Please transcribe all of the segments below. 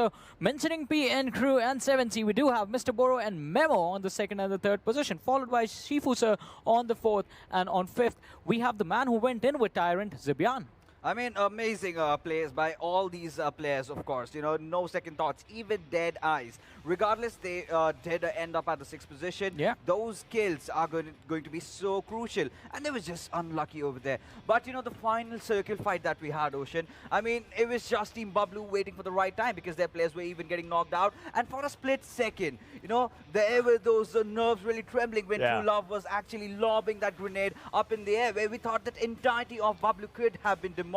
So, mentioning PN Crew and 7C, we do have Mr. Boro and Memo on the second and the third position, followed by Shifu Sir on the fourth, and on fifth, we have the man who went in with Tyrant, Zibian. I mean, amazing plays by all these players, of course. You know, no second thoughts, even dead eyes. Regardless, they did end up at the sixth position. Yeah. Those kills are going to be so crucial. And they were just unlucky over there. But, you know, the final circle fight that we had, Ocean, I mean, it was just Team Bablu waiting for the right time because their players were even getting knocked out. And for a split second, you know, there were those nerves really trembling when True Love was actually lobbing that grenade up in the air, where we thought that entirety of Bablu could have been demolished.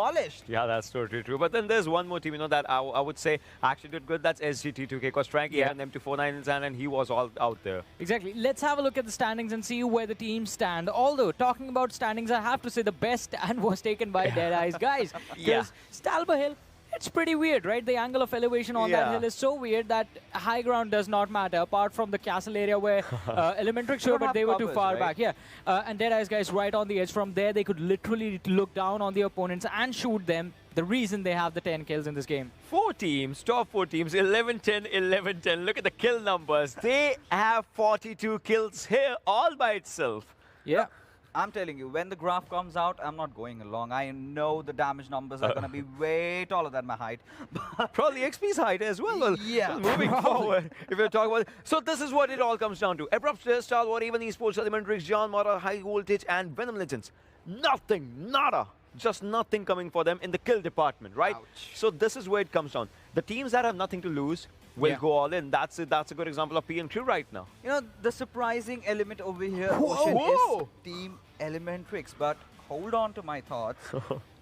Yeah, that's totally true. But then there's one more team, you know, that I would say actually did good. That's SGT2K, because Frankie had them to 4-9 in his hand and he was all out there. Exactly. Let's have a look at the standings and see where the teams stand. Although, talking about standings, I have to say the best stand was taken by Dead Eyes, guys. Because Stalber Hill, it's pretty weird, right? The angle of elevation on that hill is so weird that high ground does not matter, apart from the castle area where Elementrix sure, but they were too far back. Yeah, and Dead Eyes guys right on the edge. From there, they could literally look down on the opponents and shoot them. The reason they have the 10 kills in this game. 4 teams, top 4 teams, 11-10, 11-10. Look at the kill numbers. They have 42 kills here all by itself. Yeah. I'm telling you, when the graph comes out, I'm not going along. I know the damage numbers are going to be way taller than my height. Probably XP's height as well. Well, moving forward, if you're talking about it. So this is what it all comes down to. Abrupt Stairs, Stalwart, Even Esports, Elementrix, John Mara, High Voltage, and Venom Legends. Nothing, nada. Just nothing coming for them in the kill department, right? Ouch. So this is where it comes down. The teams that have nothing to lose will go all in. That's a good example of PN Crew right now. You know, the surprising element over here, Ocean, is Team Elementrix. But hold on to my thoughts.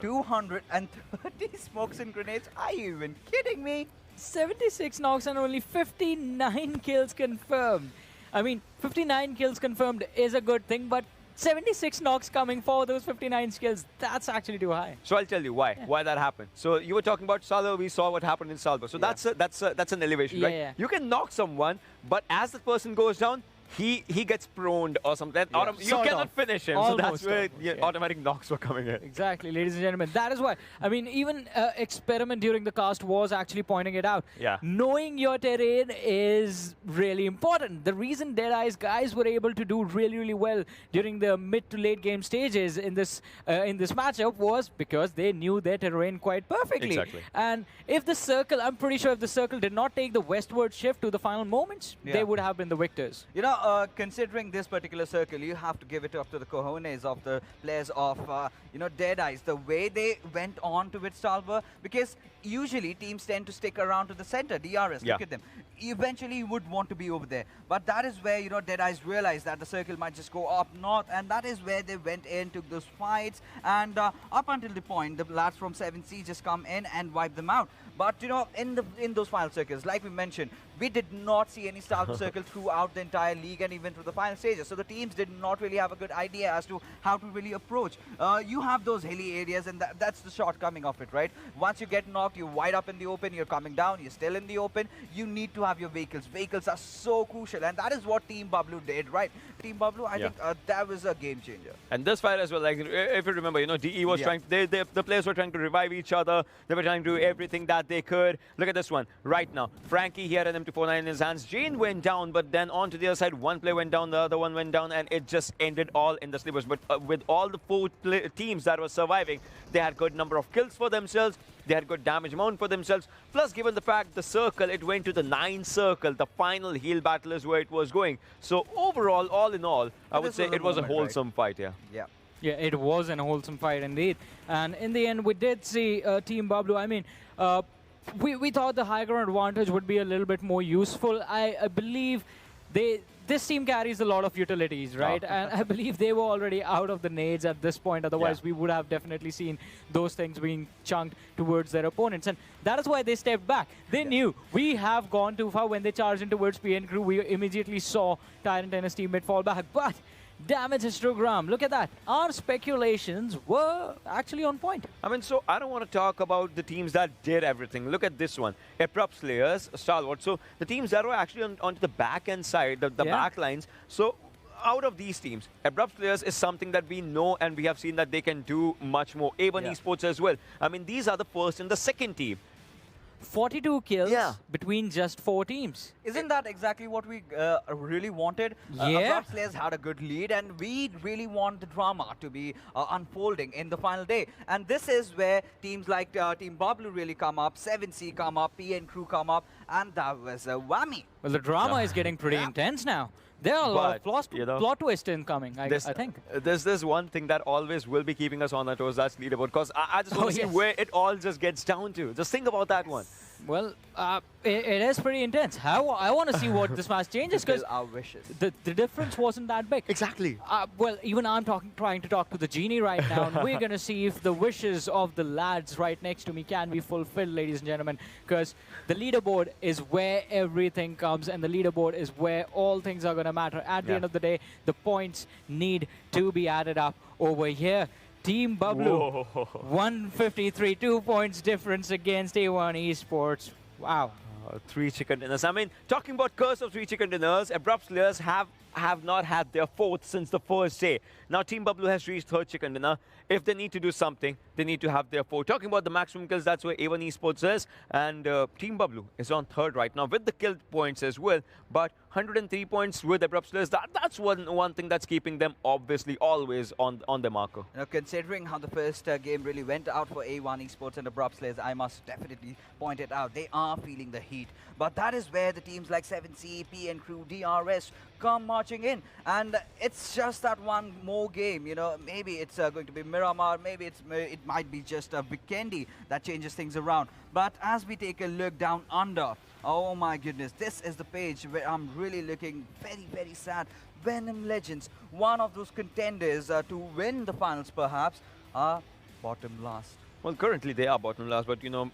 230 smokes and grenades. Are you even kidding me? 76 knocks and only 59 kills confirmed. I mean, 59 kills confirmed is a good thing, but 76 knocks coming for those 59 kills, that's actually too high. So I'll tell you why that happened. So you were talking about Salvo, we saw what happened in Salvo. So that's an elevation, right? Yeah. You can knock someone, but as the person goes down, he gets proned or something. You cannot finish him. Almost so that's where automatic knocks were coming in. Exactly, ladies and gentlemen. That is why. I mean, even Experiment during the cast was actually pointing it out. Yeah. Knowing your terrain is really important. The reason Dead Eyes guys were able to do really, really well during the mid to late game stages in this matchup was because they knew their terrain quite perfectly. Exactly. And if the circle, I'm pretty sure if the circle did not take the westward shift to the final moments, they would have been the victors. You know, considering this particular circle, you have to give it up to the cojones of the players of, you know, Dead Eyes. The way they went on to with Stalber, because usually teams tend to stick around to the center, DRS, look at them. Eventually you would want to be over there. But that is where, you know, Dead Eyes realized that the circle might just go up north, and that is where they went in, took those fights, and up until the point, the lads from 7C just come in and wipe them out. But, you know, in those final circles, like we mentioned, we did not see any Stalber circle throughout the entire league and even through the final stages. So the teams did not really have a good idea as to how to really approach. You have those hilly areas, and that's the shortcoming of it, right? Once you get knocked, you're wide up in the open, you're coming down, you're still in the open. You need to have your vehicles. Vehicles are so crucial, and that is what Team Bablu did, right? Team Bablu, I think that was a game changer. And this fight as well, like if you remember, you know, DE was trying, the players were trying to revive each other. They were trying to do everything that they could. Look at this one right now. Frankie, he had an M249 in his hands. Jane went down, but then on to the other side, one player went down, the other one went down, and it just ended all in the slivers. But with all the 4 teams that were surviving, they had good number of kills for themselves. They had good damage amount for themselves. Plus, given the fact the circle, it went to the 9 circle. The final heal battle is where it was going. So overall, all in all, I would say it was a wholesome fight, Yeah, it was an wholesome fight indeed. And in the end, we did see Team Bablu. I mean, we thought the high ground advantage would be a little bit more useful. I believe this team carries a lot of utilities, right? And I believe they were already out of the nades at this point. Otherwise, we would have definitely seen those things being chunked towards their opponents. And that is why they stepped back. They knew we have gone too far. When they charged in towards PN Crew, we immediately saw Tyrant and his teammate fall back. But damage histogram, look at that. Our speculations were actually on point. I mean, so I don't want to talk about the teams that did everything. Look at this one. Abrupt Slayers, Stalwart. So the teams that were actually onto the back end side, the back lines. So out of these teams, Abrupt Slayers is something that we know and we have seen that they can do much more. A1 Esports as well. I mean, these are the first and the second team. 42 kills Yeah. between just 4 teams. Isn't that exactly what we really wanted? Yeah. Abrupt Slayers had a good lead, and we really want the drama to be unfolding in the final day. And this is where teams like Team Bablu really come up, 7C come up, PN Crew come up, and that was a whammy. Well, the drama is getting pretty intense now. There are a lot of But, plot twists incoming, I think. There's one thing that always will be keeping us on our toes, that's leaderboard. Because I just want to see where it all just gets down to. Just think about that one. Well, it is pretty intense. I want to see what this match changes, because our wishes. the difference wasn't that big. Exactly. Well, even I'm trying to talk to the genie right now, and we're going to see if the wishes of the lads right next to me can be fulfilled, ladies and gentlemen, because the leaderboard is where everything comes, and the leaderboard is where all things are going to matter. At the end of the day, the points need to be added up over here. Team Bablu, 153, 2 points difference against A1 Esports. Wow. 3 chicken dinners. I mean, talking about curse of 3 chicken dinners, Abrupt Slayers have not had their 4th since the first day. Now Team Bablu has reached 3rd chicken dinner. If they need to do something, they need to have their 4th. Talking about the maximum kills, that's where A1 Esports is. And Team Bablu is on 3rd right now with the kill points as well. But 103 points with Abrupt Slayers, that's one thing that's keeping them obviously always on their marker. Now, considering how the first game really went out for A1 Esports and Abrupt Slayers, I must definitely point it out. They are feeling the heat. But that is where the teams like 7C, PN Crew, DRS come marching in. And it's just that one more game, you know. Maybe it's going to be Miramar, maybe it might be just Vikendi that changes things around. But as we take a look down under, oh my goodness, this is the page where I'm really looking very, very sad. Venom Legends, one of those contenders to win the finals perhaps, are bottom last. Well, currently they are bottom last, but you know,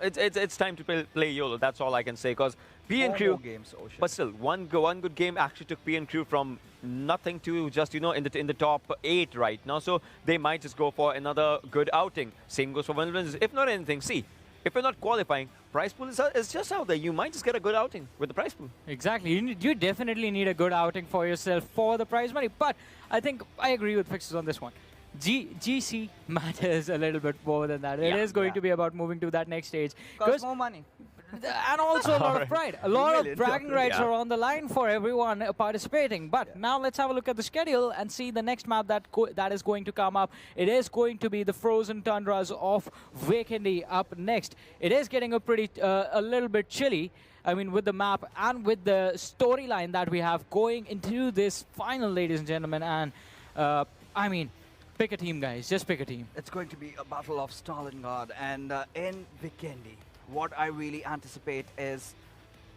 it's time to play YOLO. That's all I can say. Because PN Crew, games, Ocean. but still, one good game actually took PN Crew from nothing to just, you know, in the top 8 right now. So they might just go for another good outing. Same goes for Venom Legends. If not anything, see, if you're not qualifying, prize pool is just out there. You might just get a good outing with the prize pool. Exactly. You definitely need a good outing for yourself for the prize money. But I think I agree with Fixes on this one. GC matters a little bit more than that. It is going to be about moving to that next stage. Costs more money. And also a lot of pride. A lot of bragging rights are on the line for everyone participating. But now let's have a look at the schedule and see the next map that is going to come up. It is going to be the frozen tundras of Vikendi up next. It is getting a little bit chilly. I mean, with the map and with the storyline that we have going into this final, ladies and gentlemen. And I mean, pick a team, guys. Just pick a team. It's going to be a battle of Stalingrad, and in Vikendi, what I really anticipate is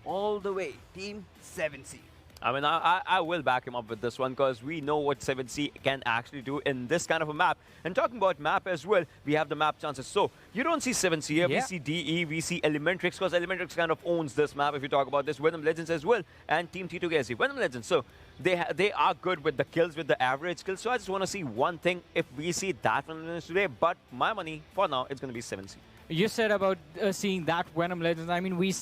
all the way Team 7C. I mean, I will back him up with this one because we know what 7C can actually do in this kind of a map. And talking about map as well, we have the map chances. So you don't see 7C here, we see DE, we see Elementrix, because Elementrix kind of owns this map if you talk about this. Venom Legends as well, and Team T2KC. Venom Legends, so they are good with the kills, with the average kills. So I just want to see one thing if we see that Venom Legends today. But my money, for now, it's going to be 7C. You said about seeing that Venom Legends. I mean, we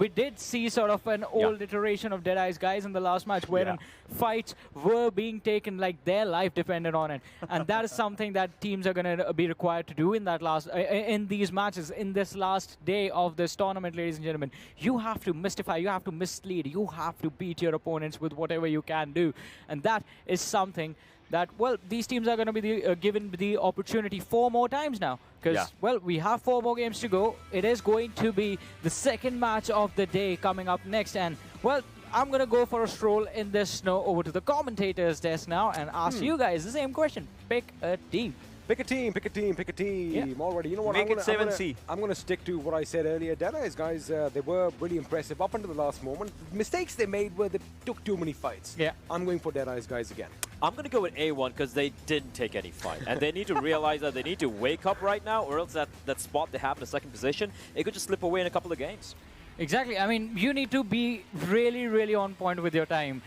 did see sort of an old iteration of Deadeye's guys in the last match, wherein fights were being taken like their life depended on it, and that is something that teams are going to be required to do in that in these matches, in this last day of this tournament, ladies and gentlemen. You have to mystify, you have to mislead, you have to beat your opponents with whatever you can do, and that is something that, well, these teams are going to be given the opportunity 4 more times now. Because, well, we have 4 more games to go. It is going to be the second match of the day coming up next. And, well, I'm going to go for a stroll in this snow over to the commentators' desk now and ask you guys the same question. Pick a team. Pick a team, pick a team, pick a team. Already, you know what? Make it 7C. I'm going to stick to what I said earlier. Deadeye's guys, they were really impressive up until the last moment. Mistakes they made were they took too many fights. Yeah. I'm going for Deadeye's guys again. I'm going to go with A1 because they didn't take any fight. And they need to realize that they need to wake up right now, or else that spot they have in the second position, it could just slip away in a couple of games. Exactly. I mean, you need to be really, really on point with your time.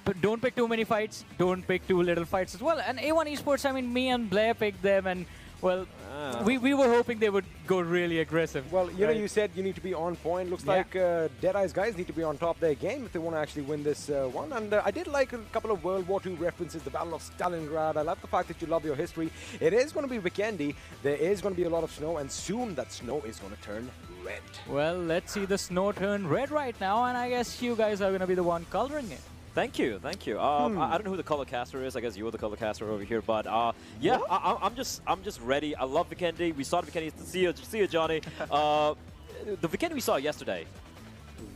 But don't pick too many fights. Don't pick too little fights as well. And A1 Esports, I mean, me and Blair picked them, and, well, we were hoping they would go really aggressive. Well, you know, you said you need to be on point. Looks like Deadeye's guys need to be on top of their game if they want to actually win this one. And I did like a couple of World War II references, the Battle of Stalingrad. I love the fact that you love your history. It is going to be Vikendi. There is going to be a lot of snow, and soon that snow is going to turn red. Well, let's see the snow turn red right now, and I guess you guys are going to be the one coloring it. Thank you, thank you. I don't know who the color caster is. I guess you are the color caster over here, but yeah, I'm just ready. I love Vikendi. We saw Vikendi. See you, Johnny. The Vikendi we saw yesterday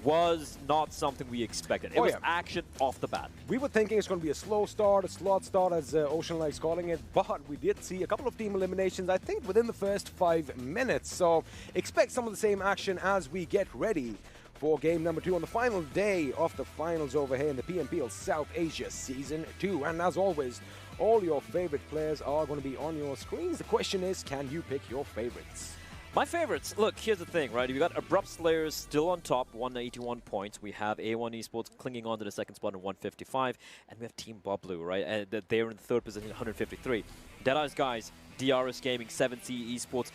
was not something we expected. It was action off the bat. We were thinking it's going to be a slow start, a slot start, as Ocean likes calling it, but we did see a couple of team eliminations, I think, within the first 5 minutes. So expect some of the same action as we get ready for game number 2 on the final day of the finals over here in the PNPL South Asia Season 2. And as always, all your favorite players are going to be on your screens. The question is, can you pick your favorites? My favorites. Look, here's the thing, right? We got Abrupt Slayers still on top, 181 points. We have A1 Esports clinging on to the second spot at 155. And we have Team Bablu, right? And they're in third position at 153. Deadeye's guys, DRS Gaming, 7C Esports.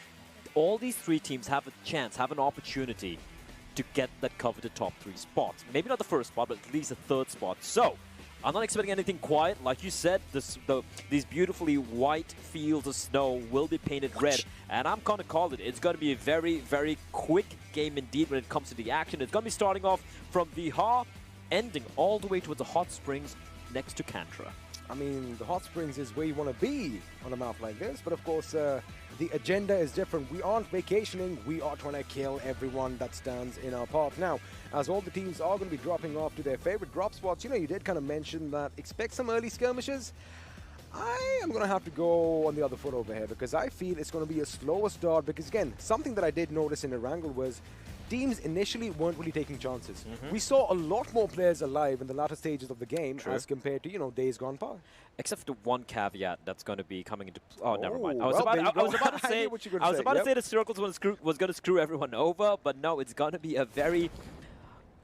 All these 3 teams have a chance, have an opportunity to get that coveted top 3 spots. Maybe not the first spot, but at least a third spot. So, I'm not expecting anything quiet. Like you said, these beautifully white fields of snow will be painted red. And I'm going to call it. It's going to be a very, very quick game indeed when it comes to the action. It's going to be starting off from Vihar, ending all the way towards the hot springs next to Kantra. I mean, the hot springs is where you want to be on a map like this, but of course, the agenda is different. We aren't vacationing, we are trying to kill everyone that stands in our path. Now, as all the teams are going to be dropping off to their favorite drop spots, you know, you did kind of mention that expect some early skirmishes. I am going to have to go on the other foot over here because I feel it's going to be a slower start because, again, something that I did notice in Erangel was teams initially weren't really taking chances. We saw a lot more players alive in the latter stages of the game as compared to, you know, days gone by. Except for the one caveat that's going to be coming into... Oh, never mind. I was well, about to say, the circles was going to screw everyone over, but no, it's going to be a very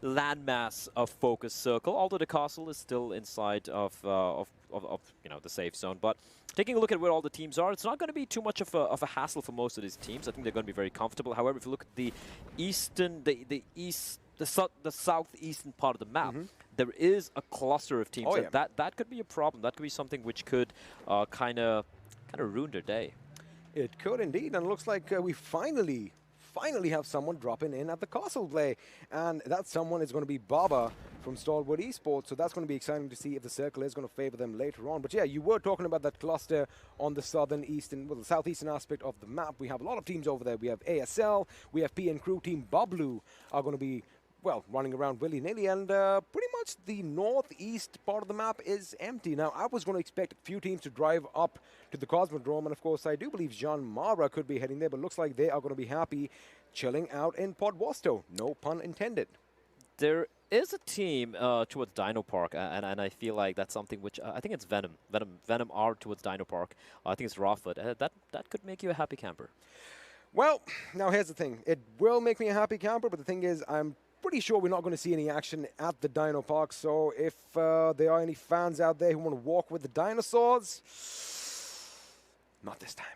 landmass of focus circle, although the castle is still inside of you know, the safe zone. But taking a look at where all the teams are, it's not going to be too much of a hassle for most of these teams. I think they're going to be very comfortable. However, if you look at the southeastern part of the map, there is a cluster of teams. And that could be a problem. That could be something which could kind of ruin their day. It could indeed, and it looks like we finally have someone dropping in at the castle play, and that someone is going to be Baba from Stalwart Esports, so that's going to be exciting to see if the circle is going to favor them later on. But yeah, you were talking about that cluster on the the southeastern aspect of the map. We have a lot of teams over there. We have ASL, we have PN Crew, Team Bablu are going to be, well, running around willy-nilly, and pretty much the northeast part of the map is empty. Now, I was going to expect a few teams to drive up to the Cosmodrome, and of course, I do believe Jean Mara could be heading there, but looks like they are going to be happy chilling out in Podwasto. No pun intended. There is a team towards Dino Park, and I feel like that's something which I think it's Venom are towards Dino Park. I think it's Rawford. That could make you a happy camper. Well, now here's the thing. It will make me a happy camper, but the thing is, I'm pretty sure we're not going to see any action at the Dino Park. So if there are any fans out there who want to walk with the dinosaurs, not this time.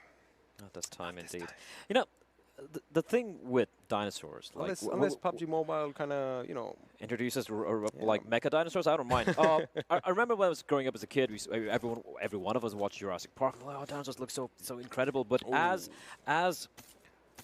Not this time, indeed. You know, the thing with dinosaurs, like unless PUBG Mobile kind of, you know, introduces like mecha dinosaurs, I don't mind. I remember when I was growing up as a kid, every one of us watched Jurassic Park. Oh, dinosaurs look so incredible. But as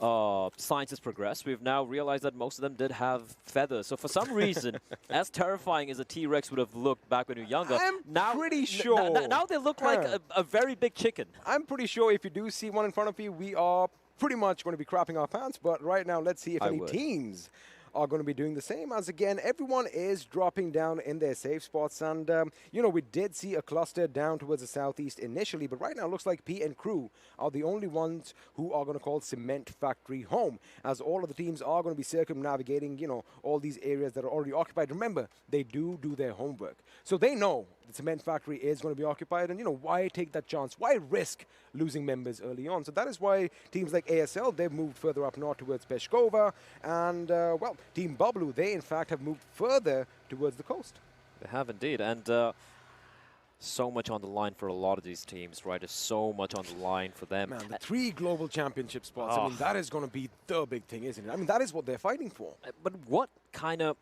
science has progressed, we've now realized that most of them did have feathers. So for some reason, as terrifying as a T-Rex would have looked back when you were younger, now pretty sure now they look like a very big chicken. I'm pretty sure if you do see one in front of you, we are pretty much going to be crapping our pants. But right now, let's see if any teams are going to be doing the same, as again everyone is dropping down in their safe spots. And you know, we did see a cluster down towards the southeast initially, but right now it looks like P and Crew are the only ones who are going to call Cement Factory home, as all of the teams are going to be circumnavigating, you know, all these areas that are already occupied. Remember, they do their homework, so they know the Cement Factory is going to be occupied, and you know, why take that chance? Why risk losing members early on? So that is why teams like ASL, they've moved further up north towards Peshkova, and well, Team Bablu, they in fact have moved further towards the coast. They have indeed, and so much on the line for a lot of these teams, right? There's so much on the line for them. Man, the 3 global championship spots, I mean, that is going to be the big thing, isn't it? I mean, that is what they're fighting for. But what kind of...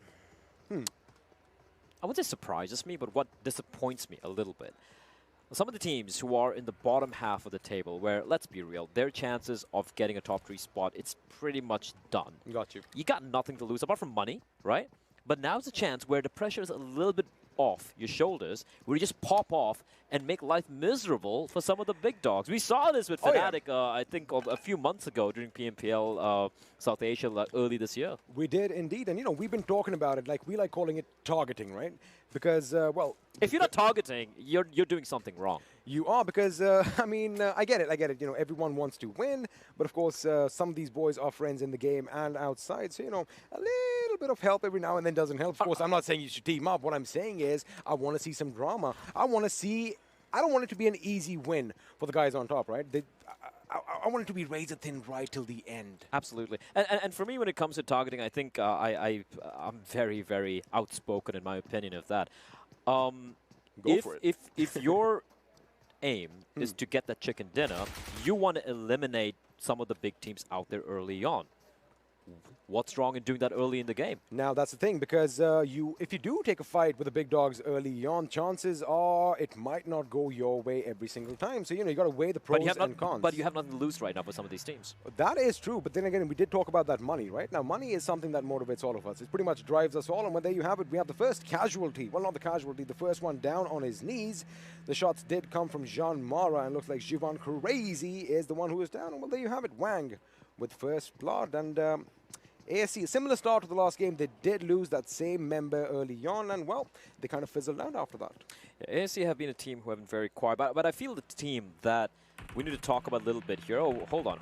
I wouldn't say surprises me, but what disappoints me a little bit. some of the teams who are in the bottom half of the table, where, let's be real, their chances of getting a top 3 spot, it's pretty much done. Got you. You got nothing to lose, apart from money, right? But now's a chance where the pressure is a little bit off your shoulders, where you just pop off and make life miserable for some of the big dogs. We saw this with Fnatic, I think, a few months ago during PMPL South Asia early this year. We did indeed, and we've been talking about it. Like, we like calling it targeting, right? Because well, if you're not targeting, you're doing something wrong. You are, because I mean, I get it. Everyone wants to win, but of course, some of these boys are friends in the game and outside. So a little bit of help every now and then doesn't help. Of course, I'm not saying you should team up. What I'm saying is, I want to see some drama. I don't want it to be an easy win for the guys on top, right? I want it to be razor thin right till the end. Absolutely. And for me, when it comes to targeting, I think I'm very, very outspoken in my opinion of that. Go for it. If your aim is to get that chicken dinner, you want to eliminate some of the big teams out there early on. What's wrong in doing that early in the game? Now, that's the thing, because if you do take a fight with the big dogs early on, chances are it might not go your way every single time. So, you got to weigh the pros and cons. But you have nothing to lose right now for some of these teams. That is true, but then again, we did talk about that money, right? Now, money is something that motivates all of us. It pretty much drives us all, and well, there you have it. We have the first casualty. Well, not the casualty, the first one down on his knees. The shots did come from Jean Mara, and looks like Jivan Crazy is the one who is down. And well, there you have it, Wang with first blood, and ASC, a similar start to the last game. They did lose that same member early on, and well, they kind of fizzled out after that. Yeah, ASC have been a team who have been very quiet, but I feel the team that we need to talk about a little bit here. Oh, hold on.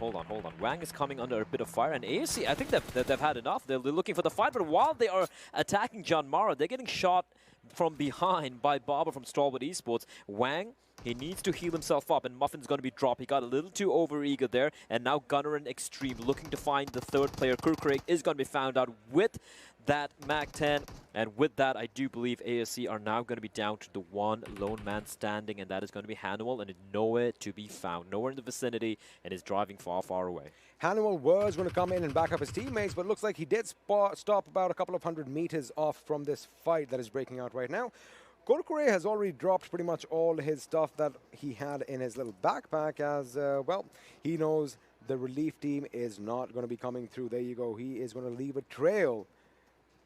Wang is coming under a bit of fire, and ASC, I think they've had enough. They're looking for the fight, but while they are attacking John Mara, they're getting shot from behind by Barber from Stalwart Esports. Wang, he needs to heal himself up, and Muffin's going to be dropped. He got a little too overeager there, and now Gunner and Extreme looking to find the third player. Kurkurek is going to be found out with that MAC-10, and with that, I do believe ASC are now going to be down to the one lone man standing, and that is going to be Hanuel, and nowhere to be found, nowhere in the vicinity, and is driving far, far away. Hanuel was going to come in and back up his teammates, but looks like he did stop about a couple of 100 meters off from this fight that is breaking out right now. Korkure has already dropped pretty much all his stuff that he had in his little backpack, as, well, he knows the relief team is not going to be coming through. There you go. He is going to leave a trail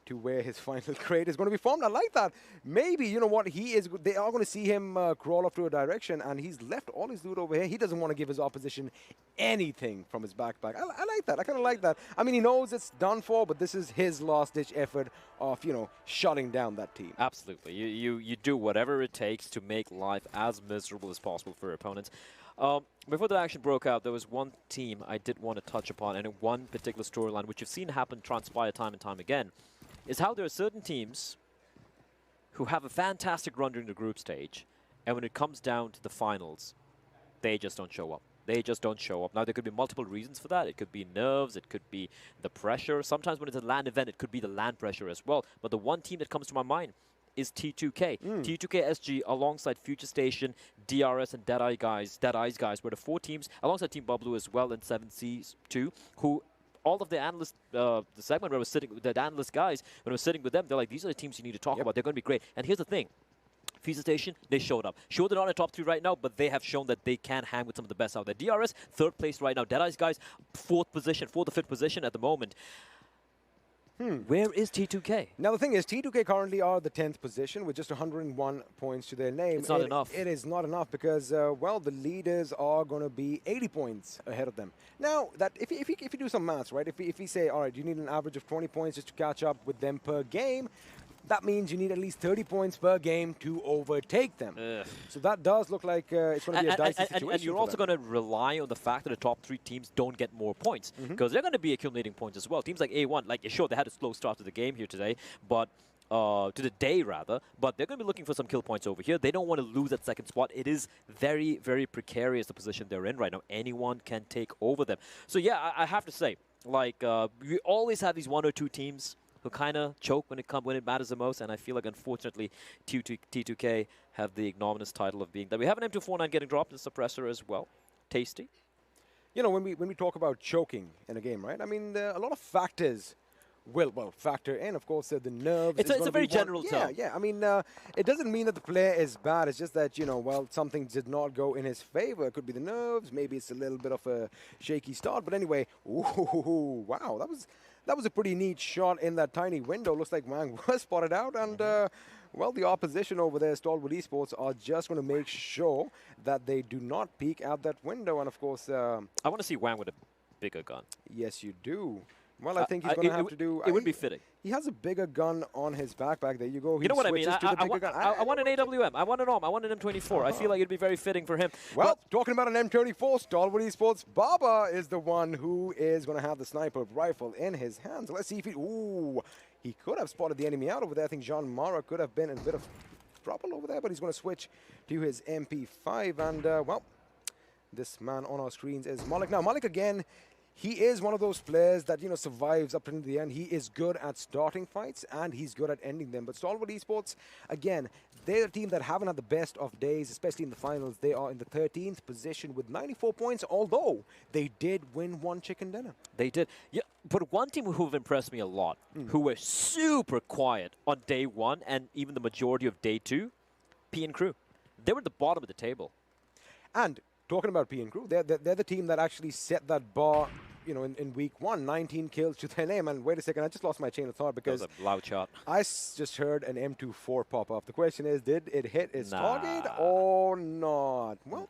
to where his final crate is going to be formed. I like that. Maybe, you know what, they are going to see him crawl off to a direction, and he's left all his loot over here. He doesn't want to give his opposition anything from his backpack. I like that. I kind of like that. I mean, he knows it's done for, but this is his last-ditch effort of, shutting down that team. Absolutely. You do whatever it takes to make life as miserable as possible for your opponents. Before the action broke out, there was one team I did want to touch upon, and one particular storyline, which you've seen happen, transpire time and time again, is how there are certain teams who have a fantastic run during the group stage, and when it comes down to the finals, they just don't show up. They just don't show up. Now, there could be multiple reasons for that. It could be nerves. It could be the pressure. Sometimes when it's a LAN event, it could be the LAN pressure as well. But the one team that comes to my mind is T2K. T2K SG alongside Future Station, DRS, and Deadeye guys. Deadeye's guys were the four teams, alongside Team Bubblue as well, and 7C2, who all of the analysts, the segment where I was sitting with the analyst guys, when I was sitting with them, they're like, these are the teams you need to talk about. They're going to be great. And here's the thing. Future Station, they showed up. Sure, they're not in the top 3 right now, but they have shown that they can hang with some of the best out there. DRS, 3rd place right now. Deadeye's guys, 4th position, 4th or 5th position at the moment. Where is T2K? Now, the thing is, T2K currently are the 10th position with just 101 points to their name. It's not enough. It is not enough because, well, the leaders are going to be 80 points ahead of them. Now, that if you do some maths, right, if we say, all right, you need an average of 20 points just to catch up with them per game, that means you need at least 30 points per game to overtake them. So that does look like it's going to be a dicey situation. And you're also going to rely on the fact that the top 3 teams don't get more points, because they're going to be accumulating points as well. Teams like A1, like, sure, they had a slow start to the game here today, but to the day rather, but they're going to be looking for some kill points over here. They don't want to lose that second spot. It is very, very precarious, the position they're in right now. Anyone can take over them. So yeah, I have to say, like, we always have these 1 or 2 teams who kind of choke when it matters the most, and I feel like, unfortunately, T2K have the ignominious title of being that. We have an M249 getting dropped in the suppressor as well. Tasty. You know, when we talk about choking in a game, right? I mean, there are a lot of factors will factor in. Of course, the nerves. It's a very general term. Yeah. I mean, it doesn't mean that the player is bad. It's just that, well, something did not go in his favor. It could be the nerves. Maybe it's a little bit of a shaky start. But anyway, ooh, wow, that was a pretty neat shot in that tiny window. Looks like Wang was spotted out, and well, the opposition over there, Stalwart Esports, are just going to make sure that they do not peek out that window. And of course, I want to see Wang with a bigger gun. Yes, you do. Well, I think he's going to have to do... It would be fitting. He has a bigger gun on his backpack. There you go. You know what I mean? I want an gun. AWM. I want an ARM. I want an M24. I feel like it'd be very fitting for him. Well, talking about an M24, Stalwart Esports, Baba is the one who is going to have the sniper rifle in his hands. Let's see if he... Ooh, he could have spotted the enemy out over there. I think Jean Mara could have been in a bit of trouble over there, but he's going to switch to his MP5. And, well, this man on our screens is Malik. Now, Malik, again... He is one of those players that, survives up to the end. He is good at starting fights, and he's good at ending them. But Stalwart Esports, again, they're a team that haven't had the best of days, especially in the finals. They are in the 13th position with 94 points, although they did win one chicken dinner. They did. Yeah, but one team who have impressed me a lot, who were super quiet on day one and even the majority of day two, P and Crew. They were at the bottom of the table. And talking about P and Crew, they're the team that actually set that bar, in week one, 19 kills to their name. And wait a second, I just lost my chain of thought because that was a loud shot. I just heard an M24 pop up. The question is, did it hit its target or not? Well,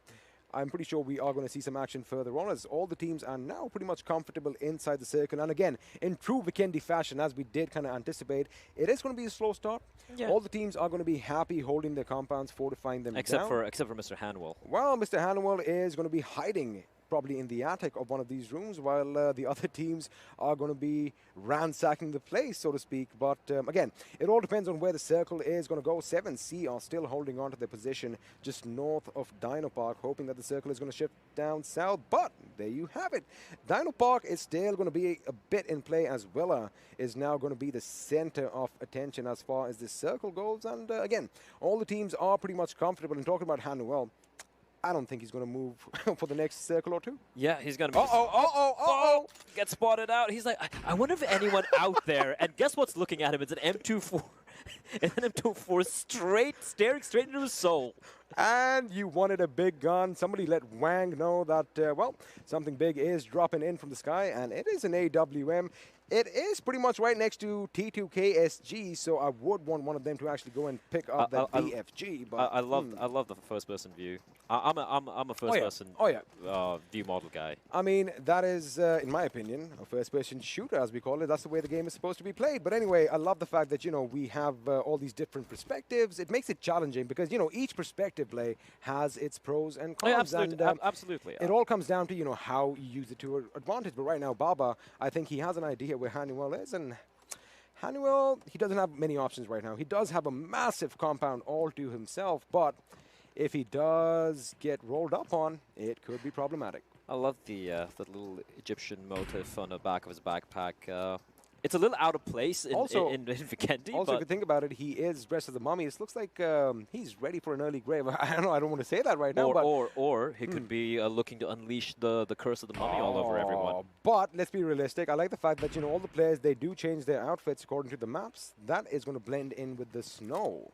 I'm pretty sure we are going to see some action further on as all the teams are now pretty much comfortable inside the circle. And again, in true Vikendi fashion, as we did kind of anticipate, it is going to be a slow start. Yeah. All the teams are going to be happy holding their compounds, fortifying them except for Mr. Hanwell. Well, Mr. Hanwell is going to be hiding probably in the attic of one of these rooms, while the other teams are going to be ransacking the place, so to speak. But again, it all depends on where the circle is going to go. 7C are still holding on to their position just north of Dino Park, hoping that the circle is going to shift down south. But there you have it. Dino Park is still going to be a bit in play, as Willa is now going to be the center of attention as far as this circle goes. And again, all the teams are pretty much comfortable. And talking about Hanuel, I don't think he's going to move for the next circle or two. Yeah, he's going to be... Get spotted out. He's like, I wonder if anyone out there... And guess what's looking at him? It's an M24. It's an M24 staring straight into his soul. And you wanted a big gun. Somebody let Wang know that, well, something big is dropping in from the sky, and it is an AWM. It is pretty much right next to T2KSG, so I would want one of them to actually go and pick up that BFG. But I love the first-person view. I'm a first-person view model guy. I mean, that is, in my opinion, a first-person shooter, as we call it. That's the way the game is supposed to be played. But anyway, I love the fact that, we have all these different perspectives. It makes it challenging because, each perspective play has its pros and cons. Oh, absolutely. And, absolutely. It all comes down to, how you use it to your advantage. But right now, Baba, I think he has an idea where Hanuel is, and Hanuel, he doesn't have many options right now. He does have a massive compound all to himself, but if he does get rolled up on, it could be problematic. I love the little Egyptian motif on the back of his backpack. It's a little out of place in Vikendi. Also, if you think about it, he is dressed as a mummy. It looks like he's ready for an early grave. I don't know. I don't want to say that right now. Or he could be looking to unleash the curse of the mummy all over everyone. But let's be realistic. I like the fact that all the players, they do change their outfits according to the maps. That is going to blend in with the snow.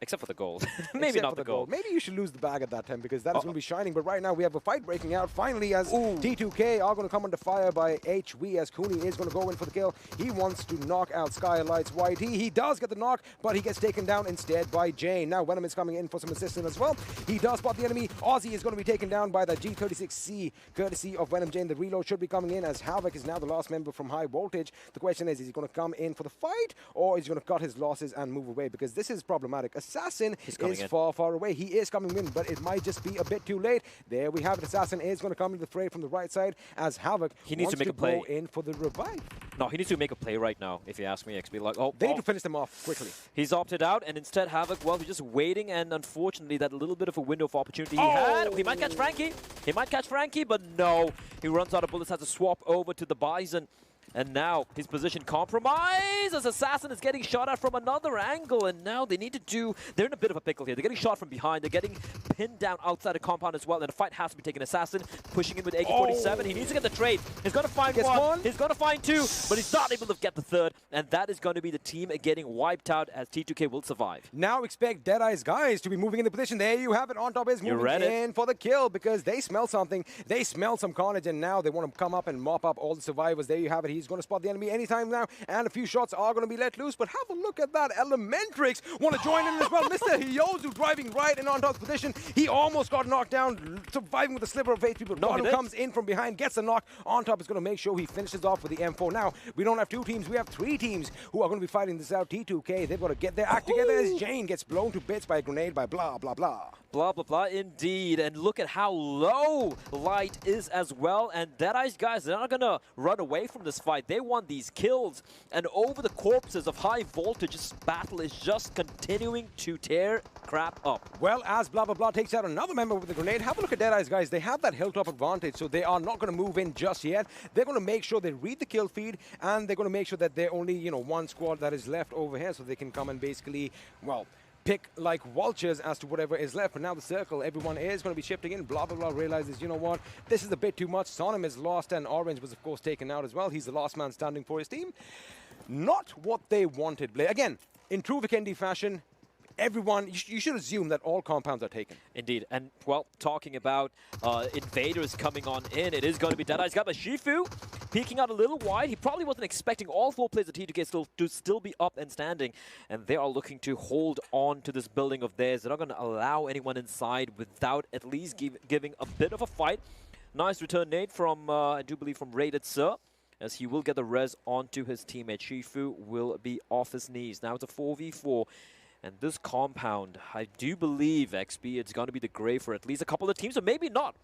Except for the gold. Maybe not the gold. Maybe you should lose the bag at that time because that is going to be shining. But right now we have a fight breaking out finally as T2K are going to come under fire by HV as Cooney is going to go in for the kill. He wants to knock out Skylight's YT. He does get the knock, but he gets taken down instead by Jane. Now Venom is coming in for some assistance as well. He does spot the enemy. Aussie is going to be taken down by the G36C courtesy of Venom Jane. The reload should be coming in as Havoc is now the last member from High Voltage. The question is he going to come in for the fight or is he going to cut his losses and move away? Because this is problematic. Assassin is far, far away. He is coming in, but it might just be a bit too late. There we have it. Assassin is going to come into the fray from the right side as Havoc needs to make a play. Go in for the revive. No, he needs to make a play right now, if you ask me. XP, like, they need to finish them off quickly. He's opted out, and instead Havoc, well, he's just waiting, and unfortunately, that little bit of a window of opportunity he had. He might catch Frankie. He might catch Frankie, but no. He runs out of bullets, has to swap over to the Bison. And now his position compromised as Assassin is getting shot at from another angle. And now they need to they're in a bit of a pickle here. They're getting shot from behind. They're getting pinned down outside the compound as well, and the fight has to be taken. Assassin pushing in with AK-47. He needs to get the trade. He's going to find one. He's going to find two, but he's not able to get the third, and that is going to be the team getting wiped out as T2K will survive. Now expect Deadeye's guys to be moving in the position. There you have it. On top is moving in for the kill because they smell something. They smell some carnage, and now they want to come up and mop up all the survivors. There you have it. He's going to spot the enemy anytime now, and a few shots are going to be let loose, but have a look at that. Elementrix want to join in as well. Mr. Hyozu driving right in on top's position. He almost got knocked down, surviving with a sliver of HP, but Radu comes in from behind, gets a knock. On top is going to make sure he finishes off with the M4. Now, we don't have 2 teams, we have 3 teams who are going to be fighting this out. T2K, they've got to get their act together as Jane gets blown to bits by a grenade by blah, blah, blah. Blah, blah, blah, indeed. And look at how low Light is as well. And Deadeye's guys, they're not going to run away from this fight. They want these kills. And over the corpses of high voltage, this battle is just continuing to tear crap up. Well, as blah, blah, blah takes out another member with the grenade, have a look at Deadeye's guys. They have that hilltop advantage, so they are not going to move in just yet. They're going to make sure they read the kill feed, and they're going to make sure that they're only, you know, one squad that is left over here, so they can come and basically, well, pick like vultures as to whatever is left. But now the circle, everyone is going to be shifting in. Blah, blah, blah realizes, you know what, this is a bit too much. Sonim is lost, and Orange was, of course, taken out as well. He's the last man standing for his team. Not what they wanted, Blay. Again, in true Vikendi fashion, everyone, you should assume that all compounds are taken. Indeed. And, well, talking about invaders coming on in, it is going to be Deadeye's got by Shifu peeking out a little wide. He probably wasn't expecting all 4 players of T2K to still be up and standing, and they are looking to hold on to this building of theirs. They're not going to allow anyone inside without at least giving a bit of a fight. Nice return nade from, I do believe, from Rated Sir, as he will get the res onto his teammate. Shifu will be off his knees. Now it's a 4v4. And this compound, I do believe, XP, it's going to be the grave for at least a couple of teams, or maybe not.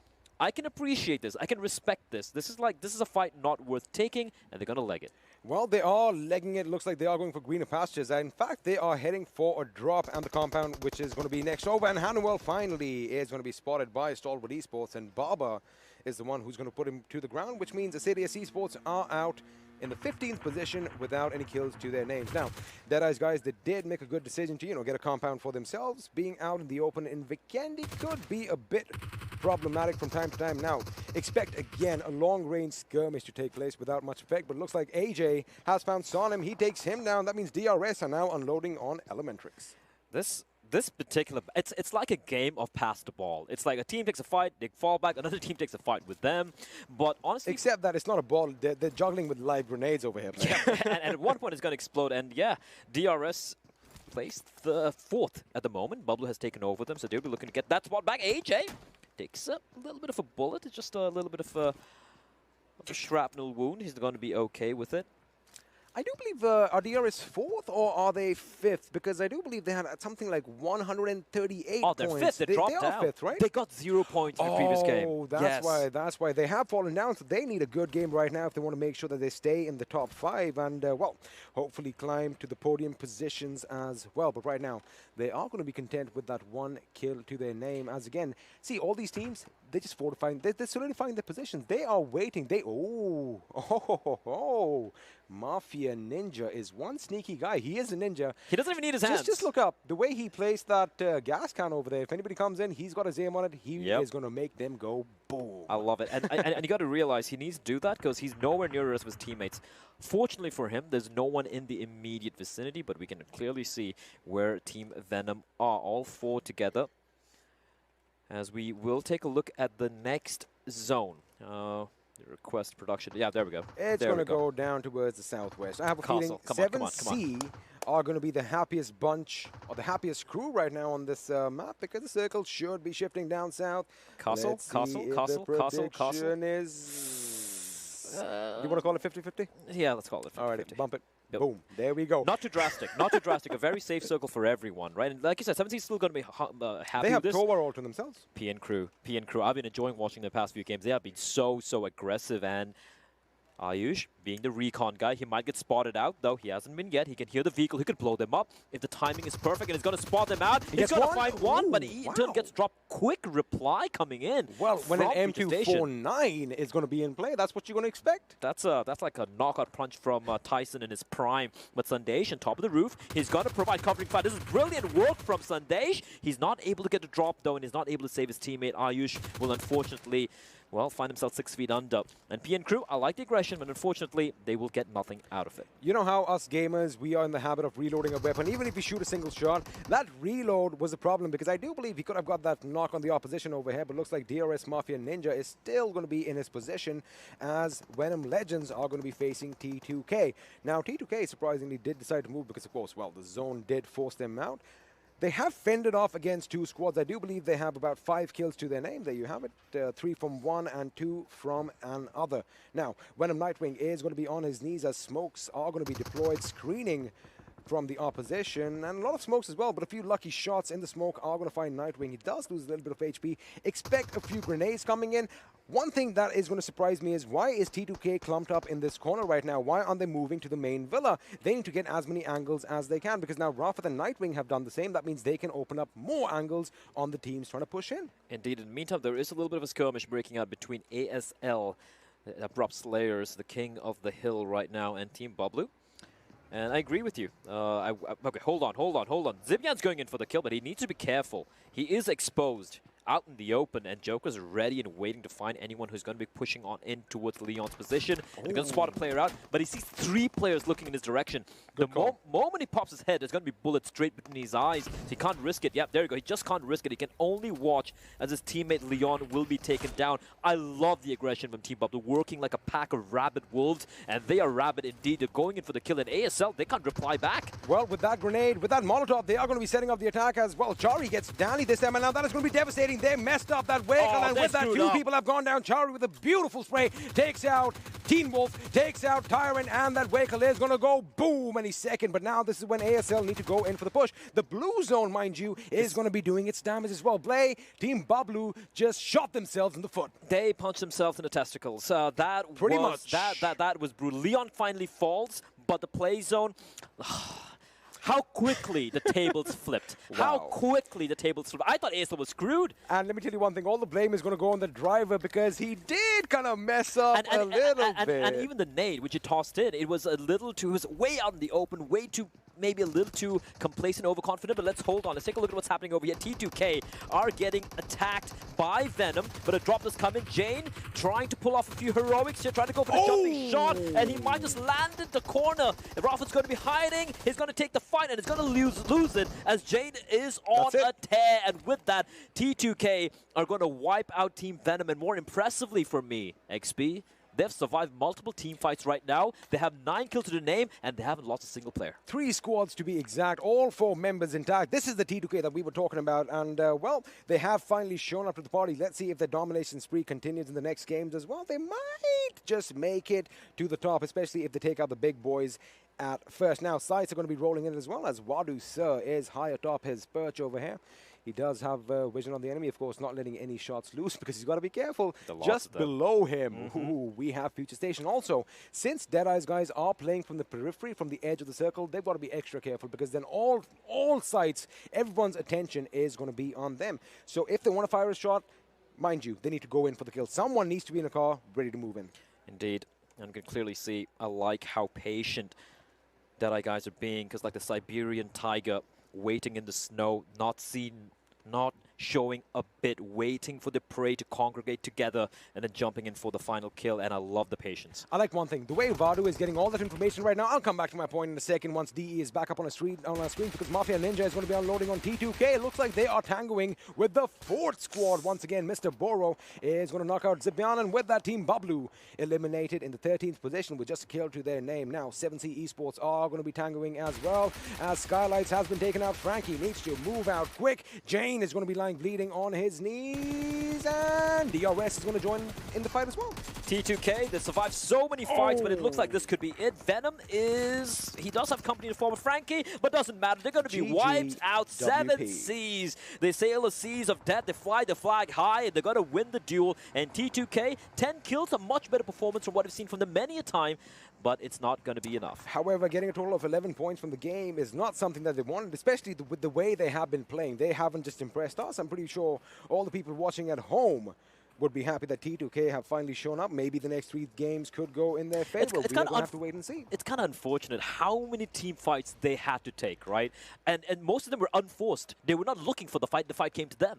I can appreciate this. I can respect this. This is a fight not worth taking, and they're going to leg it. Well, they are legging it. Looks like they are going for greener pastures. In fact, they are heading for a drop and the compound, which is going to be next over. And Hanuel finally is going to be spotted by Stalwart Esports, and Barber is the one who's going to put him to the ground, which means Asadius Esports are out in the 15th position without any kills to their names. Now, Deadeye's guys, they did make a good decision to, you know, get a compound for themselves. Being out in the open in Vikendi could be a bit problematic from time to time. Now, expect again a long-range skirmish to take place without much effect, but it looks like AJ has found Sonim. He takes him down. That means DRS are now unloading on Elementrix. This particular, it's like a game of pass the ball. It's like a team takes a fight, they fall back, another team takes a fight with them. But honestly, except that it's not a ball. They're juggling with live grenades over here. Yeah, and at one point it's going to explode. And yeah, DRS placed the 4th at the moment. Bubble has taken over them, so they'll be looking to get that spot back. AJ takes a little bit of a bullet. It's just a little bit of a shrapnel wound. He's going to be okay with it. I do believe Ardr is 4th, or are they 5th? Because I do believe they had something like 138 Oh, they're points. 5th. They dropped are down. 5th, right? They got 0 points in the previous game. Oh, that's why. They have fallen down, so they need a good game right now if they want to make sure that they stay in the top 5 and, well, hopefully climb to the podium positions as well. But right now, they are going to be content with that 1 kill to their name. As again, see, all these teams, they're just fortifying, they're solidifying their positions. They are waiting. Mafia Ninja is one sneaky guy. He is a ninja. He doesn't even need his hands. Just look up the way he placed that gas can over there. If anybody comes in, he's got his aim on it. He is going to make them go boom. I love it. And you got to realize he needs to do that because he's nowhere near the rest of his teammates. Fortunately for him, there's no one in the immediate vicinity, but we can clearly see where Team Venom are, all 4 together. As we will take a look at the next zone. Request production. Yeah, there we go. It's going to go down towards the southwest. I have a feeling 7C are going to be the happiest bunch, or the happiest crew right now on this map, because the circle should be shifting down south. Castle. Is... you want to call it 50-50? Yeah, let's call it 50-50. All right, bump it. Yep. Boom. There we go. Not too drastic. Not too drastic. A very safe circle for everyone, right? And like you said, 7C is still going to be happy they have with this. Tower all to themselves. PN Crew. I've been enjoying watching the past few games. They have been so aggressive, and Ayush, being the recon guy, he might get spotted out, though he hasn't been yet. He can hear the vehicle, he could blow them up. If the timing is perfect and he's going to spot them out, he's going to find one, but he in turn gets dropped. Quick reply coming in. Well, when an M249 is going to be in play, that's what you're going to expect. That's like a knockout punch from Tyson in his prime. But Sandesh on top of the roof, he's going to provide covering fire. This is brilliant work from Sandesh. He's not able to get the drop, though, and he's not able to save his teammate. Ayush will unfortunately, well, find himself 6 feet under. And PN Crew, I like the aggression, but unfortunately, they will get nothing out of it. You know how us gamers, we are in the habit of reloading a weapon. Even if you shoot a single shot, that reload was a problem because I do believe he could have got that knock on the opposition over here, but looks like DRS Mafia Ninja is still going to be in his position as Venom Legends are going to be facing T2K. Now, T2K surprisingly did decide to move because, of course, well, the zone did force them out. They have fended off against 2 squads. I do believe they have about 5 kills to their name. There you have it. 3 from one and 2 from another. Now, Venom Nightwing is going to be on his knees as smokes are going to be deployed, screening from the opposition, and a lot of smokes as well, but a few lucky shots in the smoke are going to find Nightwing. He does lose a little bit of HP. Expect a few grenades coming in. One thing that is going to surprise me is why is T2K clumped up in this corner right now? Why aren't they moving to the main villa? They need to get as many angles as they can because now Rafat and Nightwing have done the same. That means they can open up more angles on the teams trying to push in. Indeed. In the meantime, there is a little bit of a skirmish breaking out between ASL, the Abrupt Slayers, the king of the hill right now, and Team Bablu. And I agree with you. Okay, hold on. Zibian's going in for the kill, but he needs to be careful. He is exposed out in the open, and Joker's ready and waiting to find anyone who's going to be pushing on in towards Leon's position. And he's going to spot a player out, but he sees 3 players looking in his direction. The moment he pops his head, there's going to be bullets straight between his eyes. So he can't risk it. Yep, there you go. He just can't risk it. He can only watch as his teammate Leon will be taken down. I love the aggression from Team Bablu, working like a pack of rabid wolves, and they are rabid indeed. They're going in for the kill, and ASL, they can't reply back. Well, with that grenade, with that Molotov, they are going to be setting up the attack as well. Chari gets Danny this time, and now that is going to be devastating. They messed up that vehicle, and with that, 2 people have gone down. Chari with a beautiful spray takes out Teen Wolf, takes out Tyrant, and that vehicle is going to go boom any second. But now this is when ASL need to go in for the push. The blue zone, mind you, is going to be doing its damage as well. Blay, Team Bablu just shot themselves in the foot. They punched themselves in the testicles. That was brutal. Leon finally falls, but the play zone... How quickly the tables flipped. Wow. How quickly the tables flipped. I thought ASL was screwed. And let me tell you one thing. All the blame is going to go on the driver because he did kind of mess up a little bit. And even the nade, which he tossed in, it was a little too... It was way out in the open, way too... Maybe a little too complacent, overconfident, but let's hold on. Let's take a look at what's happening over here. T2K are getting attacked by Venom, but a drop does come in. Jane trying to pull off a few heroics here, trying to go for the jumping shot, and he might just land in the corner. If Rafa's going to be hiding, he's going to take the fight, and he's going to lose it as Jane is on a tear. And with that, T2K are going to wipe out Team Venom, and more impressively for me, XP, they've survived multiple team fights right now. They have 9 kills to their name, and they haven't lost a single player. 3 squads to be exact, all 4 members intact. This is the T2K that we were talking about, and, well, they have finally shown up to the party. Let's see if their domination spree continues in the next games as well. They might just make it to the top, especially if they take out the big boys at first. Now, sights are going to be rolling in as well, as Wadu Sir is high atop his perch over here. He does have vision on the enemy, of course, not letting any shots loose because he's got to be careful. Just below him, we have Future Station. Also, since Deadeye's guys are playing from the periphery, from the edge of the circle, they've got to be extra careful because then all sides, everyone's attention is going to be on them. So if they want to fire a shot, mind you, they need to go in for the kill. Someone needs to be in a car ready to move in. Indeed. And you can clearly see, I like how patient Deadeye guys are being because like the Siberian tiger, waiting in the snow, not showing a bit, waiting for the prey to congregate together, and then jumping in for the final kill, and I love the patience. I like one thing. The way Vadu is getting all that information right now, I'll come back to my point in a second once DE is back up on our screen because Mafia Ninja is going to be unloading on T2K. It looks like they are tangoing with the 4th squad. Once again, Mr. Boro is going to knock out Zibian, and with that, Team Bablu eliminated in the 13th position with just a kill to their name. Now, 7C Esports are going to be tangoing as well, as Skylights has been taken out. Frankie needs to move out quick. Jane is going to be lying lying bleeding on his knees, and DRS is going to join in the fight as well. T2K, they survived so many fights, but it looks like this could be it. Venom he does have company in the form of Frankie, but doesn't matter. They're going to be wiped out. 7 seas. They sail the seas of death. They fly the flag high, and they're going to win the duel. And T2K, 10 kills, a much better performance from what we've seen from them many a time, but it's not going to be enough. However, getting a total of 11 points from the game is not something that they wanted, especially with the way they have been playing. They haven't just impressed us. I'm pretty sure all the people watching at home would be happy that T2K have finally shown up. Maybe the next 3 games could go in their favor. We're going to have to wait and see. It's kind of unfortunate how many team fights they had to take, right? And most of them were unforced. They were not looking for the fight. The fight came to them.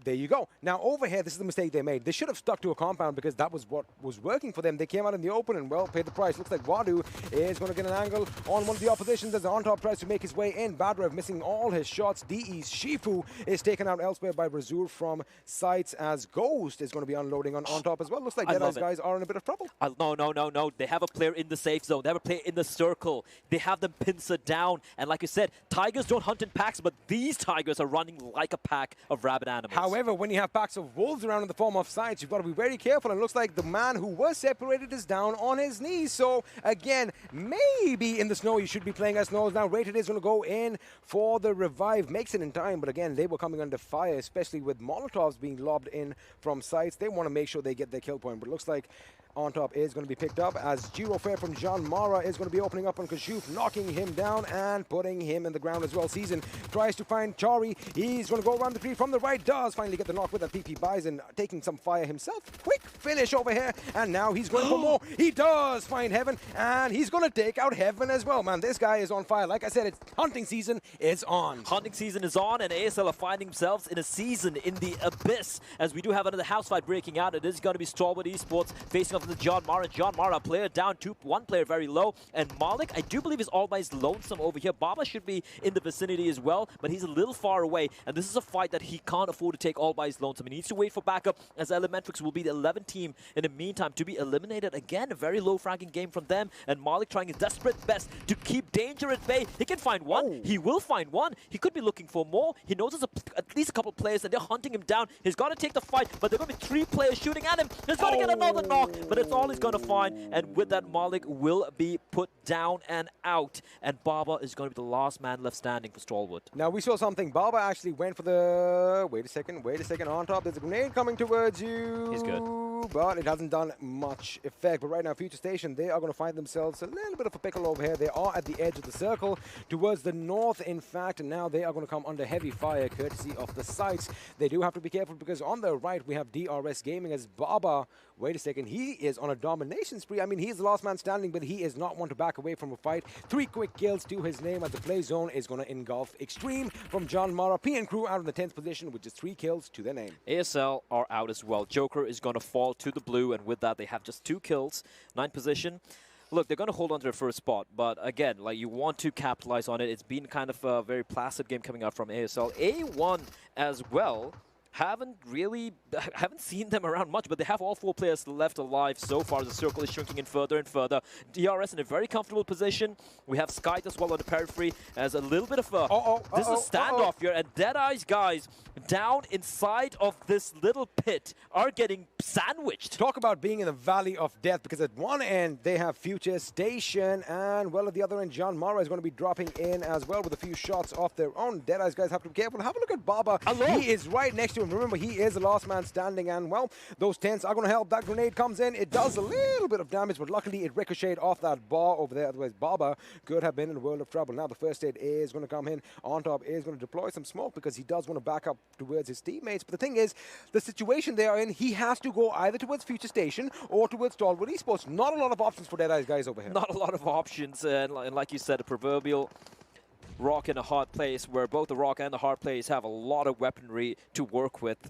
There you go. Now, over here, this is the mistake they made. They should have stuck to a compound because that was what was working for them. They came out in the open and, well, paid the price. Looks like Wadu is going to get an angle on one of the oppositions as On Top tries to make his way in. Badrev missing all his shots. DE's Shifu is taken out elsewhere by Razur from sights as Ghost is going to be unloading on Top as well. Looks like Deadeye's guys are in a bit of trouble. No. They have a player in the safe zone. They have a player in the circle. They have them pincer down. And like you said, tigers don't hunt in packs, but these tigers are running like a pack of rabid animals. However, when you have packs of wolves around in the form of sights, you've got to be very careful. And it looks like the man who was separated is down on his knees. So, again, maybe in the snow you should be playing as snows. Now, Rated is going to go in for the revive. Makes it in time, but again, they were coming under fire, especially with Molotovs being lobbed in from sights. They want to make sure they get their kill point, but it looks like On Top is going to be picked up as Giro Fair from John Mara is going to be opening up on Kashuf, knocking him down and putting him in the ground as well. Season tries to find Chari. He's going to go around the tree from the right, does finally get the knock with that PP Bison, taking some fire himself. Quick finish over here, and now he's going for more. He does find Heaven, and he's going to take out Heaven as well. Man, this guy is on fire. Like I said, it's hunting season is on. Hunting season is on, and ASL are finding themselves in a season in the abyss, as we do have another house fight breaking out. It is going to be Stalwart Esports facing off with John Mara. John Mara, player down, 1 player very low, and Malik, I do believe, is all by his lonesome over here. Baba should be in the vicinity as well, but he's a little far away, and this is a fight that he can't afford to take all by his lonesome. He needs to wait for backup, as Elementrix will be the 11th team in the meantime to be eliminated. Again, a very low fragging game from them, and Malik trying his desperate best to keep danger at bay. He can find one. He will find one. He could be looking for more. He knows there's at least a couple players, and they're hunting him down. He's got to take the fight, but there are going to be 3 players shooting at him. He's got to get another knock, but it's all he's going to find, and with that, Malik will be put down and out, and Baba is going to be the last man left standing for Stalwart. Now, we saw something. Baba actually went for the... Wait a second. On Top, there's a grenade coming towards you. He's good. But it hasn't done much effect. But right now, Future Station, they are going to find themselves a little bit of a pickle over here. They are at the edge of the circle towards the north, in fact, and now they are going to come under heavy fire courtesy of the sights. They do have to be careful because on the right, we have DRS Gaming as Baba. Wait a second. He is on a domination spree. I mean, he's the last man standing, but he is not one to back away from a fight. 3 quick kills to his name as the play zone is going to engulf Extreme from John Mara. PN Crew out in the 10th position with just 3 kills to their name. ASL are out as well. Joker is going to fall to the blue, and with that, they have just 2 kills, 9th position. Look, they're going to hold on to their first spot, but again, like, you want to capitalize on it. It's been kind of a very placid game coming out from ASL. A1 as well. Haven't seen them around much, but they have all 4 players left alive so far. The circle is shrinking in further and further. DRS in a very comfortable position. We have Skype as well on the periphery as a little bit of a... This is a standoff here, and Deadeye's guys down inside of this little pit are getting sandwiched. Talk about being in the valley of death, because at one end they have Future Station, and well, at the other end, John Mara is going to be dropping in as well with a few shots off their own. Deadeye's guys have to be careful. Have a look at Baba. Hello. He is right next to him. Remember, he is the last man standing, and well, those tents are going to help. That grenade comes in. It does a little bit of damage, but luckily it ricocheted off that bar over there. Otherwise, Baba could have been in a world of trouble. Now the first aid is going to come in. On Top is going to deploy some smoke because he does want to back up towards his teammates. But the thing is, the situation they are in, he has to go either towards Future Station or towards Stalwart Esports. Not a lot of options for Deadeye's guys over here. Not a lot of options, and like you said, a proverbial rock in a hard place, where both the rock and the hard place have a lot of weaponry to work with.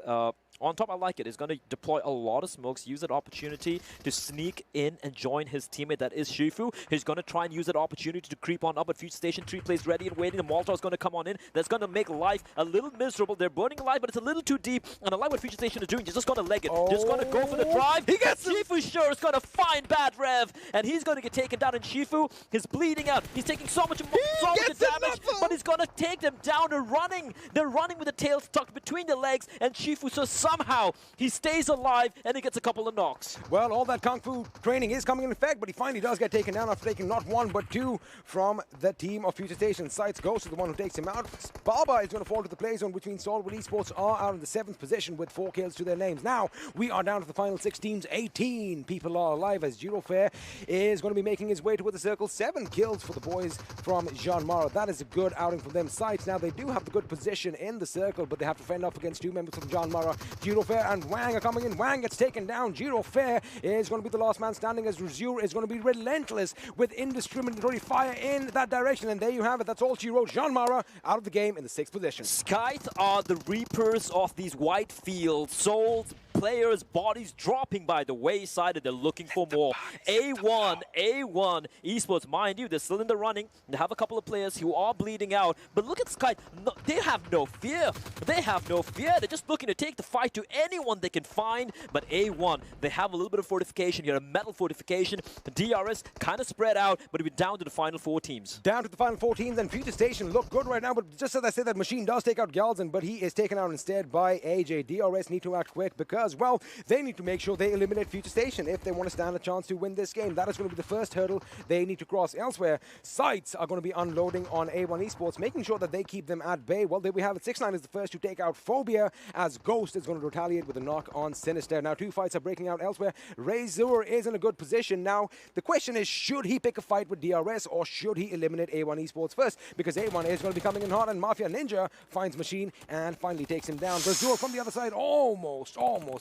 On Top, I like it. He's going to deploy a lot of smokes, use that opportunity to sneak in and join his teammate, that is Shifu. He's going to try and use that opportunity to creep on up, but Future Station 3 plays ready and waiting. The Molotov is going to come on in. That's going to make life a little miserable. They're burning alive, but it's a little too deep. And I like what Future Station is doing. He's just going to leg it. Just going to go for the drive. He gets Shifu sure is going to find Bad Rev, and he's going to get taken down. And Shifu is bleeding out. He's taking so much damage, but he's going to take them down. They're running. They're running with the tail stuck between the legs, and Shifuso somehow, he stays alive, and he gets a couple of knocks. Well, all that Kung Fu training is coming in effect, but he finally does get taken down after taking not one, but two from the team of Future Station. Sights goes to the one who takes him out. Baba is going to fall to the play zone, which means Saltwood Esports are out in the 7th position with 4 kills to their names. Now, we are down to the final 6 teams. 18 people are alive as Jiro Fair is going to be making his way toward the circle. 7 kills for the boys from Jean Mara. That is a good outing from them. Sights, now they do have the good position in the circle, but they have to fend off against 2 members of Jean Mara. Jiro Fair and Wang are coming in. Wang gets taken down. Jiro Fair is going to be the last man standing as Razur is going to be relentless with indiscriminatory fire in that direction. And there you have it. That's all she wrote. Jean Mara out of the game in the 6th position. Scythe are the reapers of these white fields. Souls, players' bodies dropping by the wayside, and they're looking for more. A1 Esports, mind you, they're still in the running. They have a couple of players who are bleeding out, but look at Scythe. No, they have no fear. They have no fear. They're just looking to take the fight to anyone they can find. But A1, they have a little bit of fortification here, a metal fortification. The DRS kind of spread out, but we're down to the final 4 teams. Down to the final 4 teams, and Future Station look good right now, but just as I said, that Machine does take out Galzin, but he is taken out instead by AJ. DRS need to act quick because, well, they need to make sure they eliminate Future Station if they want to stand a chance to win this game. That is going to be the first hurdle they need to cross. Elsewhere, Sights are going to be unloading on A1 Esports, making sure that they keep them at bay. Well, there we have it. 6ix9ine is the first to take out Phobia, as Ghost is going to retaliate with a knock on Sinister. Now, 2 fights are breaking out elsewhere. Razor is in a good position. Now, the question is, should he pick a fight with DRS or should he eliminate A1 Esports first? Because A1 is going to be coming in hard, and Mafia Ninja finds Machine and finally takes him down. Razor from the other side almost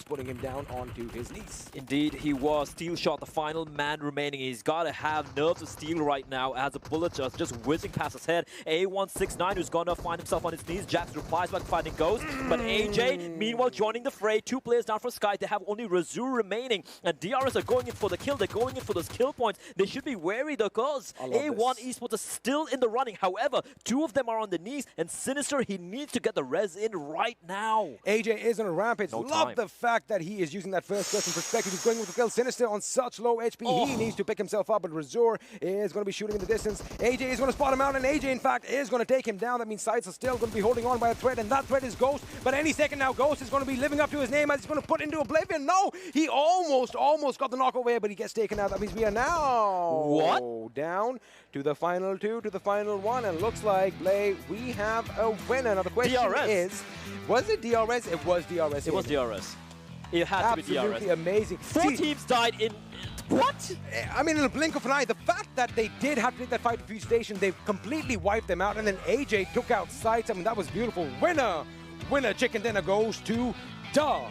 putting him down onto his knees. Indeed, he was. Steel Shot, the final man remaining. He's got to have nerves of steel right now as a bullet just whizzing past his head. A1 6ix9ine, who's going to find himself on his knees. Jax replies back, fighting Ghost. But AJ, meanwhile, joining the fray. 2 players down for Sky. They have only Razur remaining. And DRS are going in for the kill. They're going in for those kill points. They should be wary, though, because A1 Esports is still in the running. However, 2 of them are on the knees. And Sinister, he needs to get the res in right now. AJ is on a rampage. Love the fact that he is using that first-person perspective. He's going with the kill. Sinister on such low HP. He needs to pick himself up, but Razor is going to be shooting in the distance. AJ is going to spot him out, and AJ, in fact, is going to take him down. That means Sights are still going to be holding on by a thread, and that thread is Ghost. But any second now, Ghost is going to be living up to his name as he's going to put into oblivion. No, he almost got the knock away, but he gets taken out. That means we are now down to the final 2, to the final 1, and looks like, Blay, we have a winner. Now the question is, was it DRS? It was DRS. It was DRS. It had to be DRS. Absolutely amazing. 4 teams died in... What? I mean, in a blink of an eye, the fact that they did have to take that fight to Future Station, they've completely wiped them out, and then AJ took out Sights. I mean, that was beautiful. Winner chicken dinner goes to the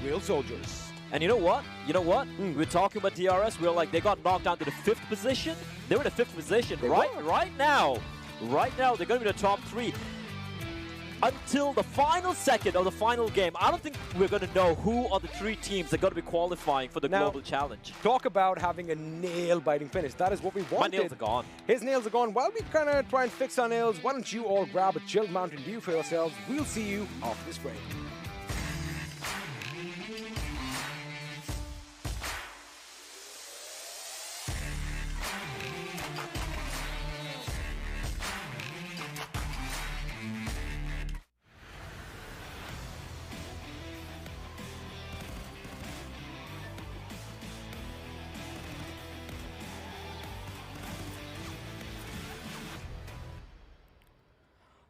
Real Soldiers. And you know what? We were talking about DRS. We were like, they got knocked down to the 5th position. They were in the 5th position. Right now, they're going to be the top 3. Until the final second of the final game, I don't think we're going to know who are the 3 teams that are going to be qualifying for the global challenge. Talk about having a nail-biting finish. That is what we wanted. My nails are gone. His nails are gone. While we kind of try and fix our nails, why don't you all grab a chilled Mountain Dew for yourselves? We'll see you after this break.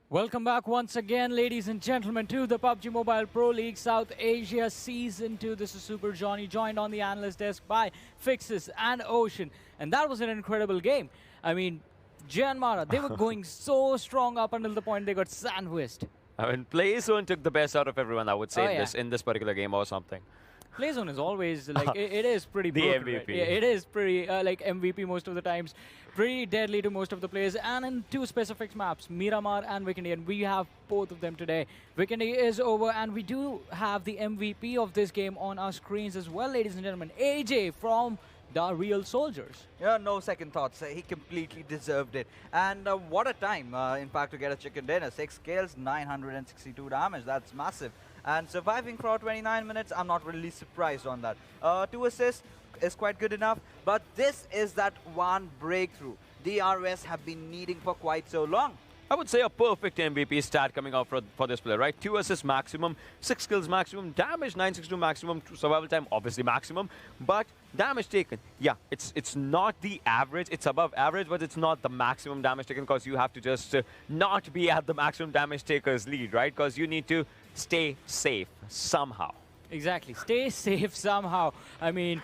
Welcome back once again, ladies and gentlemen, to the PUBG Mobile Pro League South Asia Season 2. This is Super Johnny, joined on the analyst desk by Fixes and Ocean. And that was an incredible game. I mean, Janmara, they were going so strong up until the point they got sandwiched. I mean, PlayZone took the best out of everyone, I would say, in this particular game or something. PlayZone is always, like, it is pretty broken, MVP. Right? Yeah, it is pretty, like, MVP most of the times. Pretty deadly to most of the players. And in 2 specific maps, Miramar and Vikendi, and we have both of them today. Vikendi is over, and we do have the MVP of this game on our screens as well, ladies and gentlemen. AJ from the Real Soldiers. Yeah, no second thoughts. He completely deserved it. And what a time, in fact, to get a chicken dinner. 6 kills, 962 damage. That's massive. And surviving for 29 minutes, I'm not really surprised on that. 2 assists is quite good enough, but this is that one breakthrough DRS have been needing for quite so long. I would say a perfect MVP stat coming out for this player, right? 2 assists maximum, 6 kills maximum, damage 962 maximum, survival time obviously maximum, but damage taken, yeah, it's not the average, it's above average, but it's not the maximum damage taken because you have to just not be at the maximum damage taker's lead, right? Because you need to stay safe somehow. Exactly. Stay safe somehow. I mean,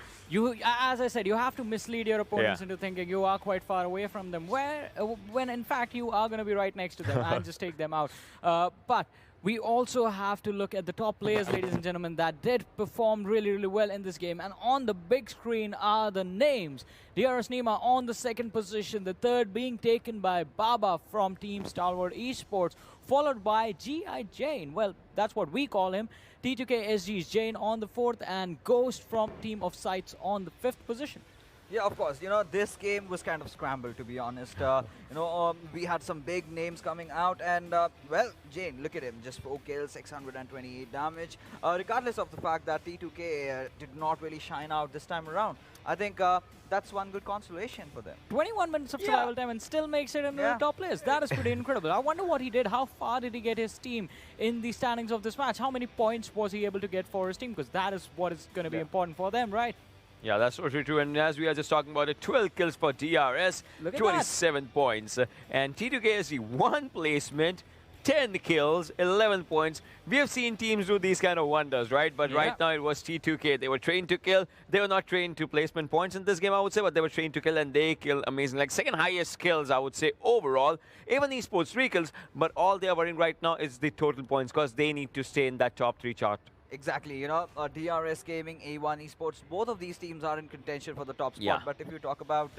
as I said, you have to mislead your opponents into thinking you are quite far away from them, when in fact you are going to be right next to them and just take them out. But we also have to look at the top players, ladies and gentlemen, that did perform really, really well in this game. And on the big screen are the names. DRS Nima on the 2nd position, the 3rd being taken by Baba from Team Stalwart Esports, followed by G.I. Jane. Well, that's what we call him. T2K SG's Jane on the 4th, and Ghost from Team of Sights on the 5th position. Yeah, of course. This game was kind of scrambled, to be honest. We had some big names coming out, and, well, Jane, look at him. Just 4 kills, 628 damage. Regardless of the fact that T2K did not really shine out this time around, I think that's one good consolation for them. 21 minutes of survival time and still makes it in the top players. That is pretty incredible. I wonder what he did. How far did he get his team in the standings of this match? How many points was he able to get for his team? Because that is what is going to be important for them, right? Yeah, that's totally true. And as we are just talking about it, 12 kills for DRS, 27 points. And T2KSG, 1 placement, 10 kills, 11 points. We have seen teams do these kind of wonders, right? But right now it was T2K. They were trained to kill. They were not trained to placement points in this game, I would say, but they were trained to kill, and they kill amazing. Like, 2nd highest kills, I would say, overall. Even Esports 3 kills, but all they are worrying right now is the total points because they need to stay in that top 3 chart. Exactly, DRS Gaming, A1 Esports, both of these teams are in contention for the top spot. But if you talk about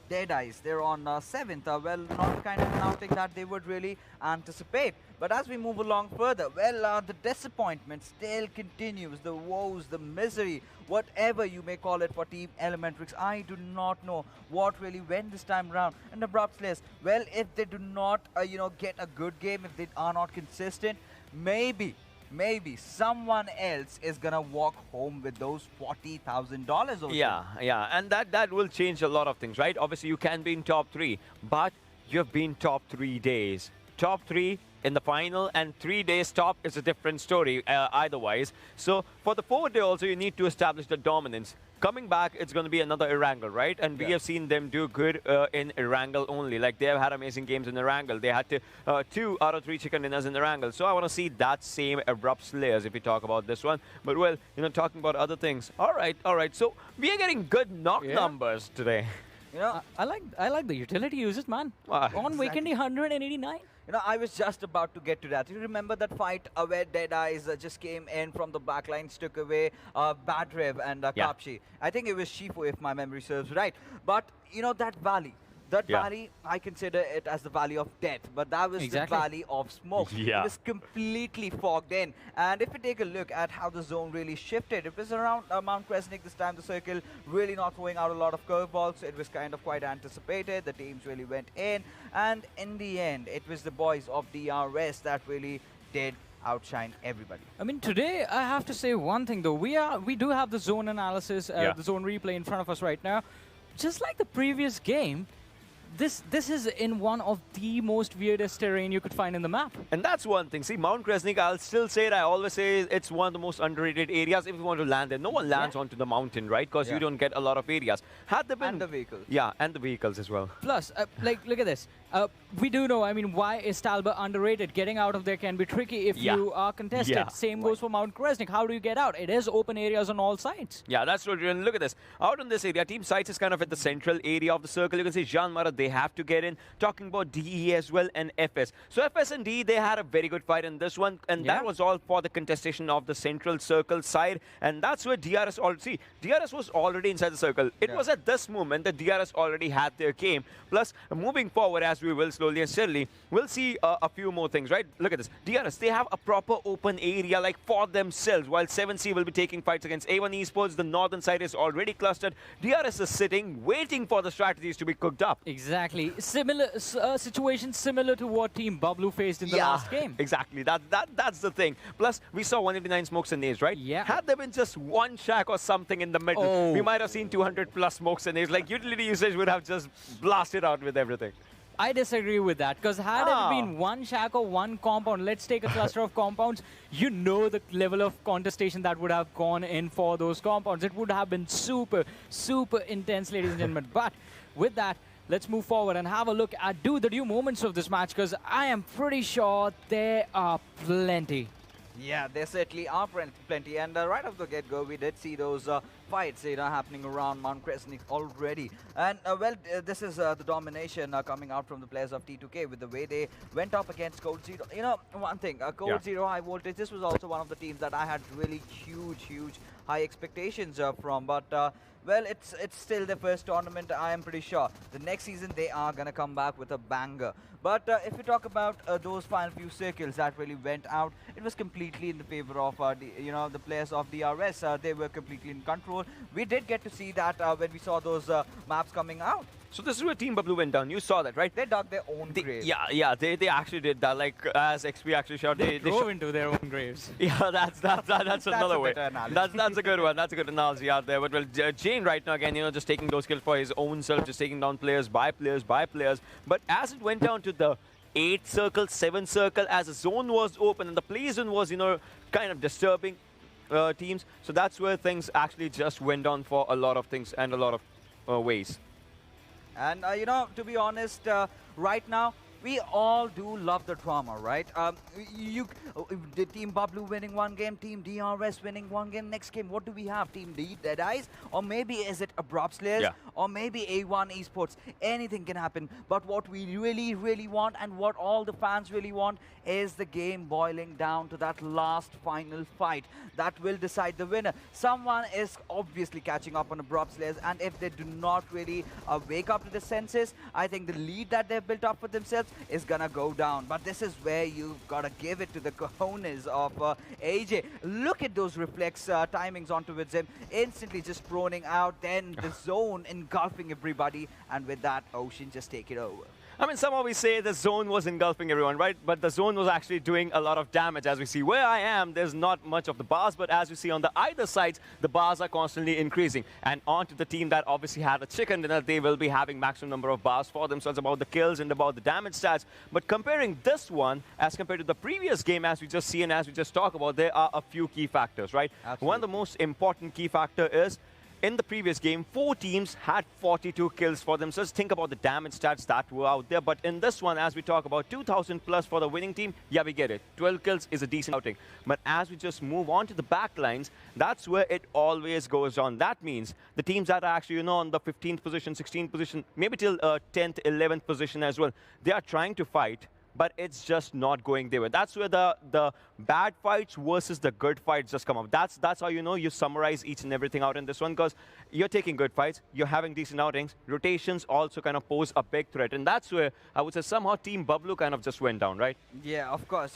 Dead Eyes, they're on 7th. Well, not the kind of an outing that they would really anticipate. But as we move along further, well, the disappointment still continues. The woes, the misery, whatever you may call it for Team Elementrix. I do not know what really went this time around. And Abrupt Slayers, well, if they do not, get a good game, if they are not consistent, maybe someone else is gonna walk home with those $40,000. Yeah, and that will change a lot of things, right? Obviously, you can be in top 3, but you've been top 3 days. Top 3 in the final and 3 days top is a different story eitherwise. So for the 4th day also, you need to establish the dominance. Coming back, it's going to be another Erangel, right? And we have seen them do good in Erangel only. Like, they have had amazing games in Erangel. They had 2 out of 3 chicken dinners in Erangel. So I want to see that same Abrupt Slayers if we talk about this one. But, well, talking about other things. All right. So we are getting good knock numbers today. I like the utility uses, man. On Weekendy, 189. I was just about to get to that. You remember that fight where Dead Eyes just came in from the backlines, took away Badrev and Kapshi. I think it was Shifu, if my memory serves right. But, that valley. That valley, I consider it as the valley of death, but that was the valley of smoke. It was completely fogged in. And if we take a look at how the zone really shifted, it was around Mount Kresnik this time, the circle really not throwing out a lot of curveballs. It was kind of quite anticipated. The teams really went in. And in the end, it was the boys of DRS that really did outshine everybody. I mean, today I have to say one thing though. We do have the zone analysis, the zone replay in front of us right now. Just like the previous game, this is in one of the most weirdest terrain you could find in the map. And that's one thing. See, Mount Kresnik, I'll still say it. I always say it's one of the most underrated areas if you want to land there. No one lands onto the mountain, right? Because you don't get a lot of areas. Had there been... And the vehicles. Yeah, and the vehicles as well. Plus, look at this. We do know, I mean, why is Talbot underrated? Getting out of there can be tricky if you are contested. Same goes for Mount Kresnik. How do you get out? It is open areas on all sides. Yeah, that's true. And look at this. Out in this area, Team Sights is kind of at the central area of the circle. You can see Jean Mara, they have to get in. Talking about DE as well and FS. So FS and DE, they had a very good fight in this one. And that was all for the contestation of the central circle side. And that's where DRS already... See, DRS was already inside the circle. It was at this moment that DRS already had their game. Plus, moving forward, as we will slowly and steadily, we'll see a few more things, right? Look at this. DRS, they have a proper open area like for themselves, while 7C will be taking fights against A1 Esports. The northern side is already clustered. DRS is sitting, waiting for the strategies to be cooked up. Exactly. Similar situation similar to what Team Bablu faced in the last game. Exactly. That's the thing. Plus, we saw 189 smokes and nades, right? Yeah. Had there been just one shack or something in the middle, we might have seen 200 plus smokes and nades. Like, utility usage would have just blasted out with everything. I disagree with that, because had it been one shack or one compound, let's take a cluster of compounds, you know the level of contestation that would have gone in for those compounds. It would have been super, super intense, ladies and gentlemen. But with that, let's move forward and have a look at the new moments of this match, because I am pretty sure there are plenty. Yeah, there certainly are plenty. And right off the get-go, we did see those fights, happening around Mount Crescent already. And this is the domination coming out from the players of T2K with the way they went up against Code Zero. You know, one thing, Code Zero High Voltage, this was also one of the teams that I had really huge high expectations from. But well, it's still the first tournament, I am pretty sure. The next season, they are going to come back with a banger. But if we talk about those final few circles that really went out, it was completely in the favor of the players of DRS. They were completely in control. We did get to see that when we saw those maps coming out. So this is where Team Bablu went down. You saw that, right? They dug their own grave. Yeah, they actually did that. Like, as XP actually shot, they drove into their own graves. Yeah, that's another way. That's a good one. That's a good analogy out there. But well, Jane right now again, just taking those kills for his own self, just taking down players by players by players. But as it went down to the 8 circle, 7 circle, as the zone was open and the play zone was, kind of disturbing teams. So that's where things actually just went on for a lot of things and a lot of ways. And, to be honest, right now, we all do love the drama, right? The Team Bablu winning one game, Team DRS winning one game, next game, what do we have? Team D, Deadies? Or maybe is it Abrupt Slayers? Yeah. Or maybe A1 Esports? Anything can happen. But what we really want and what all the fans really want is the game boiling down to that last final fight that will decide the winner. Someone is obviously catching up on Abrupt Slayers, and if they do not really wake up to the senses, I think the lead that they've built up for themselves is gonna go down. But this is where you've got to give it to the cojones of AJ. Look at those reflex timings ontowards him, instantly just proning out, then the zone engulfing everybody, and with that, Ocean just take it over. I mean, somehow we say the zone was engulfing everyone, right? But the zone was actually doing a lot of damage. As we see where I am, there's not much of the bars, but as we see on the either sides, the bars are constantly increasing. And on to the team that obviously had a chicken dinner, they will be having maximum number of bars for themselves about the kills and about the damage stats. But comparing this one as compared to the previous game, as we just see and as we just talk about, there are a few key factors, right? Absolutely. One of the most important key factor is in the previous game, 4 teams had 42 kills for themselves. Think about the damage stats that were out there. But in this one, as we talk about 2,000 plus for the winning team, yeah, we get it. 12 kills is a decent outing. But as we just move on to the back lines, that's where it always goes on. That means the teams that are actually, on the 15th position, 16th position, maybe till 10th, 11th position as well, they are trying to fight, but it's just not going their way. That's where the bad fights versus the good fights just come up. That's how you summarize each and everything out in this one, because you're taking good fights, you're having decent outings, rotations also kind of pose a big threat, and that's where I would say somehow Team Bablu kind of just went down, right? Yeah, of course.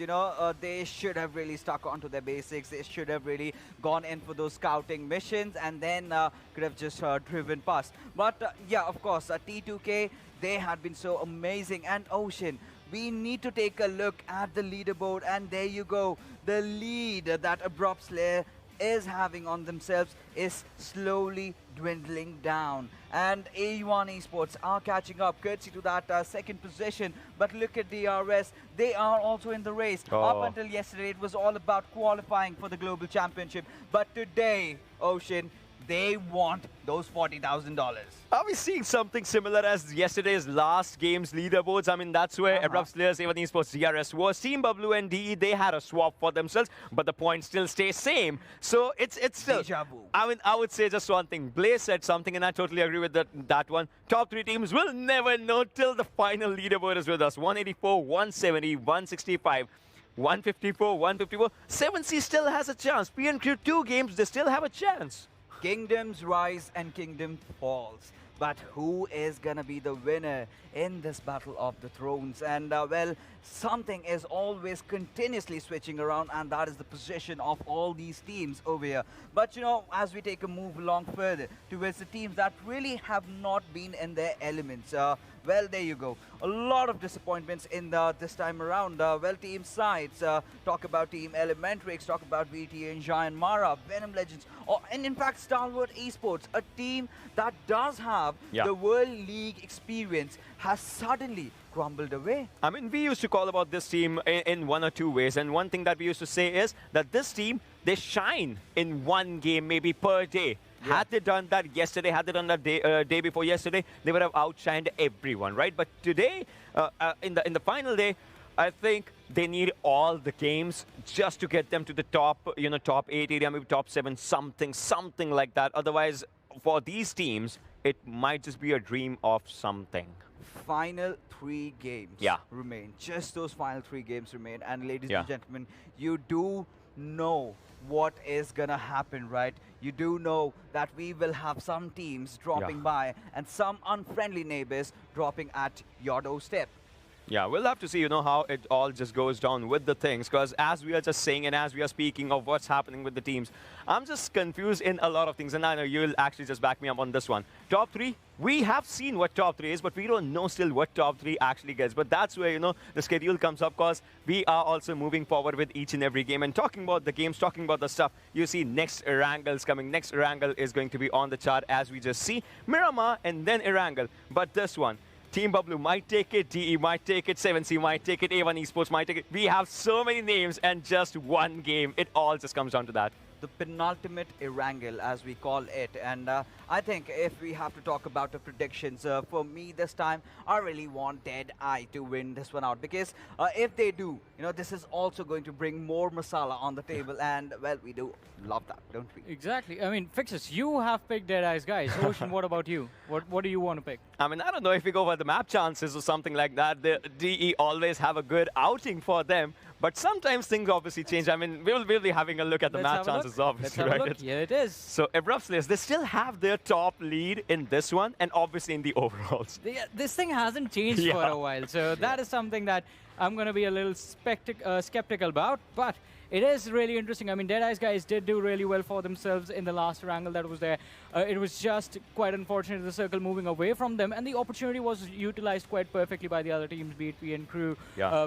They should have really stuck onto their basics. They should have really gone in for those scouting missions and then could have just driven past. But yeah, of course, T2K, they had been so amazing. And Ocean, we need to take a look at the leaderboard, and there you go. The lead that Abrupt Slayer is having on themselves is slowly dwindling down. And A1 Esports are catching up, courtesy to that second position. But look at DRS, they are also in the race. Up until yesterday, it was all about qualifying for the Global Championship. But today, Ocean, they want those $40,000. Are we seeing something similar as yesterday's last game's leaderboards? I mean, that's where Abrupt Slayers, A1 Esports, DRS was. Team Bablu and DE, they had a swap for themselves, but the points still stay same. So it's still... Deja vu. I mean, I would say just one thing. Blaze said something, and I totally agree with that one. Top 3 teams will never know till the final leaderboard is with us. 184, 170, 165. 154, 154. 7C still has a chance. PNQ 2 games, they still have a chance. Kingdoms rise and kingdom falls. But who is going to be the winner in this battle of the thrones? And well, something is always continuously switching around, and that is the position of all these teams over here. But as we take a move along further towards the teams that really have not been in their elements, well, there you go. A lot of disappointments in this time around. Well, team sides, talk about Team Elementrix, talk about VT and Giant Mara, Venom Legends, and in fact, Stalwart Esports, a team that does have the World League experience, has suddenly crumbled away. I mean, we used to call about this team in one or two ways, and one thing that we used to say is that this team, they shine in one game maybe per day. Yeah. Had they done that yesterday, had they done that day before yesterday, they would have outshined everyone, right? But today, in the final day, I think they need all the games just to get them to the top, top 8 area, maybe top 7, something like that. Otherwise, for these teams, it might just be a dream of something. Final 3 games remain. Just those final 3 games remain. And ladies and gentlemen, you do know what is gonna happen, right? You do know that we will have some teams dropping by and some unfriendly neighbors dropping at your doorstep. Yeah, we'll have to see, how it all just goes down with the things. Because as we are just saying and as we are speaking of what's happening with the teams, I'm just confused in a lot of things. And I know you'll actually just back me up on this one. Top 3, we have seen what top 3 is, but we don't know still what top 3 actually gets. But that's where, the schedule comes up, because we are also moving forward with each and every game. And talking about the games, talking about the stuff, you see next Erangle's coming. Next Erangel is going to be on the chart, as we just see. Miramar and then Erangel. But this one, Team Bablu might take it, DE might take it, 7C might take it, A1 Esports might take it. We have so many names and just one game. It all just comes down to that. The penultimate Erangel, as we call it. And I think if we have to talk about the predictions, for me this time, I really want Dead Eye to win this one out. Because if they do, this is also going to bring more masala on the table. And, well, we do love that, don't we? Exactly. I mean, Fixes, you have picked Dead Eyes, guys. Ocean, what about you? What do you want to pick? I mean, I don't know if we go for the map chances or something like that. The DE always have a good outing for them. But sometimes things obviously change. I mean, we'll be having a look at the map chances, obviously, right? Look. Here it is. So, Abrupt Slayers, they still have their top lead in this one and obviously in the overalls. This thing hasn't changed for a while. So that is something that I'm going to be a little skeptical about. But it is really interesting. I mean, Dead Eyes guys did do really well for themselves in the last wrangle that was there. It was just quite unfortunate, the circle moving away from them. And the opportunity was utilized quite perfectly by the other teams, be it PN Crew,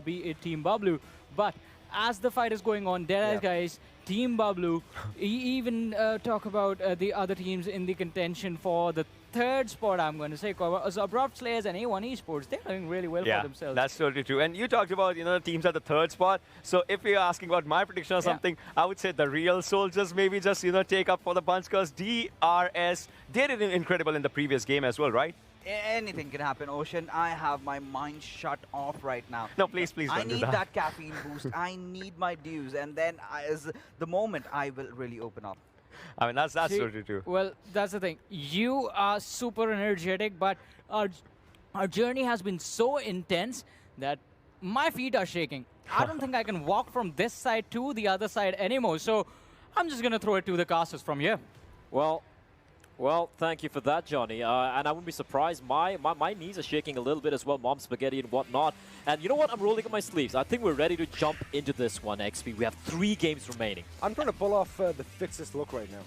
be it Team Bablu. But as the fight is going on, Dead Eyes guys, Team Bablu, even talk about the other teams in the contention for the third spot, I'm going to say. Abrupt Slayers and A1 Esports, they're doing really well for themselves. That's totally true. And you talked about, teams at the third spot. So if you're asking about my prediction or something, I would say the real soldiers maybe just, take up for the bunch, because DRS, they did incredible in the previous game as well, right? Anything can happen, Ocean. I have my mind shut off right now. No, please don't do that. I need that caffeine boost. I need my dues. And then as the moment, I will really open up. I mean, that's totally true. Well, that's the thing. You are super energetic, but our journey has been so intense that my feet are shaking. I don't think I can walk from this side to the other side anymore. So I'm just going to throw it to the casters from here. Well, thank you for that, Johnny. And I wouldn't be surprised. My knees are shaking a little bit as well, mom spaghetti and whatnot. And you know what? I'm rolling up my sleeves. I think we're ready to jump into this one, XP. We have 3 games remaining. I'm trying to pull off the Fixes look right now.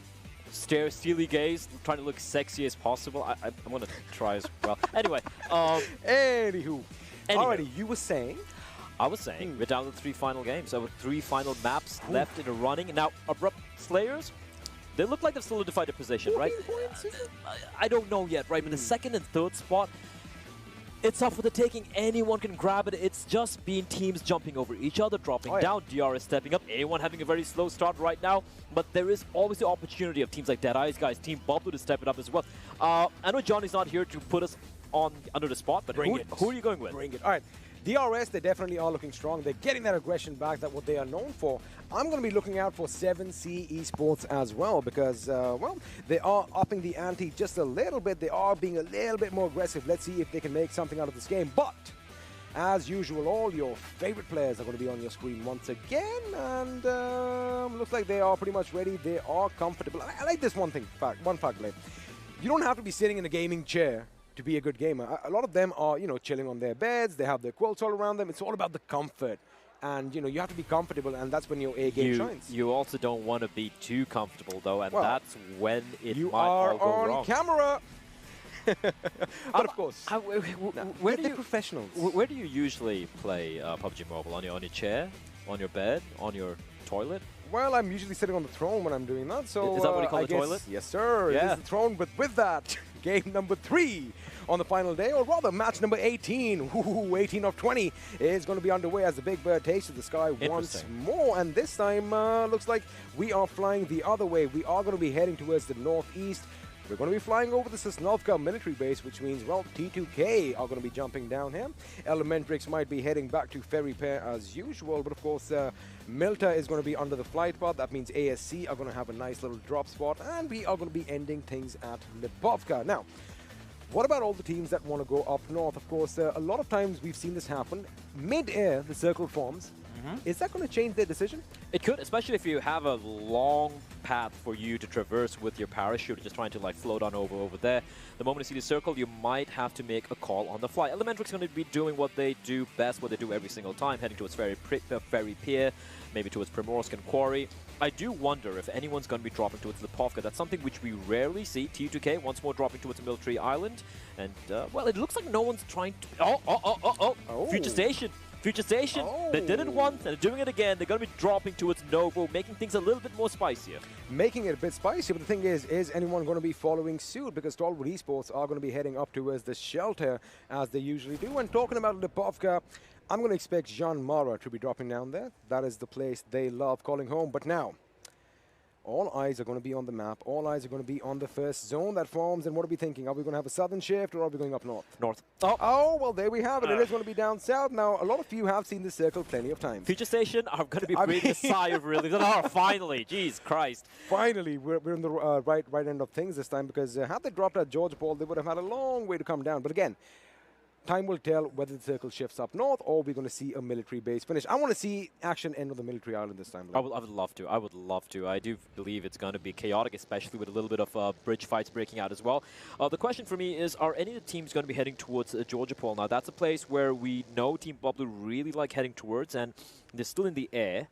Stare, steely gaze, trying to look sexy as possible. I'm going to try as well. Anyway. Anywho. Alrighty, you were saying? I was saying we're down to 3 final games. So with 3 final maps left in the running. Now, Abrupt Slayers, they look like they've solidified their position, right? I don't know yet, right? But the second and third spot, it's up for the taking. Anyone can grab it. It's just been teams jumping over each other, dropping down. DRS stepping up. A1 having a very slow start right now. But there is always the opportunity of teams like Dead Eyes guys, Team Bablu to step it up as well. I know Johnny's not here to put us on under the spot, but who are you going with? Bring it. All right. DRS, they definitely are looking strong. They're getting that aggression back, that's what they are known for. I'm going to be looking out for 7C Esports as well because, well, they are upping the ante just a little bit. They are being a little bit more aggressive. Let's see if they can make something out of this game. But, as usual, all your favorite players are going to be on your screen once again. And looks like they are pretty much ready. They are comfortable. I like this one fact, Blade. You don't have to be sitting in a gaming chair to be a good gamer. A lot of them are, chilling on their beds. They have their quilts all around them. It's all about the comfort. And, you have to be comfortable, and that's when your A game shines. You also don't want to be too comfortable, though, and that's when it might all go on wrong. Camera. But of course, where do you professionals? Where do you usually play PUBG Mobile? On your chair, on your bed, on your toilet? Well, I'm usually sitting on the throne when I'm doing that. So is that what you call I the guess, toilet? Yes, sir. Yeah. It is the throne. But with that, game number 3 on the final day, or rather match number 18. Ooh, 18 of 20 is going to be underway as the Big Bird takes to the sky once more. And this time, looks like we are flying the other way. We are going to be heading towards the northeast. We're going to be flying over the Sosnovka military base, which means, well, T2K are going to be jumping down here. Elementrix might be heading back to Ferry Pair as usual, but of course, Milta is going to be under the flight path. That means ASC are going to have a nice little drop spot, and we are going to be ending things at Lipovka. Now, what about all the teams that want to go up north? Of course, a lot of times we've seen this happen. Mid-air, the circle forms. Is that going to change their decision? It could, especially if you have a long path for you to traverse with your parachute, just trying to like float on over there. The moment you see the circle, you might have to make a call on the fly. Elementrix going to be doing what they do best, what they do every single time, heading towards Ferry Pier, maybe towards Primorsk and Quarry. I do wonder if anyone's going to be dropping towards Lipovka. That's something which we rarely see. T2K once more dropping towards a military island. And, well, it looks like no one's trying to... Oh. Future Station. Future Station, they did it once, and they're doing it again. They're going to be dropping towards Novo, making things a little bit more spicier. Making it a bit spicy, but the thing is anyone going to be following suit? Because Stalwart Esports are going to be heading up towards the shelter, as they usually do. And talking about Lipovka, I'm going to expect Jean Mara to be dropping down there. That is the place they love calling home. But now, all eyes are going to be on the map. All eyes are going to be on the first zone that forms. And what are we thinking? Are we going to have a southern shift, or are we going up north? North. Oh, well, there we have it. It is going to be down south. Now, a lot of you have seen this circle plenty of times. Future Station are going to be breathing a sigh of relief. Oh, finally. Jeez Christ. Finally, we're in the right end of things this time, because had they dropped at Georgia Paul, they would have had a long way to come down. But again, time will tell whether the circle shifts up north, or we're going to see a military base finish. I want to see action end of the military island this time. I would love to. I would love to. I do believe it's going to be chaotic, especially with a little bit of bridge fights breaking out as well. The question for me is, are any of the teams going to be heading towards Georgia Pole? Now, that's a place where we know Team Bubble really like heading towards, and they're still in the air.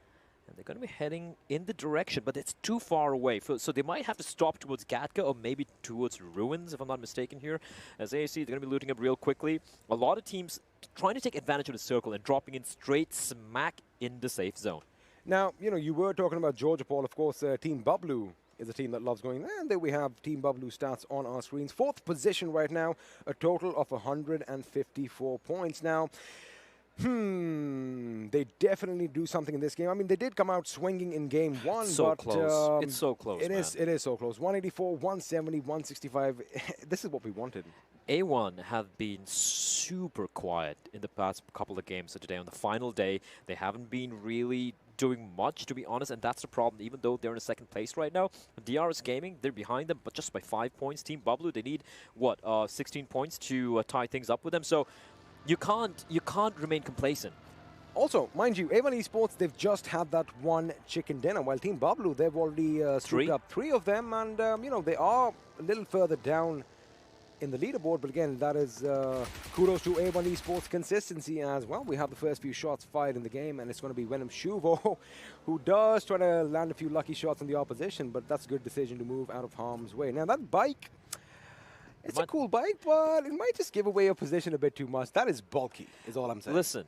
And they're going to be heading in the direction, but it's too far away. So they might have to stop towards Gatka, or maybe towards Ruins, if I'm not mistaken here. As AAC, they're going to be looting up real quickly. A lot of teams trying to take advantage of the circle and dropping in straight smack in the safe zone. Now, you know, you were talking about Georgia Paul. Of course, Team Bublu is a team that loves going there. And there we have Team Bublu stats on our screens. 4th position right now, a total of 154 points. Now, they definitely do something in this game. I mean, they did come out swinging in game 1, so but close. It's so close. It is so close. 184, 170, 165. This is what we wanted. A1 have been super quiet in the past couple of games. So today, on the final day, they haven't been really doing much, to be honest, and that's the problem. Even though they're in 2nd place right now, DRS Gaming, they're behind them, but just by 5 points. Team Bublu, they need, what, 16 points to tie things up with them. So you can't remain complacent. Also, mind you, A1 Esports, they've just had that one chicken dinner, while Team Bublu, they've already scooped up 3 of them, and, you know, they are a little further down in the leaderboard, but again, that is kudos to A1 Esports consistency as well. We have the first few shots fired in the game, and it's going to be Venom Shuvo, who does try to land a few lucky shots on the opposition, but that's a good decision to move out of harm's way. Now, that bike, it's a cool bike, but it might just give away a position a bit too much. That is bulky, is all I'm saying. Listen,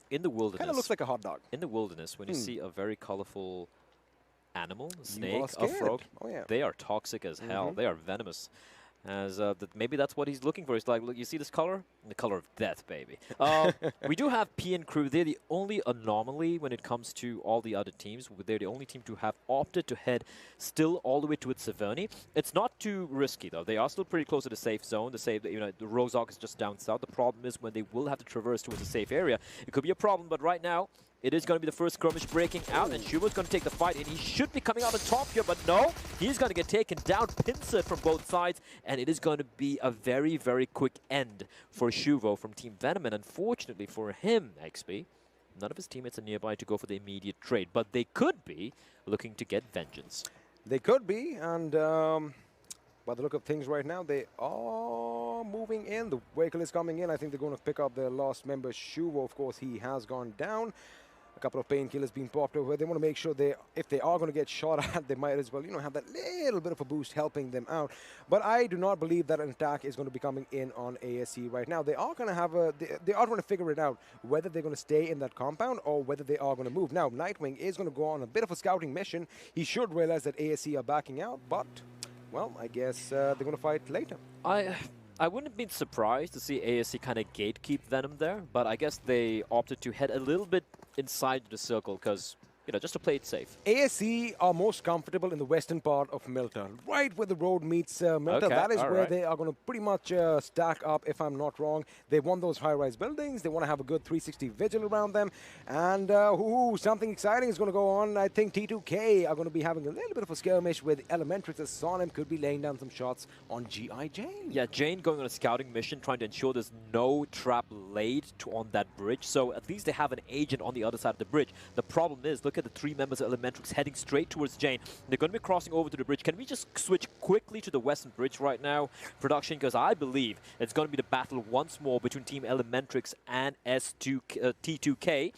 in the wilderness... Kind of looks like a hot dog. In the wilderness, when you see a very colorful animal, a snake, a frog, they are toxic as hell. They are venomous. As maybe that's what he's looking for. He's like, look, you see this color? The color of death, baby. We do have PN Crew. They're the only anomaly when it comes to all the other teams. They're the only team to have opted to head still all the way to its Severny. It's not too risky, though. They are still pretty close to the safe zone. The safe, you know, the Rozok is just down south. The problem is when they will have to traverse towards a safe area, it could be a problem. But right now, it is going to be the first skirmish breaking out, and Shuvo's going to take the fight, and he should be coming out on top here, but no, he's going to get taken down, pincer from both sides, and it is going to be a very, very quick end for Shuvo from Team Venom, and unfortunately for him, XP, none of his teammates are nearby to go for the immediate trade, but they could be looking to get vengeance. They could be, and by the look of things right now, they are moving in. The vehicle is coming in. I think they're going to pick up their last member, Shuvo. Of course, he has gone down. A couple of painkillers being popped over. They want to make sure if they are going to get shot at, they might as well, you know, have that little bit of a boost helping them out. But I do not believe that an attack is going to be coming in on ASC right now. They are going to have they are going to figure it out whether they're going to stay in that compound or whether they are going to move. Now, Nightwing is going to go on a bit of a scouting mission. He should realize that ASC are backing out, but, well, I guess they're going to fight later. I wouldn't have been surprised to see ASC kind of gatekeep Venom there, but I guess they opted to head a little bit inside the circle because, you know, just to play it safe. ASC are most comfortable in the western part of Milta, right where the road meets Milta. Okay, That is where right. they are going to pretty much stack up, if I'm not wrong. They want those high-rise buildings. They want to have a good 360 vigil around them. And something exciting is going to go on. I think T2K are going to be having a little bit of a skirmish with Elementrix, as Sonim could be laying down some shots on GI Jane. Yeah, Jane going on a scouting mission, trying to ensure there's no trap laid on that bridge. So at least they have an agent on the other side of the bridge. The problem is, look at the 3 members of Elementrix heading straight towards Jane. They're going to be crossing over to the bridge. Can we just switch quickly to the western bridge right now, production? Because I believe it's going to be the battle once more between Team Elementrix and T2K.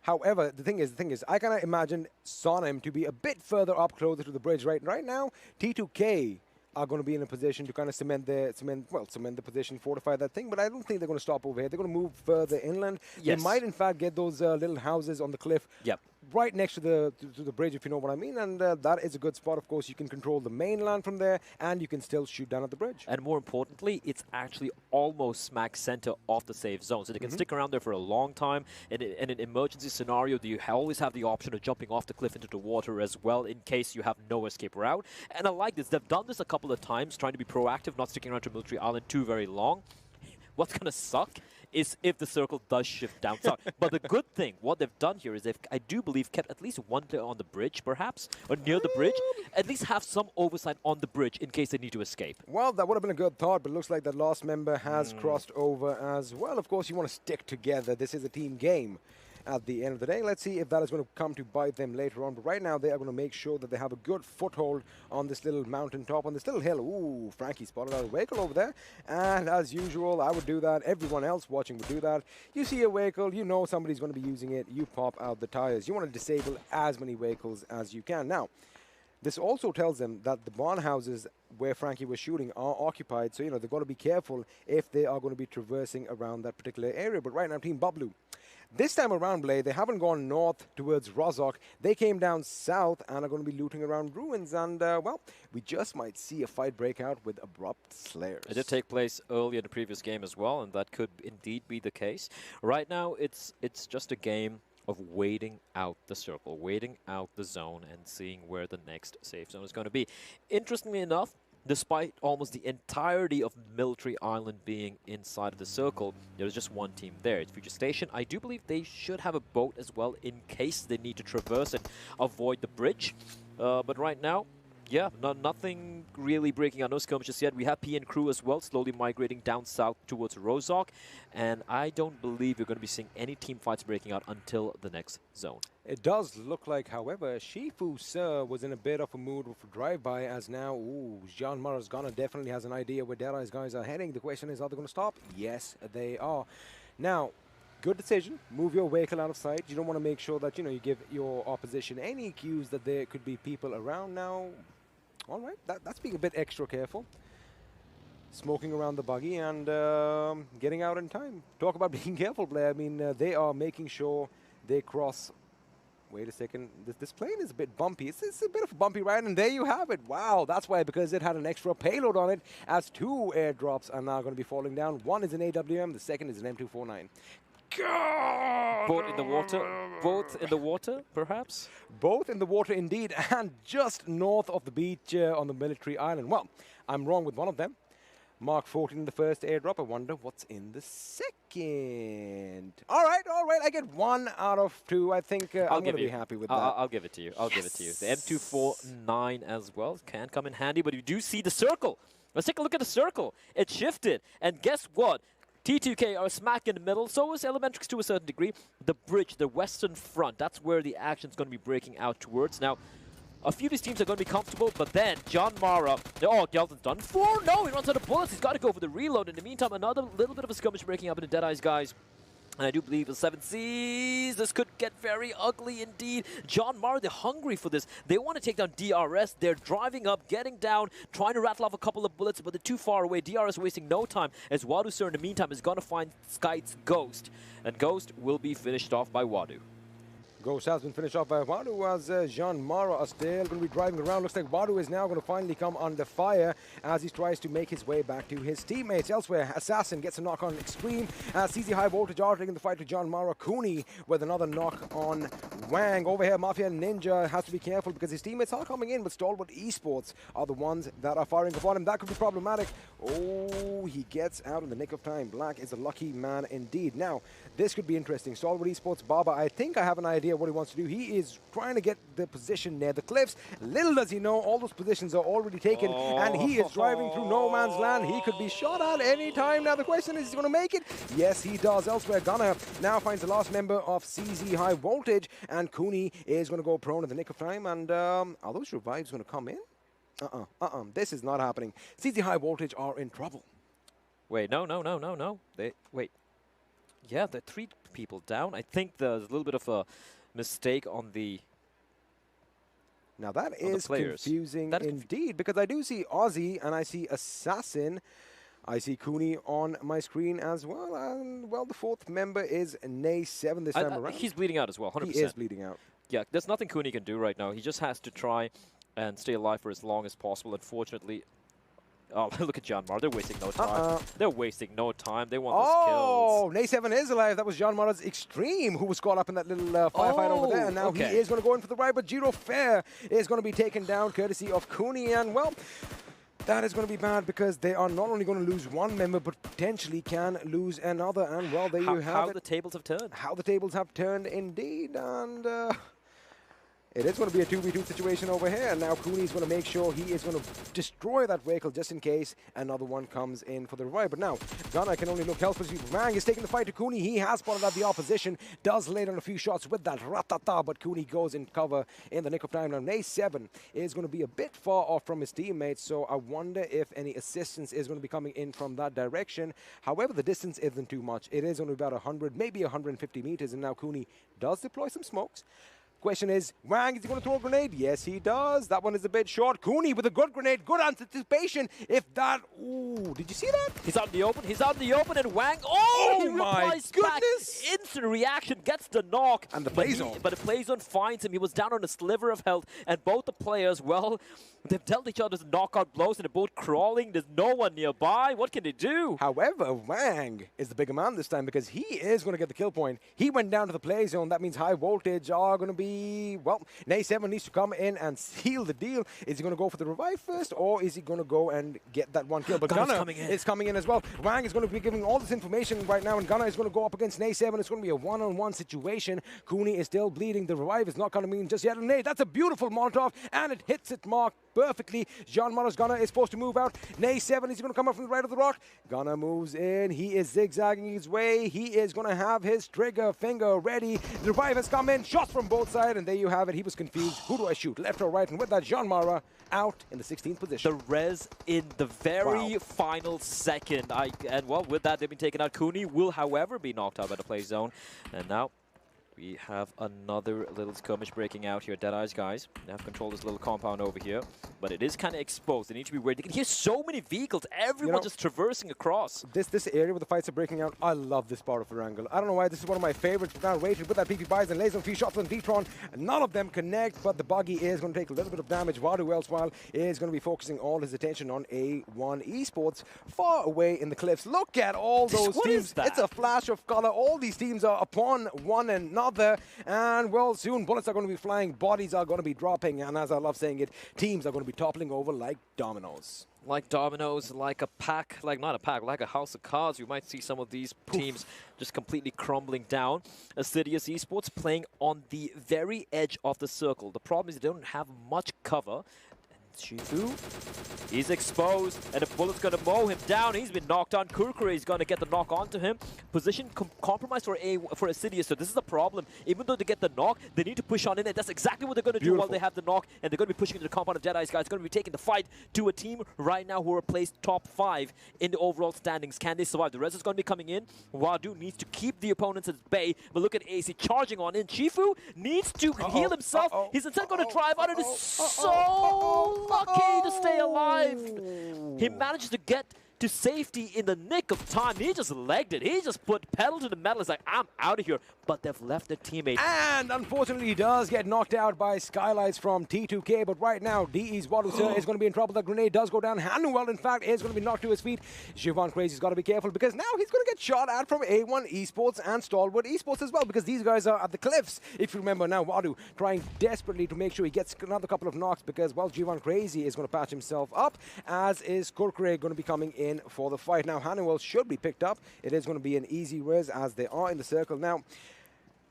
However, the thing is, I kind of imagine Sonim to be a bit further up closer to the bridge. Right now, T2K are going to be in a position to kind of cement the position, fortify that thing. But I don't think they're going to stop over here. They're going to move further inland. Yes. They might, in fact, get those little houses on the cliff. Yep. Right next to the bridge, if you know what I mean, and that is a good spot. Of course, you can control the mainland from there, and you can still shoot down at the bridge. And more importantly, it's actually almost smack center of the safe zone, so they can stick around there for a long time. In an emergency scenario, you always have the option of jumping off the cliff into the water as well, in case you have no escape route. And I like this. They've done this a couple of times, trying to be proactive, not sticking around to Military Island too very long. What's going to suck is if the circle does shift down south. But the good thing, what they've done here is they've, I do believe, kept at least one player on the bridge, perhaps, or near the bridge. At least have some oversight on the bridge in case they need to escape. Well, that would have been a good thought, but it looks like that last member has crossed over as well. Of course, you want to stick together. This is a team game. At the end of the day, let's see if that is going to come to bite them later on. But right now, they are going to make sure that they have a good foothold on this little mountain top, on this little hill. Ooh, Frankie spotted out a vehicle over there. And as usual, I would do that. Everyone else watching would do that. You see a vehicle, you know somebody's going to be using it. You pop out the tires. You want to disable as many vehicles as you can. Now, this also tells them that the barn houses where Frankie was shooting are occupied. So, you know, they've got to be careful if they are going to be traversing around that particular area. But right now, Team Bablu, this time around, Blade, they haven't gone north towards Rozhok. They came down south and are going to be looting around ruins. And, well, we just might see a fight break out with Abrupt Slayers. It did take place earlier in the previous game as well, and that could indeed be the case. Right now, it's just a game of waiting out the circle, waiting out the zone, and seeing where the next safe zone is going to be. Interestingly enough, despite almost the entirety of Military Island being inside of the circle, there's just one team there. It's Future Station. I do believe they should have a boat as well in case they need to traverse and avoid the bridge. But right now, yeah, nothing really breaking out. No skirmishes yet. We have PN crew as well, slowly migrating down south towards Rozhok. And I don't believe you're going to be seeing any team fights breaking out until the next zone. It does look like, however, Shifu Sir was in a bit of a mood for drive-by, as now, Jean Marazgana definitely has an idea where Dead Eyes guys are heading. The question is, are they going to stop? Yes, they are. Now, good decision. Move your vehicle out of sight. You don't want to make sure that, you know, you give your opposition any cues that there could be people around. Now, all right, that's being a bit extra careful. Smoking around the buggy and getting out in time. Talk about being careful, Blair. I mean, they are making sure they cross. Wait a second. This plane is a bit bumpy. It's a bit of a bumpy ride, and there you have it. Wow, that's why, because it had an extra payload on it, as 2 airdrops are now going to be falling down. One is an AWM, the second is an M249. Both in the water? Both in the water, perhaps? Both in the water, indeed, and just north of the beach on the Military Island. Well, I'm wrong with one of them. Mark 14 in the first airdrop. I wonder what's in the second. All right. I get 1 out of 2. I think I'm going to be happy with that. I'll give it to you. I'll give it to you. The M249 as well can come in handy, but you do see the circle. Let's take a look at the circle. It shifted, and guess what? T2K are smack in the middle, so is Elementrix to a certain degree. The bridge, the western front, that's where the action's going to be breaking out towards. Now, a few of these teams are going to be comfortable, but then John Mara, oh, Gelton's done for. No, he runs out of bullets. He's got to go for the reload. In the meantime, another little bit of a skirmish breaking up in the Dead Eyes guys. And I do believe the 7 Seas, this could get very ugly indeed. John Mara, they're hungry for this. They want to take down DRS. They're driving up, getting down, trying to rattle off a couple of bullets, but they're too far away. DRS wasting no time, as Wadu Sir in the meantime is going to find Skyte's Ghost. And Ghost will be finished off by Wadu. Ghost has been finished off by Wadu as Jean Mara are still going to be driving around. Looks like Wadu is now going to finally come under fire as he tries to make his way back to his teammates. Elsewhere, Assassin gets a knock on Extreme as CZ High Voltage are taking the fight to John Mara. Cooney with another knock on Wang. Over here, Mafia Ninja has to be careful because his teammates are coming in, but Stalwart Esports are the ones that are firing upon him. That could be problematic. Oh, he gets out in the nick of time. Black is a lucky man indeed. Now, this could be interesting. Stalwart Esports, Baba, I think I have an idea what he wants to do. He is trying to get the position near the cliffs. Little does he know, all those positions are already taken, and he is driving through no man's land. He could be shot at any time. Now, the question is he going to make it? Yes, he does. Elsewhere, Gunner now finds the last member of CZ High Voltage, and Cooney is going to go prone in the nick of time. And are those revives going to come in? This is not happening. CZ High Voltage are in trouble. Wait, no. Wait. Yeah, there are 3 people down. I think there's a little bit of a mistake on the... Now that is confusing indeed, because I do see Aussie and I see Assassin. I see Cooney on my screen as well. And, well, the 4th member is Nay7 this time around. He's bleeding out as well, 100%. He is bleeding out. Yeah, there's nothing Cooney can do right now. He just has to try and stay alive for as long as possible. Unfortunately... Oh, look at John Mar. They're wasting no time. They're wasting no time. They want those kills. Oh, Nay7 is alive. That was John Mara's Extreme who was caught up in that little firefight over there. And now he is going to go in for the ride, but Giro Fair is going to be taken down courtesy of Cooney. And, well, that is going to be bad because they are not only going to lose one member, but potentially can lose another. And, well, there you have it. How the tables have turned. How the tables have turned indeed. And... it is going to be a 2v2 situation over here. And now Cooney is going to make sure he is going to destroy that vehicle just in case another one comes in for the revive. But now, Gunnar can only look helplessly. Wang is taking the fight to Cooney. He has spotted out the opposition. Does lay down a few shots with that ratata, but Cooney goes in cover in the nick of time. Now, Nay7 is going to be a bit far off from his teammates, so I wonder if any assistance is going to be coming in from that direction. However, the distance isn't too much. It is only about 100, maybe 150 meters, and now Cooney does deploy some smokes. Question is, Wang, is he going to throw a grenade? Yes, he does. That one is a bit short. Cooney with a good grenade, good anticipation. If that... Ooh, did you see that? He's out in the open. He's out in the open, and Wang... Oh, he replies back. Goodness. Instant reaction, gets the knock. And the play zone. But the play zone finds him. He was down on a sliver of health, and both the players, well, they've dealt each other's knockout blows, and they're both crawling. There's no one nearby. What can they do? However, Wang is the bigger man this time because he is going to get the kill point. He went down to the play zone. That means High Voltage are going to be... Well, Nay7 needs to come in and seal the deal. Is he going to go for the revive first, or is he going to go and get that one kill? But Gunnar is coming in as well. Wang is going to be giving all this information right now, and Gunnar is going to go up against Nay7. It's going to be a one-on-one situation. Cooney is still bleeding. The revive is not coming in just yet. And Nay, that's a beautiful Molotov, and it hits it mark perfectly. Jean Mara's Gunnar is supposed to move out. Nay7 is going to come up from the right of the rock. Gunnar moves in. He is zigzagging his way. He is going to have his trigger finger ready. The revive has come in. Shots from both sides, and there you have it. He was confused. Who do I shoot, left or right? And with that, Jean Mara out in the 16th position. The res in the very final second. And well, with that, they've been taken out. Cooney will, however, be knocked out by the play zone. And now we have another little skirmish breaking out here. Deadeye's guys, they have control this little compound over here, but it is kind of exposed. They need to be wary. They can hear so many vehicles, everyone just traversing across. This area where the fights are breaking out, I love this part of Erangel. I don't know why, this is one of my favorites. Now waited with that PP buys and lays on a few shots on V-Tron. None of them connect, but the buggy is going to take a little bit of damage. Wadu Elsewhile is going to be focusing all his attention on A1 Esports, far away in the cliffs. Look at all those teams. It's a flash of color. All these teams are upon one another. And well, soon bullets are going to be flying, bodies are going to be dropping, and as I love saying it, teams are going to be toppling over like dominoes. Like dominoes, like a pack, like not a pack, like a house of cards. You might see some of these teams just completely crumbling down. Assidious Esports playing on the very edge of the circle. The problem is they don't have much cover. Shifu, he's exposed, and the bullet's going to mow him down. He's been knocked on. Kurkure is going to get the knock onto him. Position compromised for Assidious, so this is the problem. Even though they get the knock, they need to push on in, and that's exactly what they're going to do while they have the knock, and they're going to be pushing into the compound of Deadeye's guys. It's going to be taking the fight to a team right now who are placed top 5 in the overall standings. Can they survive? The rest is going to be coming in. Wadu needs to keep the opponents at bay, but look at AC charging on in. Shifu needs to heal himself. He's instead going to drive out. It is so lucky to stay alive. He managed to get to safety in the nick of time. He just legged it. He just put pedal to the metal. It's like, I'm out of here. But they've left their teammate. And unfortunately, he does get knocked out by Skylights from T2K. But right now, DE's Waddle is going to be in trouble. The grenade does go down. Hanuel, in fact, is going to be knocked to his feet. Siobhan Crazy's got to be careful because now he's going to get shot at from A1 Esports and Stalwart Esports as well, because these guys are at the cliffs. If you remember now, Wadu trying desperately to make sure he gets another couple of knocks because, well, Siobhan Crazy is going to patch himself up, as is Kurkure going to be coming in for the fight. Now, Hanuel should be picked up. It is going to be an easy res as they are in the circle. Now,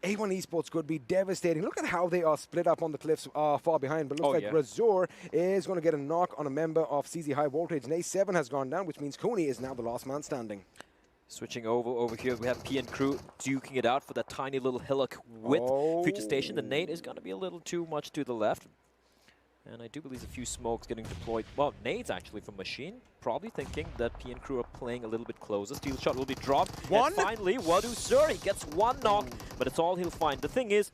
A1 Esports could be devastating. Look at how they are split up on the cliffs far behind. But looks like Razor is going to get a knock on a member of CZ High Voltage. And A7 has gone down, which means Cooney is now the last man standing. Switching over here, we have P and Crew duking it out for that tiny little hillock with Future Station. The nade is going to be a little too much to the left. And I do believe a few smokes getting deployed. Well, nades actually from Machine. Probably thinking that P and Crew are playing a little bit closer. Steel shot will be dropped. And finally, Wadu Sir, he gets one knock, but it's all he'll find. The thing is,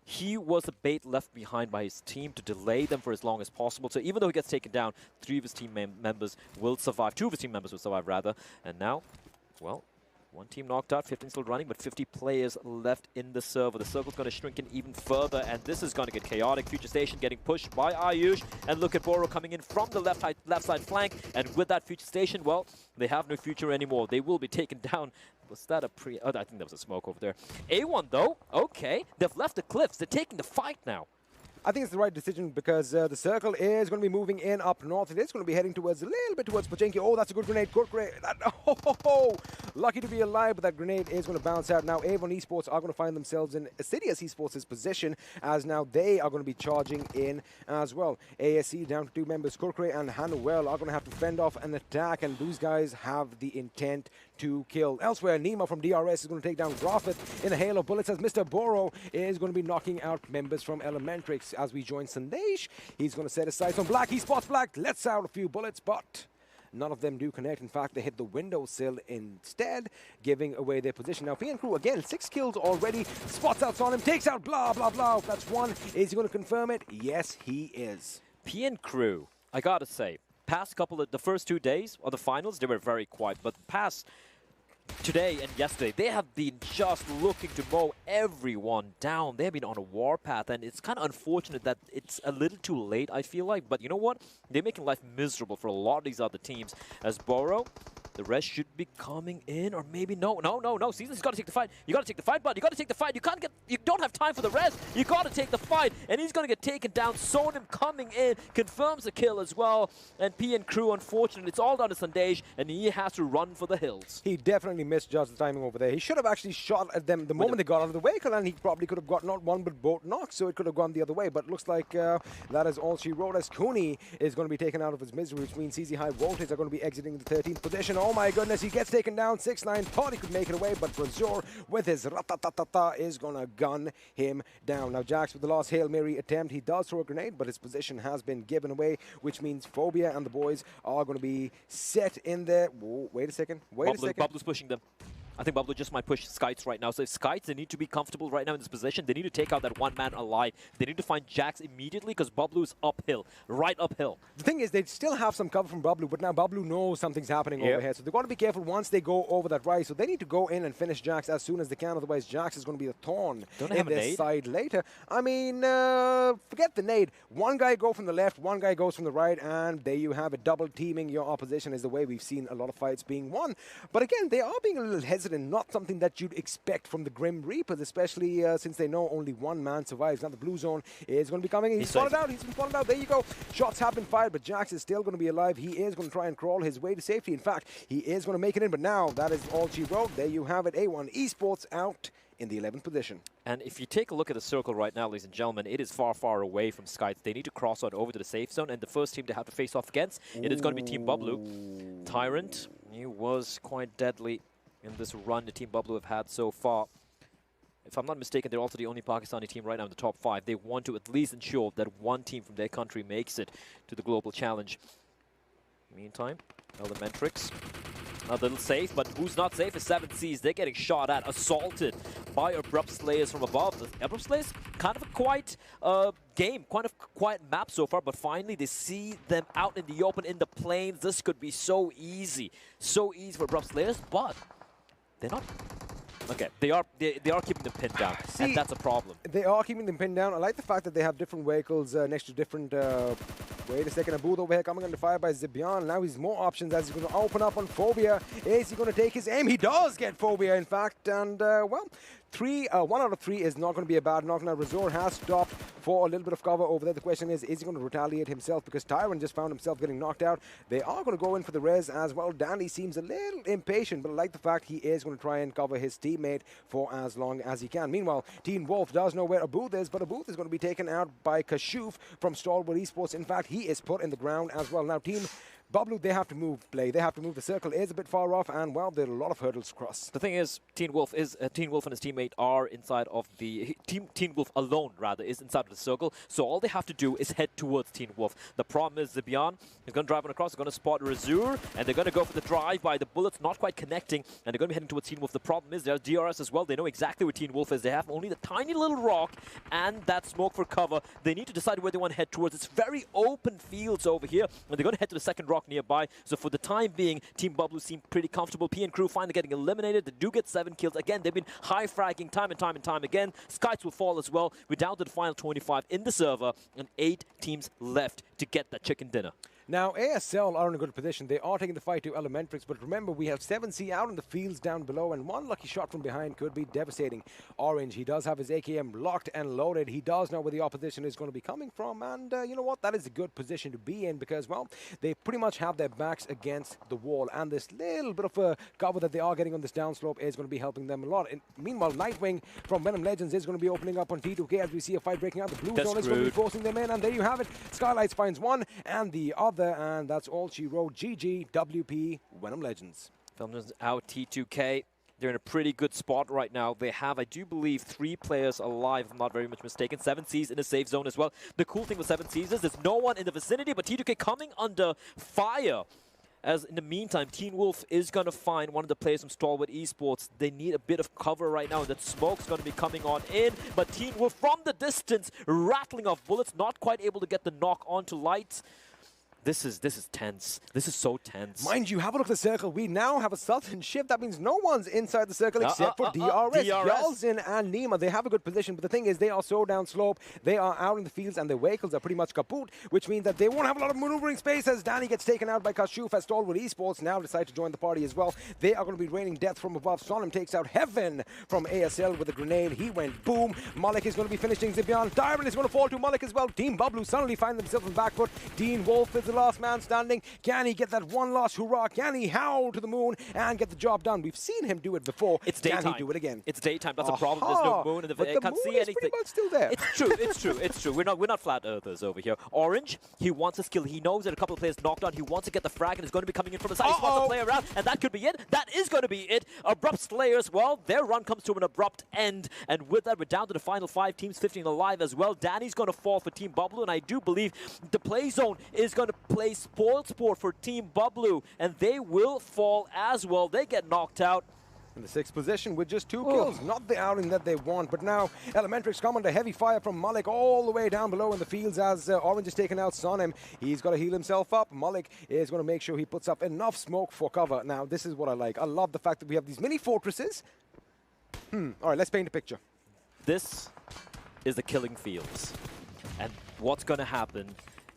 he was a bait left behind by his team to delay them for as long as possible. So even though he gets taken down, 3 of his team members will survive. 2 of his team members will survive, rather. And now, well, one team knocked out, 15 still running, but 50 players left in the server. The circle's going to shrink in even further, and this is going to get chaotic. Future Station getting pushed by Ayush, and look at Boro coming in from the left side flank, and with that Future Station, well, they have no future anymore. They will be taken down. Was that a pre... Oh, I think there was a smoke over there. A1, though, okay, they've left the cliffs. They're taking the fight now. I think it's the right decision because the circle is going to be moving in up north. It is going to be heading towards a little bit towards Pachenki. Oh, that's a good grenade. Good grenade. Lucky to be alive, but that grenade is going to bounce out. Now, Avon Esports are going to find themselves in Assidious Esports' position, as now they are going to be charging in as well. ASC down to 2 members. Kurkre and Hanuel are going to have to fend off an attack, and those guys have the intent to kill. Elsewhere, Nima from DRS is going to take down Grafith in a hail of bullets, as Mr. Boro is going to be knocking out members from Elementrix. As we join Sandesh, he's going to set his sights on Black. He spots Black, lets out a few bullets, but none of them do connect. In fact, they hit the windowsill instead, giving away their position. Now, P and Crew, again, 6 kills already. Spots out on him, takes out blah, blah, blah. That's 1. Is he going to confirm it? Yes, he is. P and Crew, I got to say, past couple of the first 2 days of the finals, they were very quiet, but past today and yesterday, they have been just looking to mow everyone down. They have been on a warpath, and it's kind of unfortunate that it's a little too late, I feel like. But you know what? They're making life miserable for a lot of these other teams. As Boro, the rest should be coming in, or maybe no. Season's got to take the fight. You got to take the fight, bud. You got to take the fight. You don't have time for the rest. You got to take the fight, and he's going to get taken down. Sonim coming in, confirms the kill as well. And P and Crew, unfortunately, it's all down to Sandesh, and he has to run for the hills. He definitely misjudged the timing over there. He should have actually shot at them the moment they got out of the vehicle, and he probably could have got not one but both knocks, so it could have gone the other way. But it looks like that is all she wrote, as Cooney is going to be taken out of his misery, which means CZ High Voltage are going to be exiting the 13th position. Oh my goodness, he gets taken down. 6-9, thought he could make it away, but Brazor with his ratatatata is going to gun him down. Now, Jax with the last Hail Mary attempt, he does throw a grenade, but his position has been given away, which means Phobia and the boys are going to be set in there. Whoa, wait a second. Bubblu's pushing them. I think Bubblu just might push Skites right now. So if Skites, they need to be comfortable right now in this position. They need to take out that one man alive. They need to find Jax immediately because Bubblu's uphill, right uphill. The thing is, they still have some cover from Bubblu, but now Bubblu knows something's happening over here. So they've got to be careful once they go over that rise. So they need to go in and finish Jax as soon as they can. Otherwise, Jax is going to be a thorn in their side later. I mean, forget the nade. One guy go from the left, one guy goes from the right, and there you have it. Double teaming your opposition is the way we've seen a lot of fights being won. But again, they are being a little hesitant, not something that you'd expect from the Grim Reapers, especially since they know only one man survives. Now the blue zone is going to be coming. He's spotted out. He's been spotted out. There you go. Shots have been fired, but Jax is still going to be alive. He is going to try and crawl his way to safety. In fact, he is going to make it in, but now that is all she wrote. There you have it. A1 Esports out in the 11th position. And if you take a look at the circle right now, ladies and gentlemen, it is far, far away from Skites. They need to cross on over to the safe zone, and the first team to have to face off against, it is going to be Team Bubblu. Tyrant, he was quite deadly in this run the Team Bubblu have had so far. If I'm not mistaken, they're also the only Pakistani team right now in the top 5. They want to at least ensure that one team from their country makes it to the global challenge. Meantime, Elementrix a little safe, but who's not safe is 7Cs. They're getting shot at, assaulted by Abrupt Slayers from above. The Abrupt Slayers, kind of a quiet game, kind of quiet map so far, but finally they see them out in the open, in the plains. This could be so easy for Abrupt Slayers, but they're not. Okay, they are keeping them pinned down, and that's a problem. They are keeping them pinned down. I like the fact that they have different vehicles next to different... wait a second, Abood over here coming under fire by Zibian. Now he's more options as he's going to open up on Phobia. Is he going to take his aim? He does get Phobia, in fact, and, well... 1 out of 3 is not going to be a bad knock. Now, Razor has stopped for a little bit of cover over there. The question is he going to retaliate himself? Because Tyron just found himself getting knocked out. They are going to go in for the res as well. Danny seems a little impatient, but I like the fact he is going to try and cover his teammate for as long as he can. Meanwhile, Teen Wolf does know where Abood is, but Abood is going to be taken out by Kashuf from Stalwart Esports. In fact, he is put in the ground as well. Now, Team Bablu, they have to move play. They have to move. The circle is a bit far off, and, well, there are a lot of hurdles to cross. The thing is, Teen Wolf and his teammate are inside of the... Teen Wolf alone, rather, is inside of the circle, so all they have to do is head towards Teen Wolf. The problem is Zibian is going to drive on across, they're going to spot Razur, and they're going to go for the drive by the bullets, not quite connecting, and they're going to be heading towards Teen Wolf. The problem is there's DRS as well. They know exactly where Teen Wolf is. They have only the tiny little rock and that smoke for cover. They need to decide where they want to head towards. It's very open fields over here, and they're going to head to the second rock nearby. So for the time being, Team Bablu seem pretty comfortable. P and Crew finally getting eliminated. They do get 7 kills. Again, they've been high-fragging time and time again. Skites will fall as well. We're down to the final 25 in the server, and 8 teams left to get that chicken dinner. Now, ASL are in a good position. They are taking the fight to Elementrix, but remember, we have 7C out in the fields down below, and one lucky shot from behind could be devastating. Orange, he does have his AKM locked and loaded. He does know where the opposition is going to be coming from, and you know what? That is a good position to be in because, well, they pretty much have their backs against the wall, and this little bit of a cover that they are getting on this downslope is going to be helping them a lot. And meanwhile, Nightwing from Venom Legends is going to be opening up on T2K as we see a fight breaking out. The blue zone is going to be forcing them in, and there you have it. Skylights finds one, and the other, and that's all she wrote. GG, WP, Venom Legends. Venom's out, T2K. They're in a pretty good spot right now. They have, I do believe, 3 players alive, if I'm not very much mistaken. 7Cs in a safe zone as well. The cool thing with 7Cs is there's no one in the vicinity, but T2K coming under fire. As in the meantime, Teen Wolf is going to find one of the players from Stalwart Esports. They need a bit of cover right now. That smoke's going to be coming on in. But Teen Wolf from the distance, rattling off bullets, not quite able to get the knock onto lights. This is tense. This is so tense. Mind you, have a look at the circle. We now have a sudden shift. That means no one's inside the circle except for DRS. Yalzin and Nima, they have a good position, but the thing is they are so down slope. They are out in the fields, and their vehicles are pretty much kaput, which means that they won't have a lot of maneuvering space as Danny gets taken out by Kashuf as Stalwart Esports now decide to join the party as well. They are going to be raining death from above. Sonim takes out Heaven from ASL with a grenade. He went boom. Malik is going to be finishing Zibian. Diamond is going to fall to Malik as well. Team Bablu suddenly find themselves on the back foot. Dean Wolf is the last man standing. Can he get that one last hurrah? Can he howl to the moon and get the job done? We've seen him do it before. It's daytime. Can he do it again? It's daytime. That's a problem. There's no moon in the but I the can't moon see is anything. pretty much still there. It's true. It's true. It's true. We're not flat earthers over here. Orange, he wants a skill. He knows that a couple of players knocked on. He wants to get the frag, and it's going to be coming in from the side. He wants to play around, and that could be it. That is going to be it. Abrupt Slayers, well, their run comes to an abrupt end, and with that, we're down to the final 5 teams, 15 alive as well. Danny's going to fall for Team Bablu, and I do believe the play zone is going to play spoiled sport for Team Bablu, and they will fall as well. They get knocked out. In the 6th position with just 2 kills. Not the outing that they want, but now Elementrix come under heavy fire from Malik all the way down below in the fields as Orange is taking out Sonim. He's got to heal himself up. Malik is going to make sure he puts up enough smoke for cover. Now, this is what I like. I love the fact that we have these mini fortresses. All right, let's paint a picture. This is the killing fields. And what's going to happen?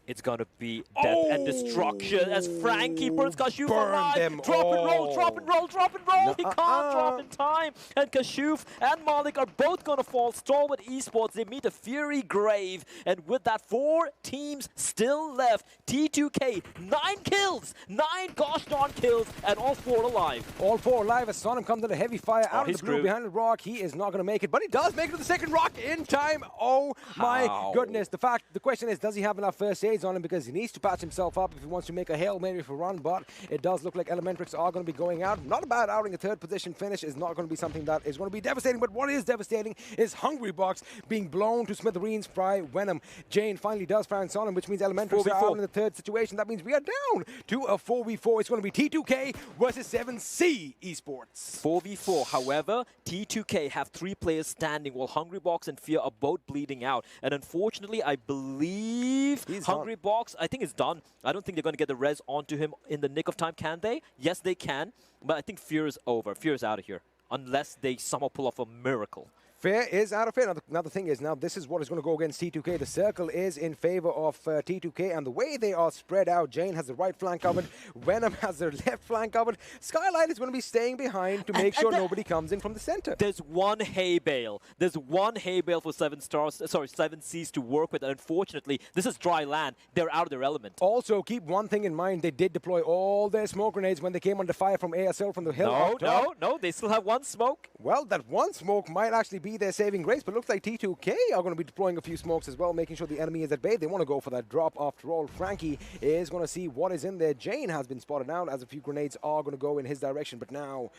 It's going to be death and destruction as Frankie burns Kashuf alive. Drop and roll, drop and roll, drop and roll. He can't drop in time. And Kashuf and Malik are both going to fall. Stalwart Esports, they meet a Fury grave. And with that, 4 teams still left. T2K, 9 kills. 9 gosh darn kills, and all 4 alive. All 4 alive as Sonim comes under heavy fire out in the blue behind the rock. He is not going to make it, but he does make it to the second rock in time. Oh my goodness. The question is, does he have enough first aid? T2K's on him because he needs to patch himself up if he wants to make a Hail Mary for run, but it does look like Elementrix are going to be going out. Not a bad outing. A third position finish is not going to be something that is going to be devastating, but what is devastating is Hungrybox being blown to smithereens by Venom. Jane finally does pounce on him, which means Elementrix are out in the third situation. That means we are down to a 4v4. It's going to be T2K versus 7C Esports. 4v4. However, T2K have 3 players standing while Hungrybox and Fear are both bleeding out. And unfortunately, I believe Hungrybox, I think it's done. I don't think they're going to get the res onto him in the nick of time, can they? Yes, they can. But I think Fear is over. Fear is out of here. Unless they somehow pull off a miracle. Fair is out of it. Now the thing is, now this is what is going to go against T2K. The circle is in favor of T2K, and the way they are spread out, Jane has the right flank covered, Venom has their left flank covered. Skylight is going to be staying behind to make sure nobody comes in from the center. There's one hay bale. There's one hay bale for 7Cs to work with, and unfortunately, this is dry land. They're out of their element. Also, keep one thing in mind. They did deploy all their smoke grenades when they came under fire from ASL from the hill. No. They still have one smoke. Well, that one smoke might actually be their saving grace, but looks like T2K are going to be deploying a few smokes as well, making sure the enemy is at bay. They want to go for that drop. After all, Frankie is going to see what is in there. Jane has been spotted out as a few grenades are going to go in his direction, but now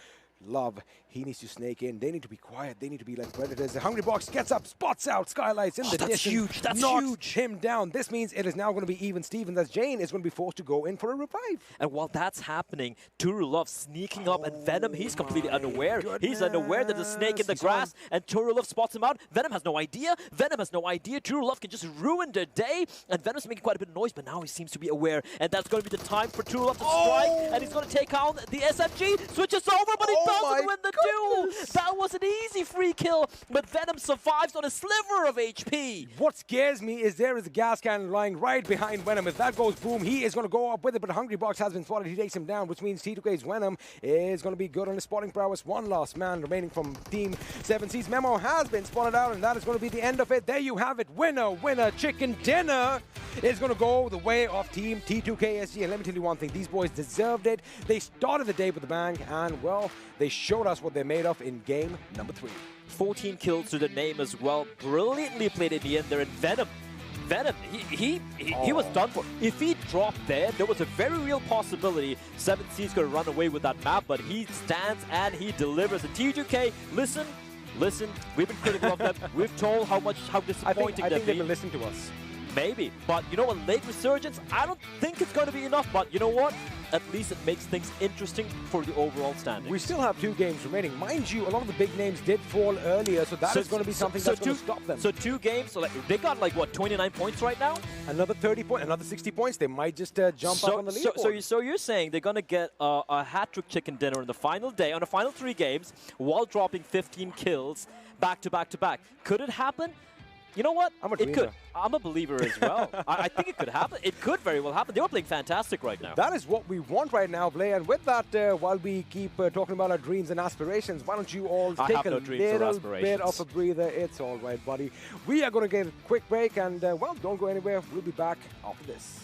Love, he needs to snake in. They need to be quiet. They need to be like predators. The Hungrybox gets up, spots out, Skylights in the distance. Huge. That's knocks huge. him down. This means it is now going to be even Steven, as Jane is going to be forced to go in for a revive. And while that's happening, Turulov sneaking up, and Venom, he's completely unaware. He's unaware there's a snake in the grass, and Turulov spots him out. Venom has no idea. Turulov can just ruin their day, and Venom's making quite a bit of noise, but now he seems to be aware, and that's going to be the time for Turulov to strike, and he's going to take out the SMG, switches over, but he doesn't win the duel. That was an easy free kill, but Venom survives on a sliver of HP. What scares me is there is a gas cannon lying right behind Venom. If that goes boom, he is going to go up with it, but Hungrybox has been spotted. He takes him down, which means T2K's Venom is going to be good on his spotting prowess. One last man remaining from Team 7C's. Memo has been spotted out, and that is going to be the end of it. There you have it. Winner, chicken dinner is going to go the way of Team T2KSG. And let me tell you one thing, these boys deserved it. They started the day with a bang, and well, they showed us what they're made of in game number 3. 14 kills to the name as well. Brilliantly played at the end there. And Venom, he was done for. If he dropped there was a very real possibility 7C's going to run away with that map, but he stands and he delivers. And T2K, listen, we've been critical of them. We've told how disappointing I think they've been listening to us. Maybe, but you know what, late resurgence, I don't think it's going to be enough, but you know what? At least it makes things interesting for the overall standing. We still have 2 games remaining. Mind you, a lot of the big names did fall earlier, so that is going to be something that's going to stop them. So 2 games, so like, they got like, what, 29 points right now? Another 30 points, another 60 points, they might just jump up on the leaderboard. So you're saying they're going to get a hat-trick chicken dinner on the final day, on the final 3 games, while dropping 15 kills back to back to back. Could it happen? You know what? It could. I'm a believer as well. I think it could happen. It could very well happen. They were playing fantastic right now. That is what we want right now, Blay. And with that, while we keep talking about our dreams and aspirations, why don't you all take a little bit of a breather? It's all right, buddy. We are going to get a quick break, and, well, don't go anywhere. We'll be back after this.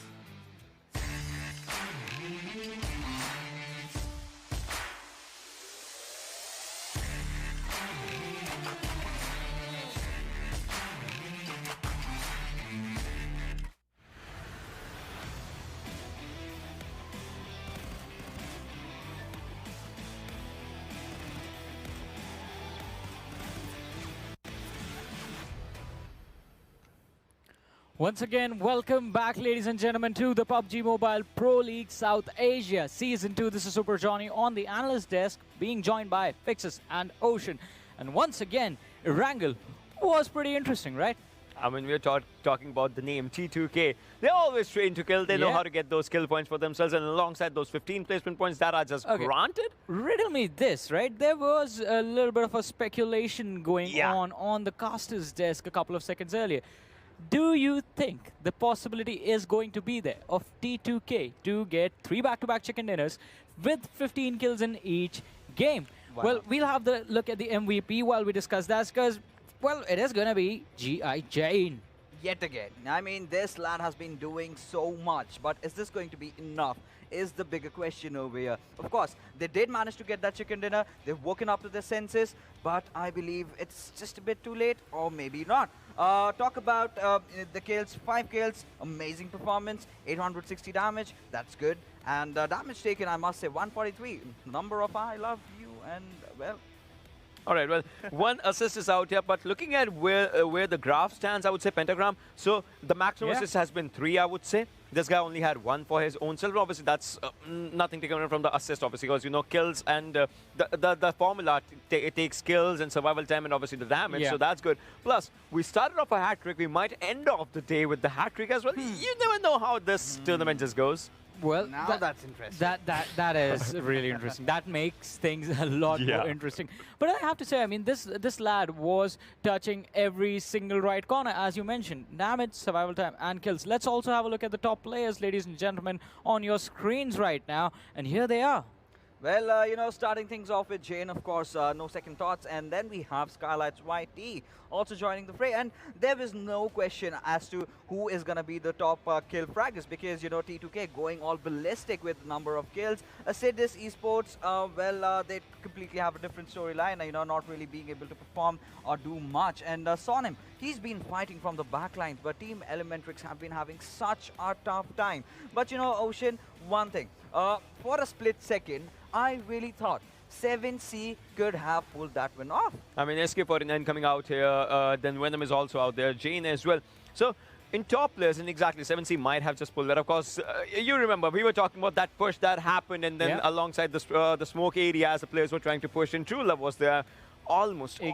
Once again, welcome back, ladies and gentlemen, to the PUBG Mobile Pro League South Asia Season 2. This is Super Johnny on the analyst desk, being joined by Fixus and Ocean. And once again, Erangel was pretty interesting, right? I mean, we're talking about the name T2K. They're always trained to kill. They know how to get those kill points for themselves. And alongside those 15 placement points that are just granted. Riddle me this, right? There was a little bit of a speculation going on the caster's desk a couple of seconds earlier. Do you think the possibility is going to be there of T2K to get 3 back-to-back chicken dinners with 15 kills in each game? Wow. Well, we'll have the look at the MVP while we discuss that, because, well, it is going to be G.I. Jane. Yet again. I mean, this lad has been doing so much, but is this going to be enough? is the bigger question over here. Of course, they did manage to get that chicken dinner. They've woken up to their senses, but I believe it's just a bit too late, or maybe not. Talk about the kills, 5 kills, amazing performance, 860 damage, that's good. And damage taken, I must say, 143. Number of I love you, and well, all right, well, 1 assist is out here, but looking at where the graph stands, I would say Pentagram. So the maximum assist has been 3, I would say. This guy only had 1 for his own self. Obviously, that's nothing taken away from the assist, obviously, because, you know, kills and the formula, it takes kills and survival time and obviously the damage, so that's good. Plus, we started off a hat-trick. We might end off the day with the hat-trick as well. You never know how this tournament just goes. Well, now that's interesting. That is really interesting. That makes things a lot more interesting. But I have to say, I mean, this lad was touching every single right corner, as you mentioned. Damage, survival time, and kills. Let's also have a look at the top players, ladies and gentlemen, on your screens right now. And here they are. Well, you know, starting things off with Jane, of course, no second thoughts. And then we have Skylight's YT also joining the fray. And there is no question as to who is going to be the top kill fraggers, because, you know, T2K going all ballistic with the number of kills. Acidus Esports, well, they completely have a different storyline, you know, not really being able to perform or do much. And Sonim, he's been fighting from the back lines, but Team Elementrix have been having such a tough time. But, you know, Ocean, one thing, for a split second, I really thought 7C could have pulled that one off. I mean, SK49 coming out here, then Venom is also out there, Jane as well. So, in top players, and exactly, 7C might have just pulled that. Of course, you remember, we were talking about that push that happened, and then alongside the smoke area, as the players were trying to push, and True Love was there. Almost 1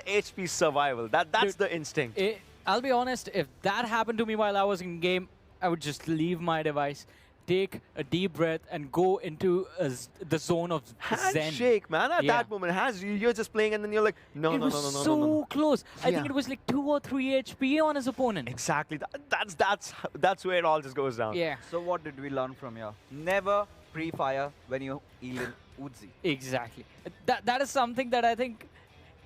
HP survival. That's the instinct. I'll be honest, if that happened to me while I was in game, I would just leave my device, take a deep breath, and go into the zone of zen. Handshake, man. At that moment, you're just playing, and then you're like, no. It was so close. I think it was like 2 or 3 HP on his opponent. Exactly. That's where it all just goes down. Yeah. So what did we learn from here? Never pre-fire when you heal in Uzi. Exactly. That is something that I think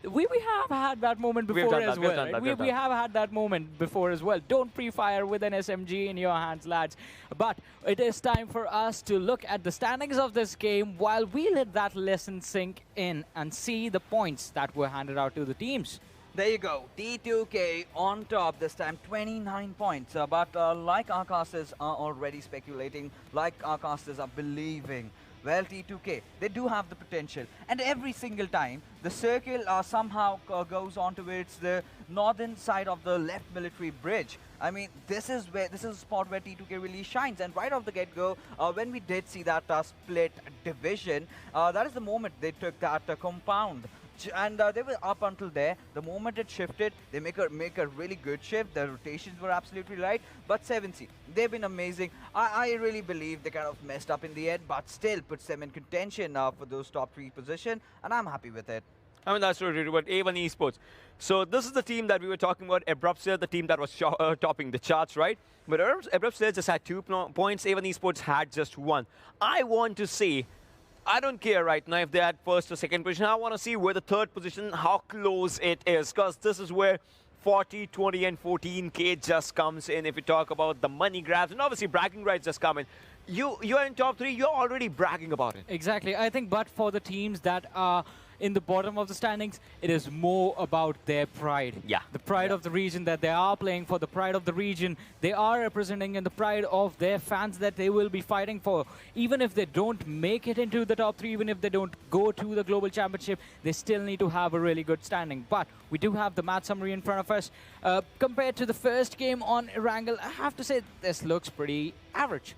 we have had that moment before as well. Right? We have had that moment before as well. Don't pre-fire with an SMG in your hands, lads. But it is time for us to look at the standings of this game while we let that lesson sink in and see the points that were handed out to the teams. There you go. T2K on top this time, 29 points. But like our casters are already speculating, like our casters are believing, well, T2K, they do have the potential. And every single time, the circle somehow goes on towards the northern side of the left military bridge. I mean, this is a spot where T2K really shines. And right off the get-go, when we did see that split division, that is the moment they took that compound. And they were up until there. The moment it shifted, they make a really good shift. The rotations were absolutely right. But 7C, they've been amazing. I really believe they kind of messed up in the end, but still puts them in contention for those top 3 position, and I'm happy with it. I mean, that's really what A1 Esports. So this is the team that we were talking about, Abruptsia, the team that was topping the charts, right? But Abruptsia just had 2 points. A1 Esports had just 1. I want to see, I don't care right now if they're at first or second position. I want to see where the third position, how close it is, because this is where 40, 20, and 14K just comes in. If you talk about the money grabs, and obviously bragging rights just come in. You're in top 3, you're already bragging about it. Exactly. I think, but for the teams that are in the bottom of the standings, it is more about their pride. Yeah. The pride of the region that they are playing for, the pride of the region they are representing, and the pride of their fans that they will be fighting for. Even if they don't make it into the top 3, even if they don't go to the Global Championship, they still need to have a really good standing. But we do have the match summary in front of us. Compared to the first game on Erangel, I have to say this looks pretty average.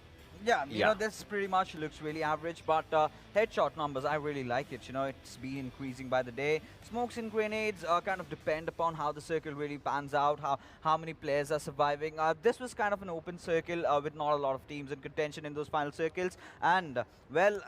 Yeah, you know, this pretty much looks really average, but headshot numbers, I really like it. You know, it's been increasing by the day. Smokes and grenades kind of depend upon how the circle really pans out, how many players are surviving. This was kind of an open circle with not a lot of teams in contention in those final circles. And, well...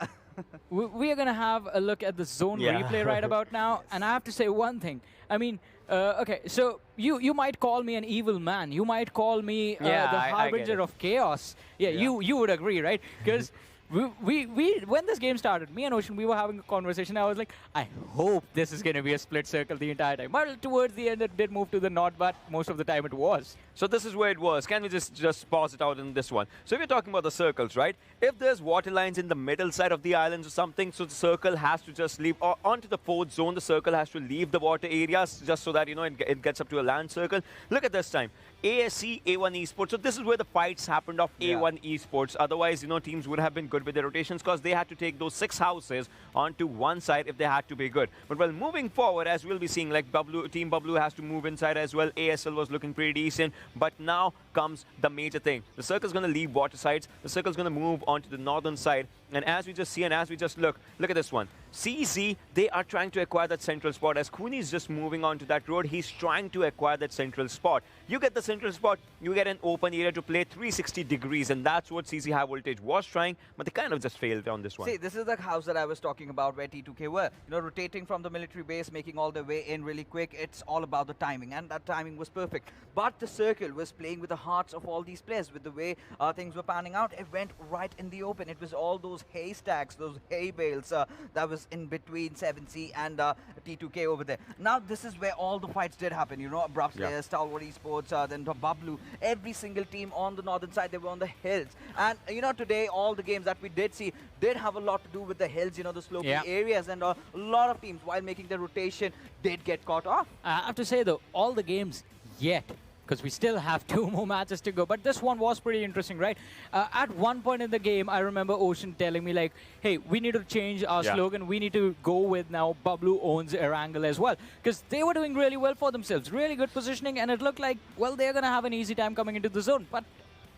we are going to have a look at the zone replay right about now. And I have to say one thing. I mean, okay, so you might call me an evil man. You might call me the harbinger of chaos. Yeah, you would agree, right? Because when this game started, me and Ocean, we were having a conversation. I was like, I hope this is going to be a split circle the entire time. Well, towards the end, it did move to the north, but most of the time it was. So this is where it was. Can we just pause it out in this one? So if you're talking about the circles, right? If there's water lines in the middle side of the islands or something, so the circle has to just leave, or onto the fourth zone, the circle has to leave the water areas just so that, you know, it gets up to a land circle. Look at this time. ASC, A1 Esports. So this is where the fights happened of A1 Esports. Otherwise, you know, teams would have been good with their rotations because they had to take those 6 houses onto one side if they had to be good. But well, moving forward, as we'll be seeing, like Team Bablu has to move inside as well. ASL was looking pretty decent. But now comes the major thing. The circle's going to leave water sides. The circle's going to move onto the northern side. And as we just see and as we just look at this one. CZ, they are trying to acquire that central spot. As Kuni is just moving onto that road, he's trying to acquire that central spot. You get the central spot, you get an open area to play 360 degrees, and that's what CZ High Voltage was trying, but they kind of just failed on this one. See, this is the house that I was talking about where T2K were. You know, rotating from the military base, making all the way in really quick. It's all about the timing, and that timing was perfect. But the circle was playing with the hearts of all these players, with the way things were panning out. It went right in the open. It was all those haystacks, those hay bales that was in between 7C and T2K over there. Now, this is where all the fights did happen. You know, Abrupt Slayers, Stalwart Esports, then Bablu. Every single team on the northern side, they were on the hills. And, you know, today, all the games that we did see did have a lot to do with the hills, you know, the sloping areas. And a lot of teams, while making their rotation, did get caught off. I have to say, though, all the games yet, because we still have 2 more matches to go. But this one was pretty interesting, right? At one point in the game, I remember Ocean telling me, like, hey, we need to change our slogan. We need to go with now Bablu owns Erangel as well. Because they were doing really well for themselves. Really good positioning. And it looked like, well, they're going to have an easy time coming into the zone. But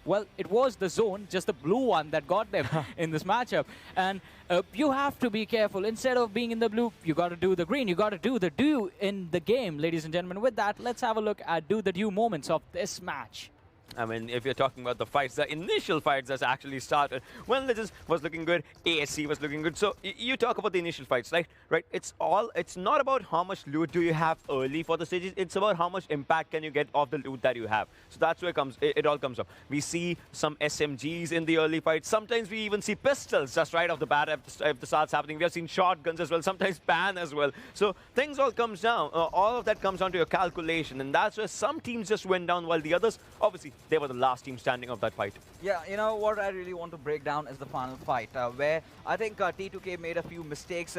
well, it was the zone, just the blue one, that got them in this matchup. And you have to be careful. Instead of being in the blue, you got to do the green. You got to do the do in the game, ladies and gentlemen. With that, let's have a look at do the do moments of this match. I mean, if you're talking about the fights, the initial fights that actually started, when Legends was looking good, ASC was looking good. So you talk about the initial fights, right? It's not about how much loot do you have early for the stages. It's about how much impact can you get off the loot that you have. So that's where it all comes up. We see some SMGs in the early fights. Sometimes we even see pistols just right off the bat if the start's happening. We have seen shotguns as well, sometimes pan as well. So things all comes down. All of that comes down to your calculation. And that's where some teams just went down while the others, obviously, they were the last team standing of that fight. Yeah, you know, what I really want to break down is the final fight, where I think T2K made a few mistakes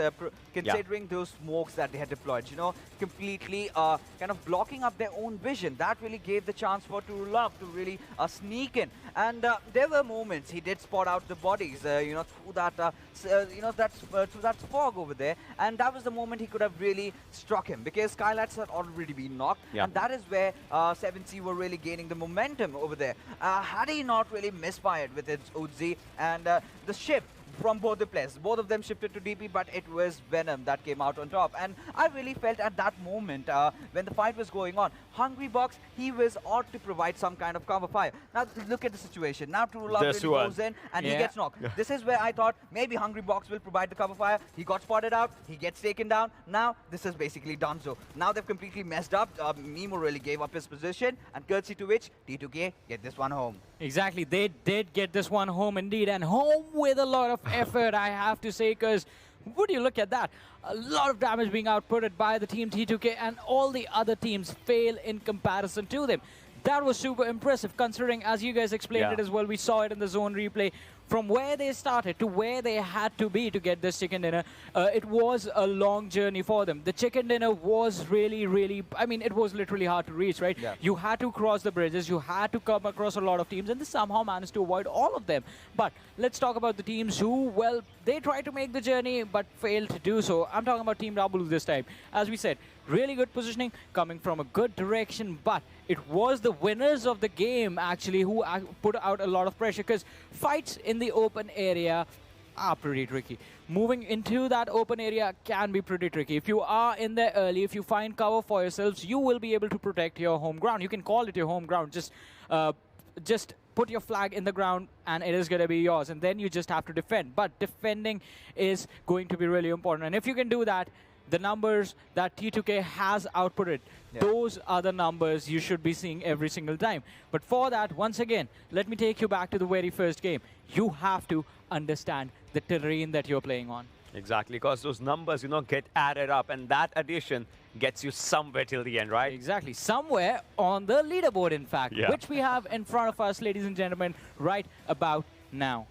considering those smokes that they had deployed, you know, completely kind of blocking up their own vision. That really gave the chance for True Love to really sneak in. And there were moments he did spot out the bodies, you know, through that, through that fog over there. And that was the moment he could have really struck him, because Skylights had already been knocked. And that is where 7C were really gaining the momentum over there. Had he not really misfired with its Uzi and the shift from both the players. Both of them shifted to DP, but it was Venom that came out on top. And I really felt at that moment, when the fight was going on, Hungry Box, he was ought to provide some kind of cover fire. Now, look at the situation. Now, True Love really goes in, and he gets knocked. This is where I thought maybe Hungry Box will provide the cover fire. He got spotted out. He gets taken down. Now, this is basically Donzo. Now, they've completely messed up. Mimo really gave up his position, and courtesy to which, T2K get this one home. Exactly. They did get this one home indeed, and home with a lot of effort, I have to say, because would you look at that? A lot of damage being outputted by the team T2K, and all the other teams fail in comparison to them. That was super impressive, considering, as you guys explained it as well, we saw it in the zone replay, from where they started to where they had to be to get this chicken dinner. It was a long journey for them. The chicken dinner was really, I mean, it was literally hard to reach, right? Yeah. You had to cross the bridges, you had to come across a lot of teams, and they somehow managed to avoid all of them. But let's talk about the teams who, well, they tried to make the journey but failed to do so. I'm talking about Team Rabulu this time. As we said, really good positioning, coming from a good direction, but it was the winners of the game, actually, who put out a lot of pressure, because fights in the open area are pretty tricky. Moving into that open area can be pretty tricky. If you are in there early, if you find cover for yourselves, you will be able to protect your home ground. You can call it your home ground. Just put your flag in the ground and it is going to be yours, and then you just have to defend. But defending is going to be really important, and if you can do that, the numbers that T2K has outputted, those are the numbers you should be seeing every single time. But for that, once again, let me take you back to the very first game. You have to understand the terrain that you're playing on. Exactly, because those numbers, get added up, and that addition gets you somewhere till the end, right? Exactly. Somewhere on the leaderboard, in fact, which we have in front of us, ladies and gentlemen, right about now.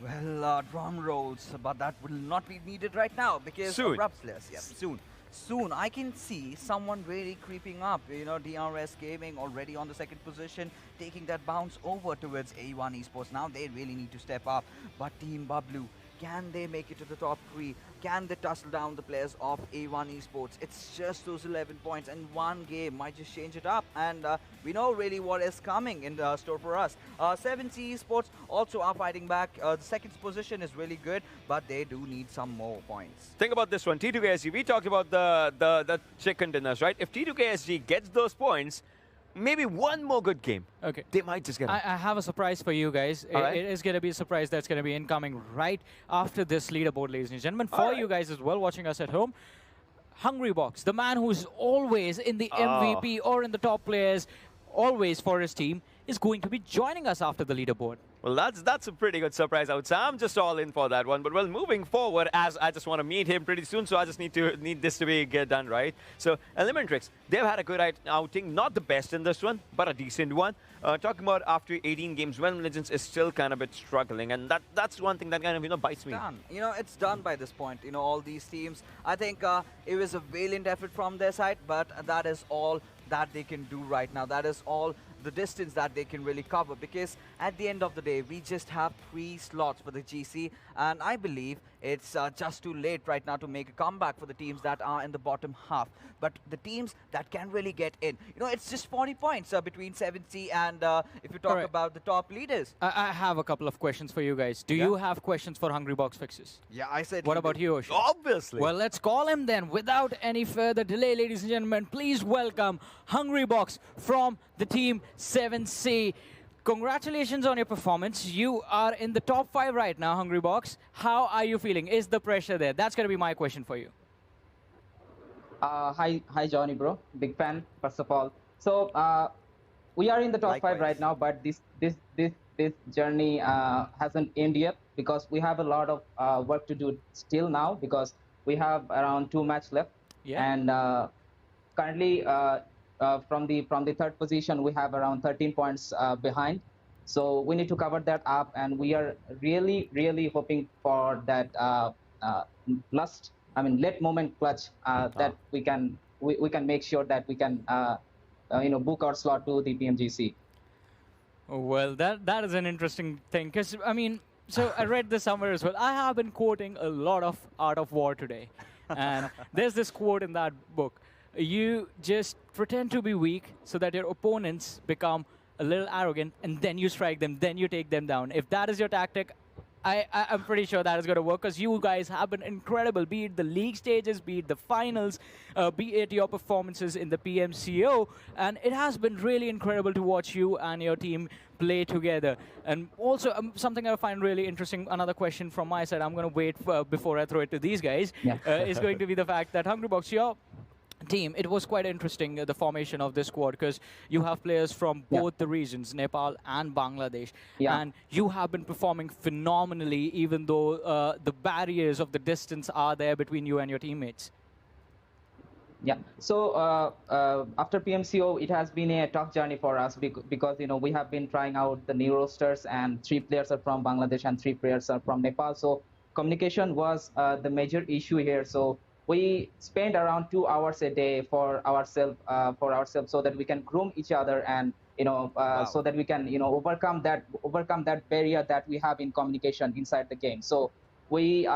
Well, drum rolls, but that will not be needed right now because soon. Soon, I can see someone really creeping up. DRS Gaming already on the second position, taking that bounce over towards A1 Esports. Now they really need to step up. But Team Bablu, can they make it to the top 3? Can they tussle down the players of A1 Esports? It's just those 11 points, and one game might just change it up. And we know really what is coming in the store for us. 7C Esports also are fighting back. The second position is really good, but they do need some more points. Think about this one. T2KSG, we talked about the chicken dinners, right? If T2KSG gets those points, maybe one more good game. Okay. They might just get I have a surprise for you guys. It is going to be a surprise that's going to be incoming right after this leaderboard, ladies and gentlemen. For you guys as well, watching us at home, Hungrybox, the man who's always in the MVP or in the top players, always for his team, is going to be joining us after the leaderboard. Well, that's a pretty good surprise, I would say. I'm just all in for that one. But well, moving forward, as I just want to meet him pretty soon, so I just need this to get done right. So Elementrix, they've had a good outing, not the best in this one, but a decent one. Talking about after 18 games, Realm Legends is still kind of a bit struggling, and that's one thing that kind of bites me. Done. It's done by this point. All these teams. I think it was a valiant effort from their side, but that is all that they can do right now. That is all the distance that they can really cover, because at the end of the day we just have 3 slots for the GC, and I believe it's just too late right now to make a comeback for the teams that are in the bottom half. But the teams that can really get in, it's just 40 points between 7C and if you talk about the top leaders. I have a couple of questions for you guys. Do you have questions for Hungrybox Fixes? Yeah, I said. What about you, Ocean? Obviously. Well, let's call him then. Without any further delay, ladies and gentlemen, please welcome Hungrybox from the team 7C. Congratulations on your performance. You are in the top 5 right now, Hungrybox. How are you feeling? Is the pressure there? That's going to be my question for you. Hi, Johnny, bro. Big fan, first of all. So we are in the top 5 right now, but this journey hasn't ended yet, because we have a lot of work to do still now, because we have around 2 matches left. Yeah. And currently, from the 3rd position, we have around 13 points behind. So we need to cover that up, and we are really hoping for that late moment clutch that we can make sure that we can book our slot to the PMGC. Well, that is an interesting thing, because so I read this somewhere as well. I have been quoting a lot of Art of War today, and there's this quote in that book. You just pretend to be weak so that your opponents become a little arrogant, and then you strike them, then you take them down. If that is your tactic, I'm pretty sure that is going to work, because you guys have been incredible, be it the league stages, be it the finals, be it your performances in the PMCO, and it has been really incredible to watch you and your team play together. And also, something I find really interesting, another question from my side, I'm going to wait before I throw it to these guys, is going to be the fact that Hungrybox, your team, it was quite interesting, the formation of this squad, because you have players from both the regions, Nepal and Bangladesh, and you have been performing phenomenally, even though the barriers of the distance are there between you and your teammates. Yeah, so after PMCO, it has been a tough journey for us, because we have been trying out the new rosters, and 3 players are from Bangladesh and 3 players are from Nepal. So communication was the major issue here. So we spend around 2 hours a day for ourselves, so that we can groom each other, and so that we can overcome that barrier that we have in communication inside the game. So we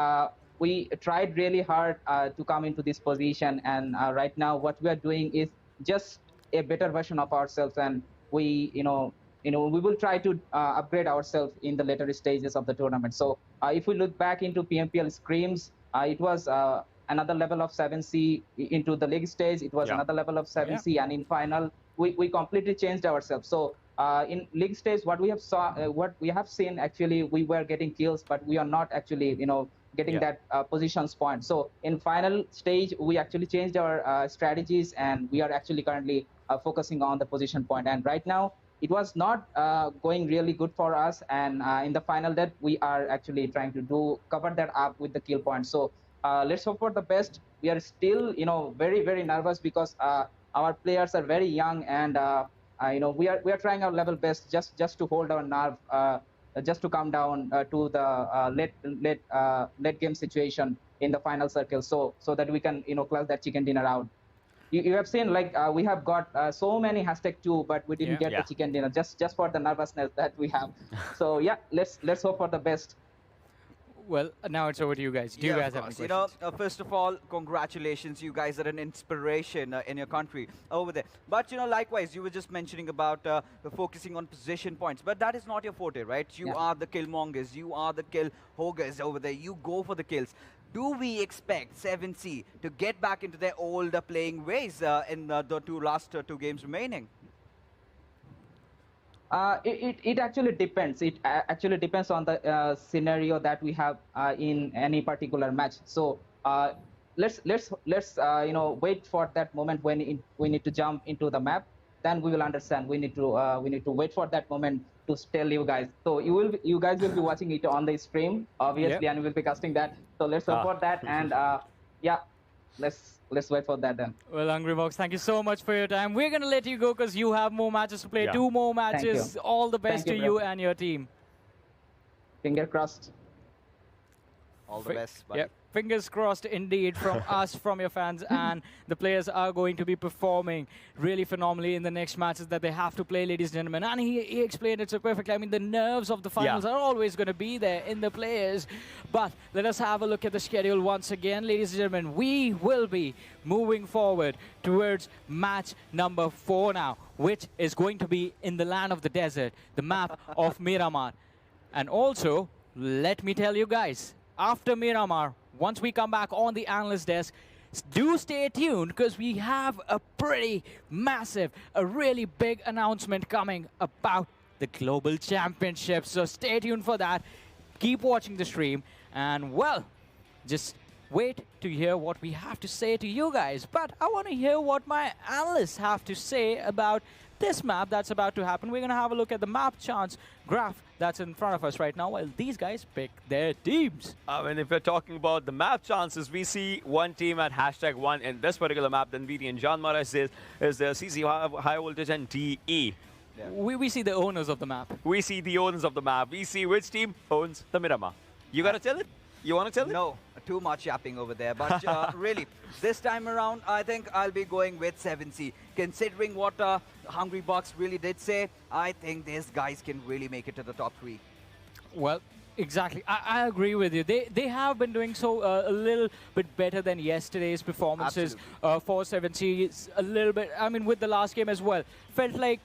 tried really hard to come into this position, and right now what we are doing is just a better version of ourselves, and we will try to upgrade ourselves in the later stages of the tournament. So if we look back into PMPL scrims, it was another level of 7C. Into the league stage, it was another level of 7C, and in final, we completely changed ourselves. So in league stage, what we have seen, actually, we were getting kills, but we are not actually getting that positions point. So in final stage, we actually changed our strategies, and we are actually currently focusing on the position point. And right now, it was not going really good for us. And in the final that we are actually trying to cover that up with the kill point. So let's hope for the best. We are still, very, very nervous because our players are very young, and we are trying our level best just to hold our nerve, just to come down to the late game situation in the final circle, so that we can close that chicken dinner out. You have seen, like, we have got so many #2, but we didn't get the chicken dinner just for the nervousness that we have. So yeah, let's hope for the best. Well, now it's over to you guys. Do you guys have any questions? First of all, congratulations. You guys are an inspiration in your country over there. But, likewise, you were just mentioning about focusing on position points. But that is not your forte, right? You are the killmongers. You are the kill hoggers over there. You go for the kills. Do we expect 7C to get back into their old playing ways in the last two games remaining? It actually depends. It actually depends on the scenario that we have in any particular match. So let's wait for that moment when we need to jump into the map. Then we will understand. We need to wait for that moment to tell you guys. So you guys will be watching it on the stream, obviously, and we'll be casting that. So let's support that, and yeah, let's wait for that then. Well, Angry Box, thank you so much for your time. We're going to let you go because you have more matches to play. 2 more matches. All the best to you and your team. Finger crossed. All the best, buddy. Yep. Fingers crossed indeed from us, from your fans, and the players are going to be performing really phenomenally in the next matches that they have to play, ladies and gentlemen. And he explained it so perfectly. I mean, the nerves of the finals are always going to be there in the players. But let us have a look at the schedule once again, ladies and gentlemen. We will be moving forward towards match number 4 now, which is going to be in the land of the desert, the map of Miramar. And also, let me tell you guys, after Miramar, once we come back on the analyst desk, do stay tuned because we have a pretty massive, a really big announcement coming about the Global Championship. So stay tuned for that. Keep watching the stream. And, well, just wait to hear what we have to say to you guys. But I want to hear what my analysts have to say about this map that's about to happen. We're going to have a look at the map chance graph that's in front of us right now while these guys pick their teams. And if we're talking about the map chances, we see one team at #1 in this particular map. Then VT and John Mara is the CC High Voltage and DE. Yeah. We see the owners of the map. We see the owners of the map. We see which team owns the Miramar. You got to tell it? You want to tell it? No, too much yapping over there. But really, this time around, I think I'll be going with 7C. Considering what Hungry Bucks really did say, I think these guys can really make it to the top 3. Well, exactly. I agree with you. They have been doing so a little bit better than yesterday's performances for 7C. A little bit, I mean, with the last game as well. Felt like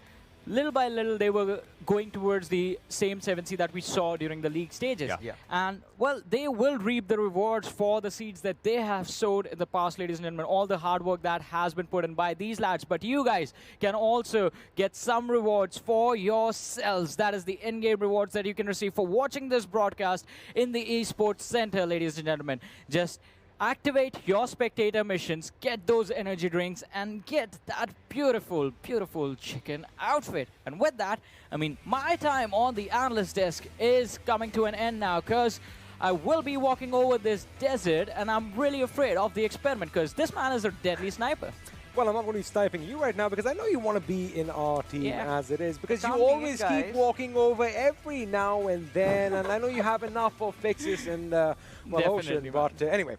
little by little, they were going towards the same 7C that we saw during the league stages. And, well, they will reap the rewards for the seeds that they have sowed in the past, ladies and gentlemen. All the hard work that has been put in by these lads. But you guys can also get some rewards for yourselves. That is the in-game rewards that you can receive for watching this broadcast in the Esports Center, ladies and gentlemen. Just activate your spectator missions, get those energy drinks, and get that beautiful, beautiful chicken outfit. And with that, I mean, my time on the analyst desk is coming to an end now, because I will be walking over this desert, and I'm really afraid of the experiment, because this man is a deadly sniper. Well, I'm not going to be sniping you right now because I know you want to be in our team as it is, because you Come always in, keep walking over every now and then, and I know you have enough for fixes in the Ocean. But anyway,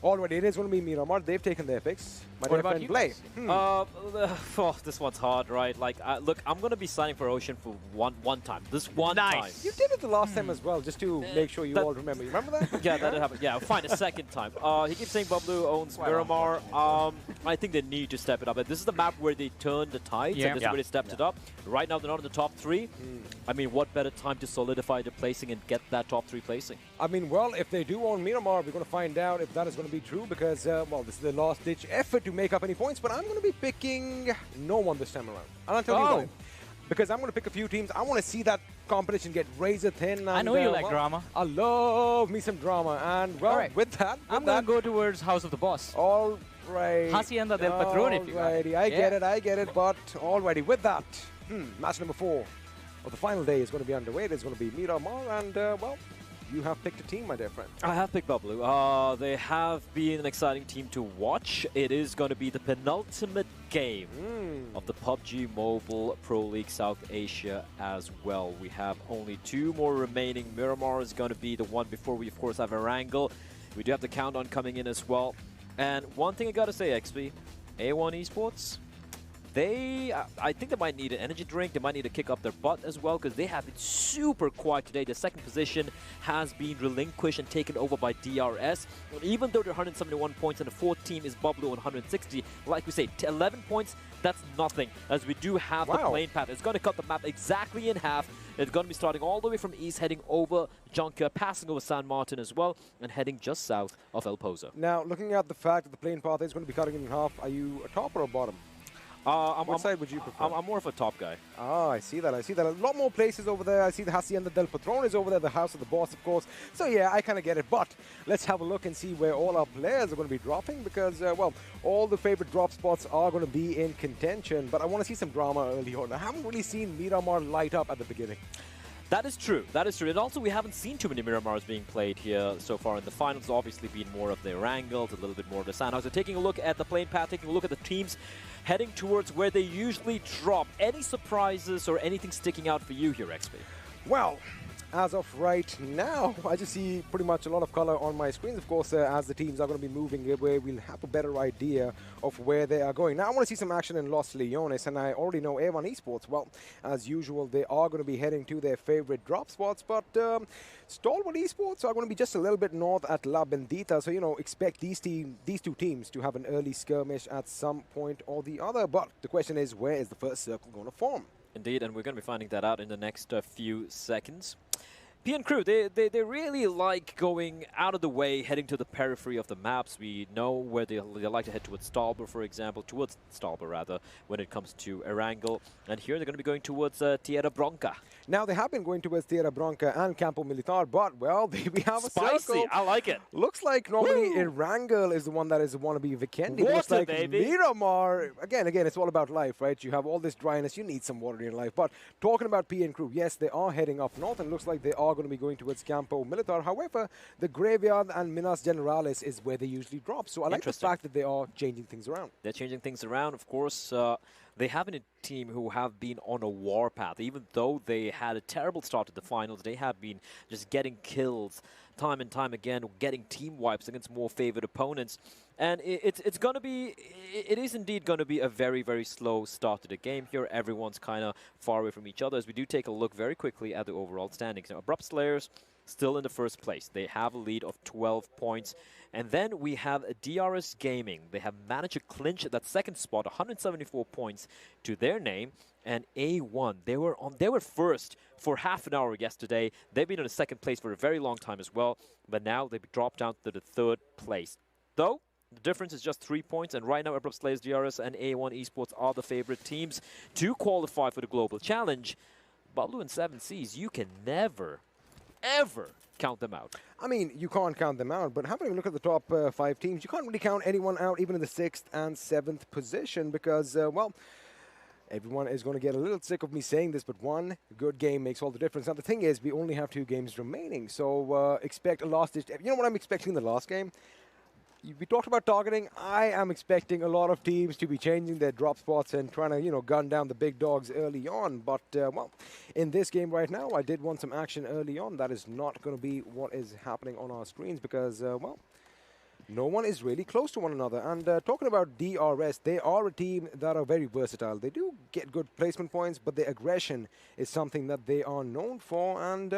already it is going to be Miramar. They've taken their picks. My dear friend Blay. This one's hard, right? Like, look, I'm going to be signing for Ocean for one time. This one time. You did it the last time as well, just to make sure you all remember. You remember that? Yeah, that did happen. Yeah, fine, a second time. He keeps saying Bablu owns Miramar. I think they need to step it up. And this is the map where they turned the tides, and this is where they stepped it up. Right now, they're not in the top 3. I mean, what better time to solidify the placing and get that top 3 placing? I mean, well, if they do own Miramar, we're going to find out if that is going to be true, because, well, this is the last-ditch effort to make up any points, but I'm going to be picking no one this time around. And I'll tell you why. because I'm going to pick a few teams. I want to see that competition get razor thin. And, I know you like well, drama. I love me some drama. And, well, Alright. with that... I'm going to go towards House of the Boss. All right. Hacienda del Patron, if you got it. Alrighty, I get it, but alrighty, with that, match number 4 of the final day is going to be underway. There's going to be Miramar, and, well, you have picked a team, my dear friend. I have picked Bablu. They have been an exciting team to watch. It is going to be the penultimate game of the PUBG Mobile Pro League South Asia as well. We have only 2 more remaining. Miramar is going to be the one before we, of course, have Erangel. We do have the countdown coming in as well. And one thing I got to say, XP, A1 Esports, I think they might need an energy drink. They might need to kick up their butt as well, because they have been super quiet today. The second position has been relinquished and taken over by DRS. Even though they're 171 points and the fourth team is Bablu on 160, like we say, 11 points, that's nothing, as we do have the plane path. It's going to cut the map exactly in half. It's going to be starting all the way from east, heading over Junker, passing over San Martin as well, and heading just south of El Pozo. Now, looking at the fact that the plane path is going to be cutting it in half, are you a top or a bottom? What side would you prefer? I'm more of a top guy. Ah, I see that. I see that. A lot more places over there. I see the Hacienda del Patron is over there, the House of the Boss, of course. So, yeah, I kind of get it. But let's have a look and see where all our players are going to be dropping, because, well, all the favorite drop spots are going to be in contention. But I want to see some drama early on. I haven't really seen Miramar light up at the beginning. That is true. That is true. And also, we haven't seen too many Miramars being played here so far in the finals. Obviously, been more of the Erangels, a little bit more of the Sandhouse. So, taking a look at the plane path, taking a look at the teams heading towards where they usually drop. Any surprises or anything sticking out for you here, XP? Well, as of right now, I just see pretty much a lot of color on my screens. Of course, as the teams are going to be moving away, we'll have a better idea of where they are going. Now, I want to see some action in Los Leones, and I already know A1 Esports. Well, as usual, they are going to be heading to their favorite drop spots, but Stalwart Esports are going to be just a little bit north at La Bendita, so, you know, expect these two teams to have an early skirmish at some point or the other. But the question is, where is the first circle going to form? Indeed, and we're going to be finding that out in the next few seconds. PN Crew, they really like going out of the way, heading to the periphery of the maps. We know where they like to head towards Stalber, for example, towards Stalber, rather, when it comes to Erangel. And here they're going to be going towards Tierra Bronca. Now, they have been going towards Tierra Bronca and Campo Militar, but, well, we have a Spicy, circle. I like it. Looks like normally Erangel is the one that is the wannabe Vikendi. Water, looks like baby. Miramar, again, it's all about life, right? You have all this dryness, you need some water in your life. But talking about PN Crew, yes, they are heading up north, and looks like they are going to be going towards Campo Militar. However, the Graveyard and Minas Generalis is where they usually drop. So I like the fact that they are changing things around. They're changing things around, of course. They have a team who have been on a warpath. Even though they had a terrible start to the finals, they have been just getting kills time and time again, getting team wipes against more favored opponents. And it is indeed going to be a very, very slow start to the game here. Everyone's kind of far away from each other as we do take a look very quickly at the overall standings. Now, Abrupt Slayers still in the first place. They have a lead of 12 points. And then we have DRS Gaming. They have managed to clinch that second spot, 174 points to their name. And A1, they were first for half an hour yesterday. They've been in the second place for a very long time as well. But now they've dropped down to the third place. Though, the difference is just 3 points. And right now, Abrupt Slayers, DRS, and A1 Esports are the favorite teams to qualify for the Global Challenge. Bablu and 7Cs, you can never, ever count them out. I mean, you can't count them out, but having a look at the top 5 teams, you can't really count anyone out, even in the 6th and 7th position, because, well, everyone is going to get a little sick of me saying this, but one good game makes all the difference. Now, the thing is, we only have 2 games remaining, so expect a last-ditch. You know what I'm expecting in the last game? We talked about targeting. I am expecting a lot of teams to be changing their drop spots and trying to, you know, gun down the big dogs early on. But, well, in this game right now, I did want some action early on. That is not going to be what is happening on our screens because, well, no one is really close to one another. And talking about DRS, they are a team that are very versatile. They do get good placement points, but their aggression is something that they are known for. And,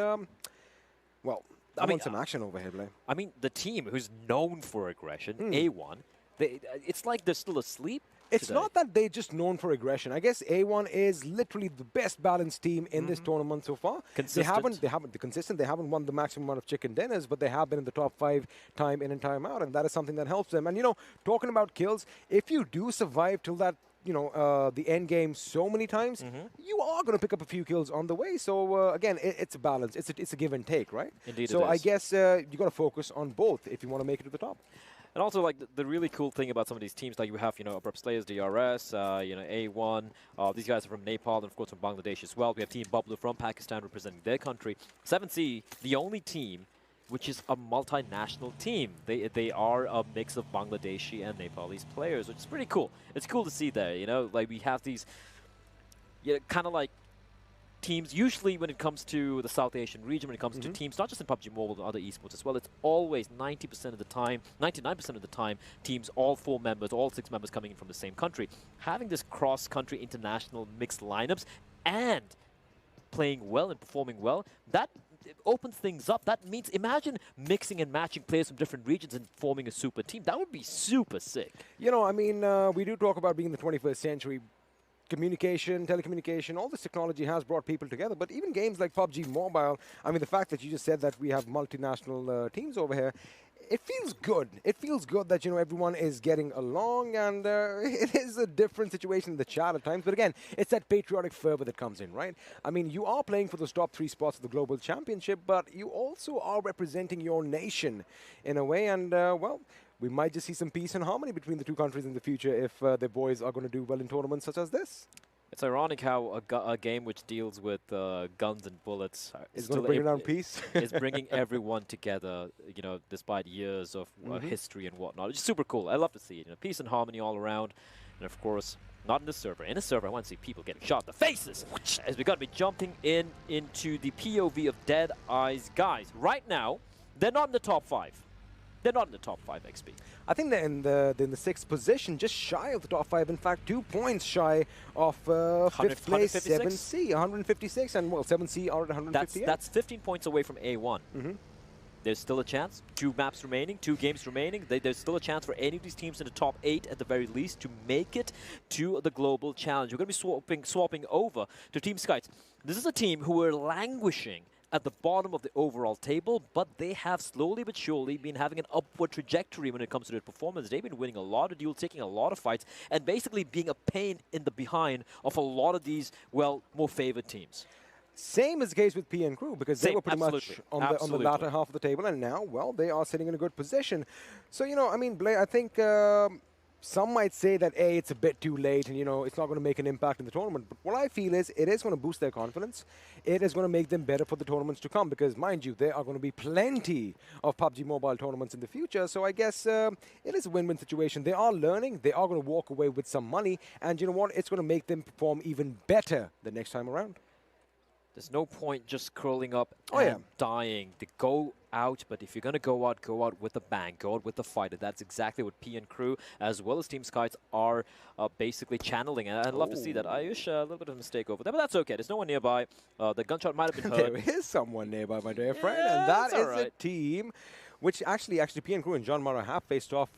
well, I want some action over here, Blaine. I mean, the team who's known for aggression, A1, it's like they're still asleep. It's not that they're just known for aggression. I guess A1 is literally the best balanced team in this tournament so far. Consistent. They haven't won the maximum amount of chicken dinners, but they have been in the top 5 time in and time out, and that is something that helps them. And, you know, talking about kills, if you do survive till that the end game so many times, you are going to pick up a few kills on the way. So again, it's a balance. It's a give and take, right? Indeed, so it I is. guess you got to focus on both if you want to make it to the top. And also, like, the really cool thing about some of these teams, like you have, Abrupt Slayers, DRS, A1. These guys are from Nepal and, of course, from Bangladesh as well. We have Team Bubbler from Pakistan representing their country. 7C, the only team which is a multinational team. They are a mix of Bangladeshi and Nepalese players, which is pretty cool. It's cool to see there, like we have these, kind of like teams, usually when it comes to the South Asian region, when it comes to teams, not just in PUBG Mobile, but other esports as well, it's always 90% of the time, 99% of the time, teams, all 4 members, all 6 members coming in from the same country. Having this cross-country international mixed lineups and playing well and performing well, that opens things up. That means, imagine mixing and matching players from different regions and forming a super team. That would be super sick. I mean, we do talk about being in the 21st century. Communication, telecommunication, all this technology has brought people together. But even games like PUBG Mobile, I mean, the fact that you just said that we have multinational teams over here, it feels good. It feels good that, everyone is getting along, and it is a different situation in the chat at times. But again, it's that patriotic fervor that comes in, right? I mean, you are playing for those top 3 spots of the Global Championship, but you also are representing your nation in a way, and, well, we might just see some peace and harmony between the 2 countries in the future if the boys are going to do well in tournaments such as this. It's ironic how a game which deals with guns and bullets is going to bring around peace. is bringing everyone together, despite years of history and whatnot. It's super cool. I love to see it. Peace and harmony all around. And of course, not in the server. In a server, I want to see people getting shot in the faces. As we got to be jumping into the POV of Dead Eyes guys. Right now, they're not in the top 5. They're not in the top 5 XP. I think they're in the 6th position, just shy of the top 5. In fact, 2 points shy of 5th place, 7C, 156, and well, 7C are at 158. That's 15 points away from A1. There's still a chance. 2 maps remaining, 2 games remaining. There's still a chance for any of these teams in the top 8 at the very least to make it to the Global Challenge. We're going to be swapping over to Team Skites. This is a team who are languishing at the bottom of the overall table, but they have slowly but surely been having an upward trajectory when it comes to their performance. They've been winning a lot of duels, taking a lot of fights, and basically being a pain in the behind of a lot of these, well, more favored teams. Same is the case with PN Crew, because they were pretty much on the latter half of the table, and now, well, they are sitting in a good position. So, I mean, Blair, I think some might say that, A, it's a bit too late and, it's not going to make an impact in the tournament. But what I feel is it is going to boost their confidence. It is going to make them better for the tournaments to come because, mind you, there are going to be plenty of PUBG Mobile tournaments in the future. So I guess it is a win-win situation. They are learning. They are going to walk away with some money. And you know what? It's going to make them perform even better the next time around. There's no point just curling up and dying. To go out, but if you're going to go out with a bang, go out with a fighter. That's exactly what PN Crew, as well as Team Skites, are basically channeling. And I'd love to see that. Ayush, a little bit of a mistake over there, but that's okay. There's no one nearby. The gunshot might have been heard. There is someone nearby, my dear friend, and that is a team which actually PN Crew and John Mara have faced off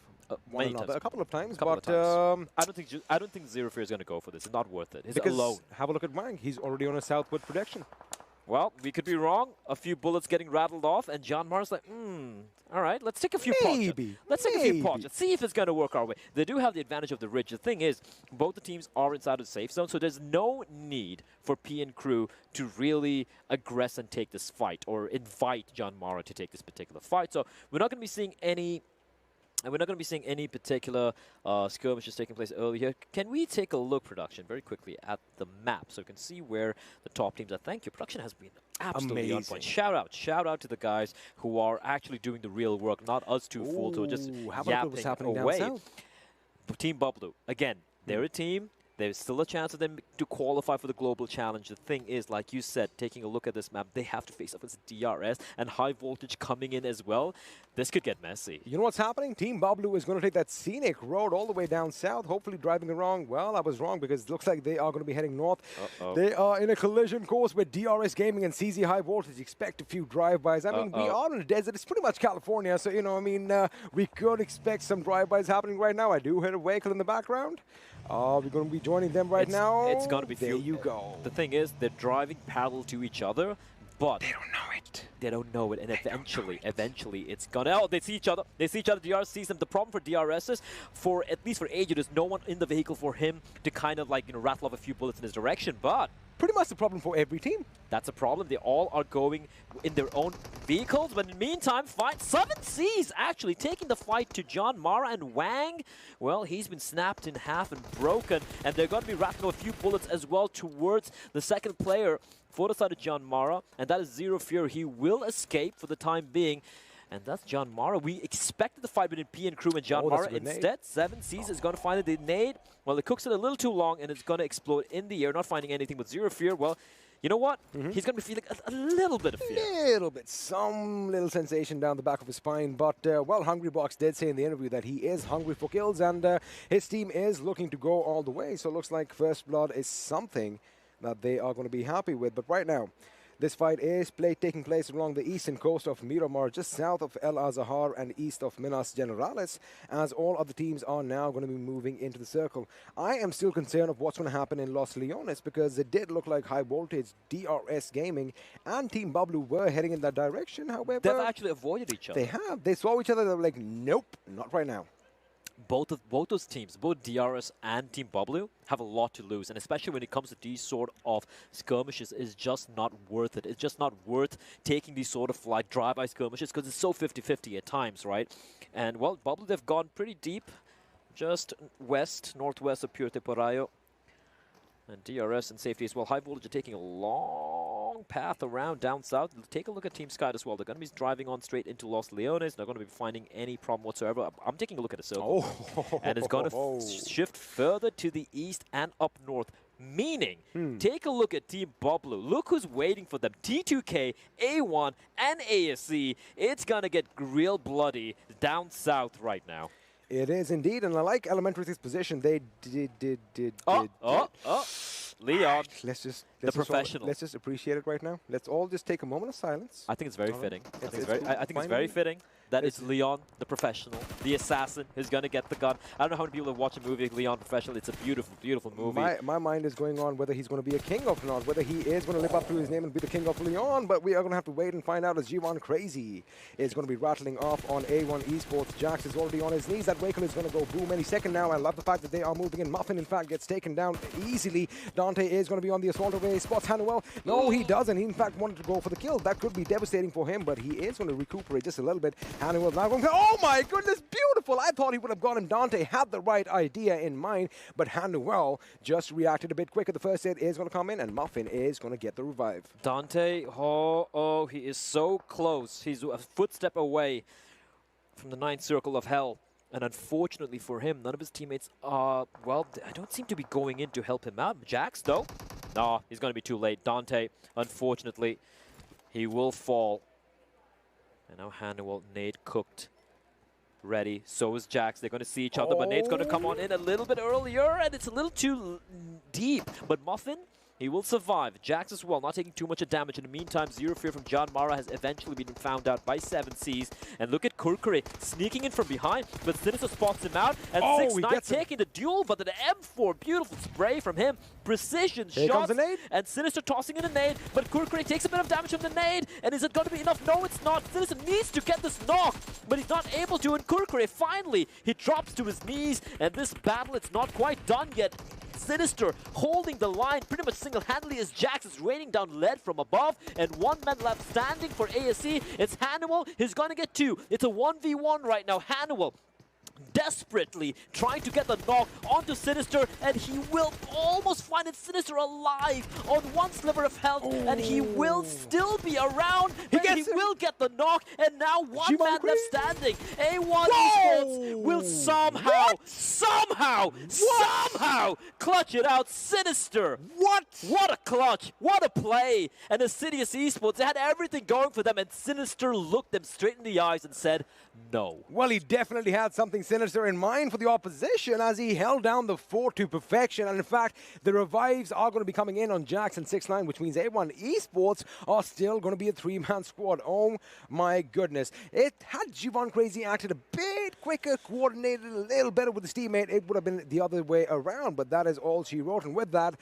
one another a couple of times. I don't think Zero Fear is going to go for this. It's not worth it. He's alone. Have a look at Wang. He's already on a southward projection. Well, we could be wrong. A few bullets getting rattled off, and John Mara's like, all right, let's take a few pots. Let's take a few pots. Let's see if it's going to work our way. They do have the advantage of the ridge. The thing is, both the teams are inside of the safe zone, so there's no need for PN Crew to really aggress and take this fight or invite John Mara to take this particular fight. So we're not going to be seeing any... And we're not going to be seeing any particular skirmishes taking place early here. Can we take a look, production, very quickly at the map so you can see where the top teams are? Thank you. Production has been absolutely on point. Shout out to the guys who are actually doing the real work, not us two fools who are just yapping away. Team Bubblu, again, they're a team. There's still a chance of them to qualify for the Global Challenge. The thing is, like you said, taking a look at this map, they have to face up with DRS and high voltage coming in as well. This could get messy. You know what's happening? Team Bubblu is going to take that scenic road all the way down south, hopefully driving along. Well, I was wrong because it looks like they are going to be heading north. They are in a collision course with DRS Gaming and CZ High Voltage. Expect a few drive-bys. I mean, we are in the desert. It's pretty much California, so, we could expect some drive-bys happening right now. I do hear a vehicle in the background. We're going to be joining them right now. It's going to be... There you go. The thing is, they're driving parallel to each other. but They don't know it. they don't know it, and eventually it's gonna. Oh, they see each other. They see each other. DRS sees them. The problem for DRS is, at least for Agent, there's no one in the vehicle for him to kind of like rattle off a few bullets in his direction. But Pretty much the problem for every team. that's a problem. They all are going in their own vehicles. But in the meantime, 7C's actually taking the fight to John Mara, and Wang, well, he's been snapped in half and broken. And they're going to be rattling off a few bullets as well towards the second player for the side of John Mara. And that is Zero Fear. He will escape for the time being. And that's John Mara. We expected the fight between P and Crew and John Mara. Instead, 7C's is going to find the nade. Well, it cooks it a little too long, and it's going to explode in the air, not finding anything but Zero Fear. Well, you know what? He's going to be feeling a little bit of fear. Little bit, some little sensation down the back of his spine. But, well, Hungry Box did say in the interview that he is hungry for kills, and his team is looking to go all the way. So it looks like First Blood is something that they are going to be happy with. But right now, this fight is taking place along the eastern coast of Miramar, just south of El Azahar and east of Minas Generalis, as all other teams are now going to be moving into the circle. I am still concerned of what's going to happen in Los Leones, because it did look like High Voltage, DRS Gaming, and Team Bablu were heading in that direction. However, They've actually avoided each other. they have. They saw each other. They were like, nope, not right now. Both those teams, both DRS and Team Bablu, have a lot to lose, and especially when it comes to these sort of skirmishes, is just not worth it. It's just not worth taking these sort of like drive-by skirmishes, because it's so 50-50 at times, right? And well, Bablu, they've gone pretty deep, just northwest of Puerto Parayo. And DRS and safety as well. High Voltage are taking a long path around down south. Take a look at Team Sky as well. They're going to be driving on straight into Los Leones. They're going to be finding any problem whatsoever. I'm taking a look at the circle. Oh. And it's going to shift further to the east and up north. Meaning, take a look at Team Bablu. Look who's waiting for them. T2K, A1, and ASC. It's going to get real bloody down south right now. It is indeed, and I like Elementary's position. They did. Leon, Let's professional. Let's just appreciate it right now. Let's all just take a moment of silence. I think it's very fitting. I think it's Finally, very fitting that it's Leon, the professional, the assassin, who's going to get the gun. I don't know how many people have watched a movie, Leon Professional. It's a beautiful, beautiful movie. My mind is going on whether he's going to be a king or not, whether he is going to live up to his name and be the king of Leon, but we are going to have to wait and find out, as G1 Crazy is going to be rattling off on A1 Esports. Jax is already on his knees. That vehicle is going to go boom any second now. I love the fact that they are moving in. Muffin, in fact, gets taken down easily. Dante is going to be on the assault away. Spots Hanuel. No, he doesn't. He, in fact, wanted to go for the kill. That could be devastating for him, but he is going to recuperate just a little bit. Hanuel now going, oh my goodness, beautiful. I thought he would have gone him. Dante had the right idea in mind, but Hanuel just reacted a bit quicker. The first hit is going to come in, and Muffin is going to get the revive. Dante, he is so close. He's a footstep away from the 9th circle of hell. And unfortunately for him, none of his teammates are, well, I don't seem to be going in to help him out. Jax, though, no, he's going to be too late. Dante, unfortunately, he will fall. And now Hanuel, nade cooked, ready. So is Jax. They're going to see each other, but nade's going to come on in a little bit earlier, and it's a little too deep. But Muffin, he will survive. Jax as well, not taking too much damage. In the meantime, Zero Fear from John Mara has eventually been found out by 7C's. And look at Kurkure sneaking in from behind, but Sinister spots him out. And 6ix9ine taking the duel, but an M4, beautiful spray from him. Precision Here shots. comes the nade. And Sinister tossing in a nade, but Kurkure takes a bit of damage from the nade. And is it going to be enough? No, it's not. Sinister needs to get this knock, but he's not able to. And Kurkure, finally, he drops to his knees. And this battle, it's not quite done yet. Sinister holding the line pretty much single-handedly as Jax is raining down lead from above, and one man left standing for ASC. It's Hanuel. He's going to get 2. It's a 1v1 right now. Hanuel desperately trying to get the knock onto Sinister, and he will almost find it. Sinister alive on one sliver of health, and he will still be around, but he will get the knock, and now one man left standing. A1 Esports will somehow clutch it out. Sinister. What a clutch. What a play. And Assidious Esports, they had everything going for them, and Sinister looked them straight in the eyes and said, no. Well, he definitely had something sinister in mind for the opposition as he held down the fort to perfection. And in fact, the revives are going to be coming in on Jax and 6ix9ine, which means A1 Esports are still going to be a 3-man squad. Oh my goodness. Had G1 Crazy acted a bit quicker, coordinated a little better with his teammate, it would have been the other way around. But that is all she wrote. And with that,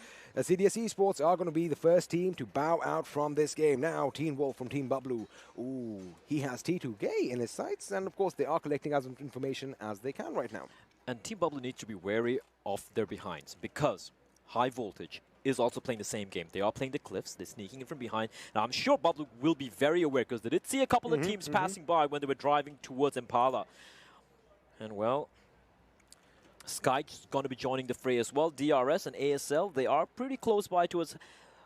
CDS Esports are going to be the first team to bow out from this game. Now, Teen Wolf from Team Bablu. Ooh, he has T2 Gay in his sights, and of course, they are collecting as much information as they can right now. And Team Bablu needs to be wary of their behinds because High Voltage is also playing the same game. They are playing the cliffs. They're sneaking in from behind. Now, I'm sure Bablu will be very aware because they did see a couple of teams passing by when they were driving towards Impala. And, well, Sky's going to be joining the fray as well. DRS and ASL, they are pretty close by towards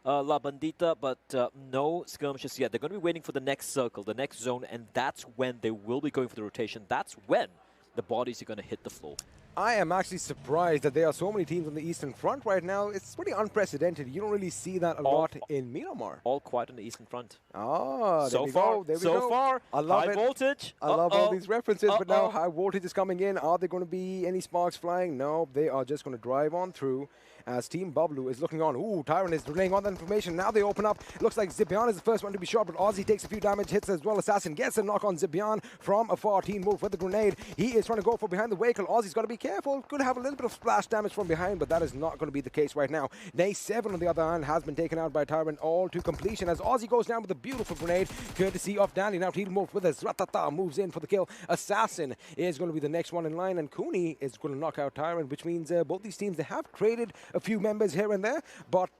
La Bandita, but no skirmishes yet. They're going to be waiting for the next circle, the next zone, and that's when they will be going for the rotation. That's when the bodies are going to hit the floor. I am actually surprised that there are so many teams on the Eastern Front right now. It's pretty unprecedented. You don't really see that a lot in Miramar. All quiet on the Eastern Front. Ah, so far, so far, I love High it. Voltage. I love all these references, but now High Voltage is coming in. Are there going to be any sparks flying? No, they are just going to drive on through as Team Bablu is looking on. Ooh, Tyrant is relaying all that information. Now they open up. Looks like Zibian is the first one to be shot, but Ozzy takes a few damage hits as well. Assassin gets a knock on Zibian from afar. Teen Wolf with the grenade. He is trying to go for behind the vehicle. Ozzy's got to be careful. Could have a little bit of splash damage from behind, but that is not going to be the case right now. Nay 7 on the other hand has been taken out by Tyrant all to completion as Ozzy goes down with a beautiful grenade courtesy of Danny. Now Teen Wolf with his ratata moves in for the kill. Assassin is going to be the next one in line, and Cooney is going to knock out Tyrant, which means both these teams, they have traded a few members here and there, but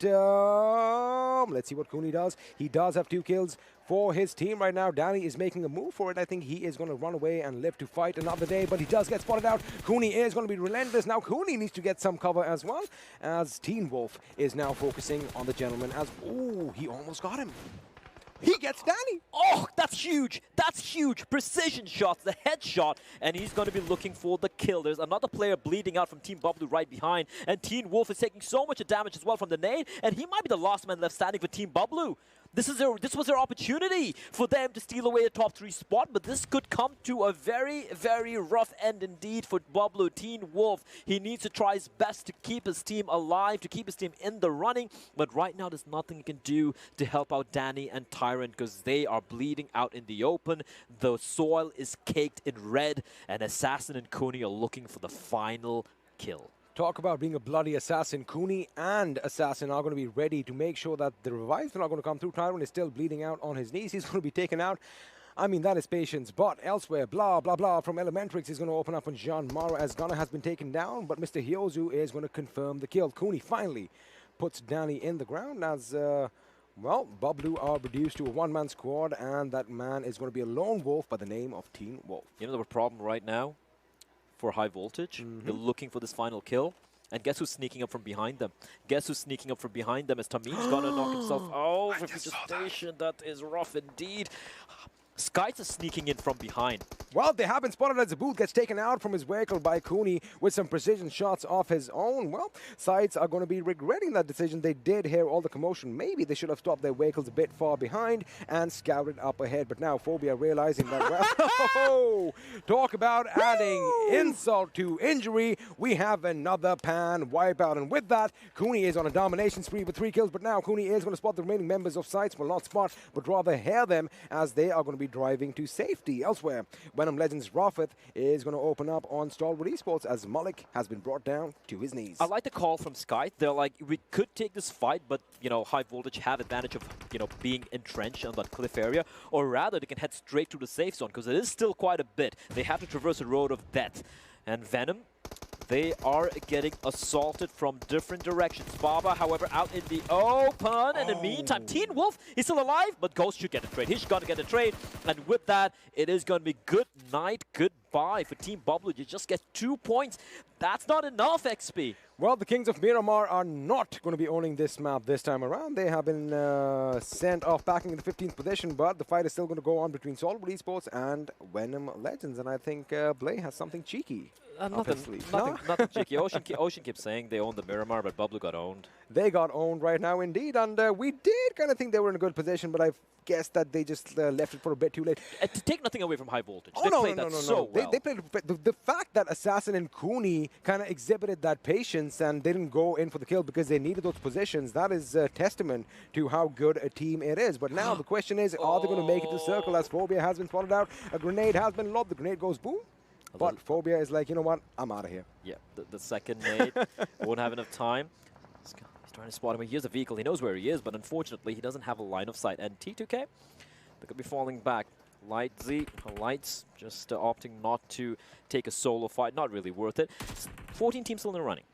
let's see what Cooney does. He does have 2 kills for his team right now. Danny is making a move for it. I think he is going to run away and live to fight another day, but he does get spotted out. Cooney is going to be relentless. Now Cooney needs to get some cover as well, as Teen Wolf is now focusing on the gentleman as, ooh, he almost got him. He gets Danny. Oh, that's huge. That's huge. Precision shots, the headshot, and he's going to be looking for the kill. There's another player bleeding out from Team Bablu right behind, and Teen Wolf is taking so much damage as well from the nade, and he might be the last man left standing for Team Bablu. This was their opportunity for them to steal away a top 3 spot, but this could come to a very, very rough end indeed for Bablu. Teen Wolf, he needs to try his best to keep his team alive, to keep his team in the running, but right now there's nothing he can do to help out Danny and Tyrant because they are bleeding out in the open. The soil is caked in red, and Assassin and Cooney are looking for the final kill. Talk about being a bloody assassin. Cooney and Assassin are going to be ready to make sure that the revives are not going to come through. Tyrant is still bleeding out on his knees. He's going to be taken out. I mean, that is patience. But elsewhere, blah, blah, blah from Elementrix is going to open up on Jean Mara as Gunnar has been taken down. But Mr. Hyozu is going to confirm the kill. Cooney finally puts Danny in the ground as, well, Bablu are reduced to a one-man squad. And that man is going to be a lone wolf by the name of Teen Wolf. You know the problem right now for High Voltage? They're looking for this final kill. And guess who's sneaking up from behind them? Guess who's sneaking up from behind them as Tamim's gonna knock himself out from the station. That is rough indeed. Skies is sneaking in from behind. Well, they have been spotted as Zaboot gets taken out from his vehicle by Cooney with some precision shots off his own. Well, Sides are going to be regretting that decision. They did hear all the commotion. Maybe they should have stopped their vehicles a bit far behind and scouted up ahead. But now Phobia realizing that, well, talk about adding insult to injury. We have another pan wipeout. And with that, Cooney is on a domination spree with 3 kills. But now Cooney is going to spot the remaining members of Sides. Will not spot, but rather hair them as they are going to be driving to safety. Elsewhere, Venom Legends Rafith is going to open up on Stalwart Esports as Malik has been brought down to his knees. I like the call from Sky. They're like, we could take this fight, but, you know, High Voltage have advantage of, you know, being entrenched on that cliff area, or rather they can head straight to the safe zone because it is still quite a bit. They have to traverse a road of death. And Venom, they are getting assaulted from different directions. Baba, however, out in the open. In the meantime, Teen Wolf is still alive, but Ghost should get a trade. He's going to get a trade. And with that, it is going to be good night, goodbye for Team Bablu. You just get 2 points. That's not enough, XP. Well, the Kings of Miramar are not going to be owning this map this time around. They have been sent off back in the 15th position, but the fight is still going to go on between Stalwart Esports and Venom Legends. And I think Blay has something cheeky. Nothing cheeky. Ocean keeps saying they own the Miramar, but Bablu got owned. They got owned right now, indeed. And we did kind of think they were in a good position, but I guess that they just left it for a bit too late. To take nothing away from High Voltage. Oh, they no, played no, that no, so no. well. They played the fact that Assassin and Cooney kind of exhibited that patience and didn't go in for the kill because they needed those positions, that is a testament to how good a team it is. But now the question is, are they going to make it to circle as Phobia has been spotted out? A grenade has been lobbed. The grenade goes boom. But Phobia is like, you know what? I'm out of here. Yeah, the second nade won't have enough time. He's Trying to spot him. He hears a vehicle. He knows where he is, but unfortunately, he doesn't have a line of sight. And T2K, they could be falling back. Lights just opting not to take a solo fight. Not really worth it. 14 teams still in the running.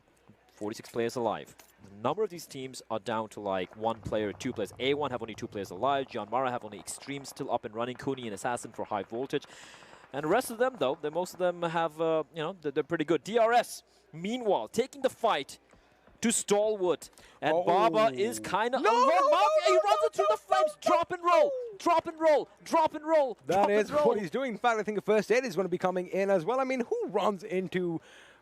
46 players alive. A number of these teams are down to like 1 player, 2 players. A1 have only 2 players alive. Gianmara have only Extreme still up and running. Kuni and Assassin for high voltage. And the rest of them, though, most of them have, you know, they're pretty good. DRS, meanwhile, taking the fight to Stalwart. And Baba is kind of alone. He runs it through the flames. Drop and roll. Drop and roll. Drop and roll. That is what he's doing. In fact, I think the first aid is going to be coming in as well. I mean, who runs into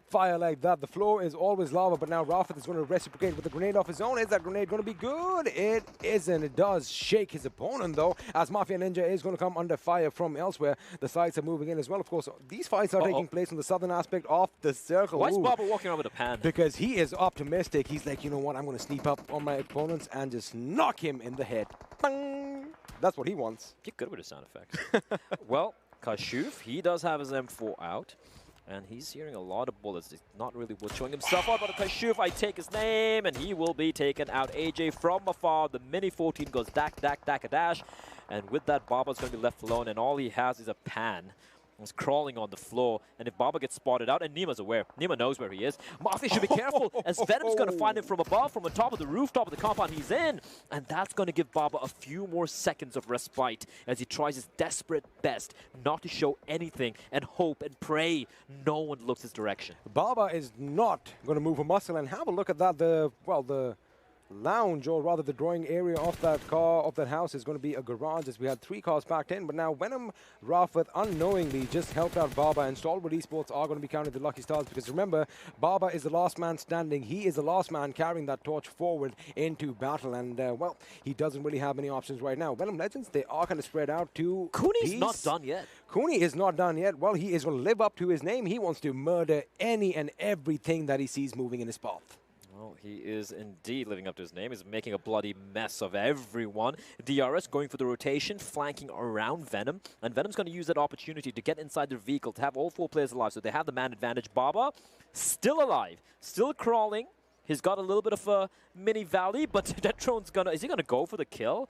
fire like that? The floor is always lava, but now Rafith is going to reciprocate with a grenade of his own. Is that grenade going to be good? It isn't. It does shake his opponent, though, as Mafia Ninja is going to come under fire from elsewhere. The sides are moving in as well. Of course, these fights are taking place on the southern aspect of the circle. Why is Baba walking around with a pan? Because he is optimistic. He's like, you know what, I'm going to sneak up on my opponents and just knock him in the head. Bang! That's what he wants. Get good with the sound effects. Well, Kashuf, he does have his M4 out. And he's hearing a lot of bullets. He's not really showing himself out, but Kashuf, I take his name, and he will be taken out. AJ from afar, the Mini 14 goes dash. And with that, Baba's going to be left alone, and all he has is a pan. He's crawling on the floor, and if Baba gets spotted out, and Nima's aware, Nima knows where he is, Mafia should be careful, as Venom's going to find him from above, from on top of the rooftop of the compound he's in, and that's going to give Baba a few more seconds of respite as he tries his desperate best not to show anything and hope and pray no one looks his direction. Baba is not going to move a muscle, and have a look at that. The lounge, or rather the drawing area of that car, of that house, is going to be a garage, as we had 3 cars packed in. But now Venom, Rafith unknowingly just helped out Baba, and Stalwart Esports are going to be counting the lucky stars, because remember, Baba is the last man standing. He is the last man carrying that torch forward into battle, and well, he doesn't really have many options right now. Venom Legends, they are kind of spread out to Kuni's not done yet. Kuni is not done yet. Well, he is going to live up to his name. He wants to murder any and everything that he sees moving in his path. Well, he is indeed living up to his name. He's making a bloody mess of everyone. DRS going for the rotation, flanking around Venom. And Venom's going to use that opportunity to get inside their vehicle, to have all 4 players alive. So they have the man advantage. Baba, still alive, still crawling. He's got a little bit of a mini valley, but Detrone's going to... Is he going to go for the kill?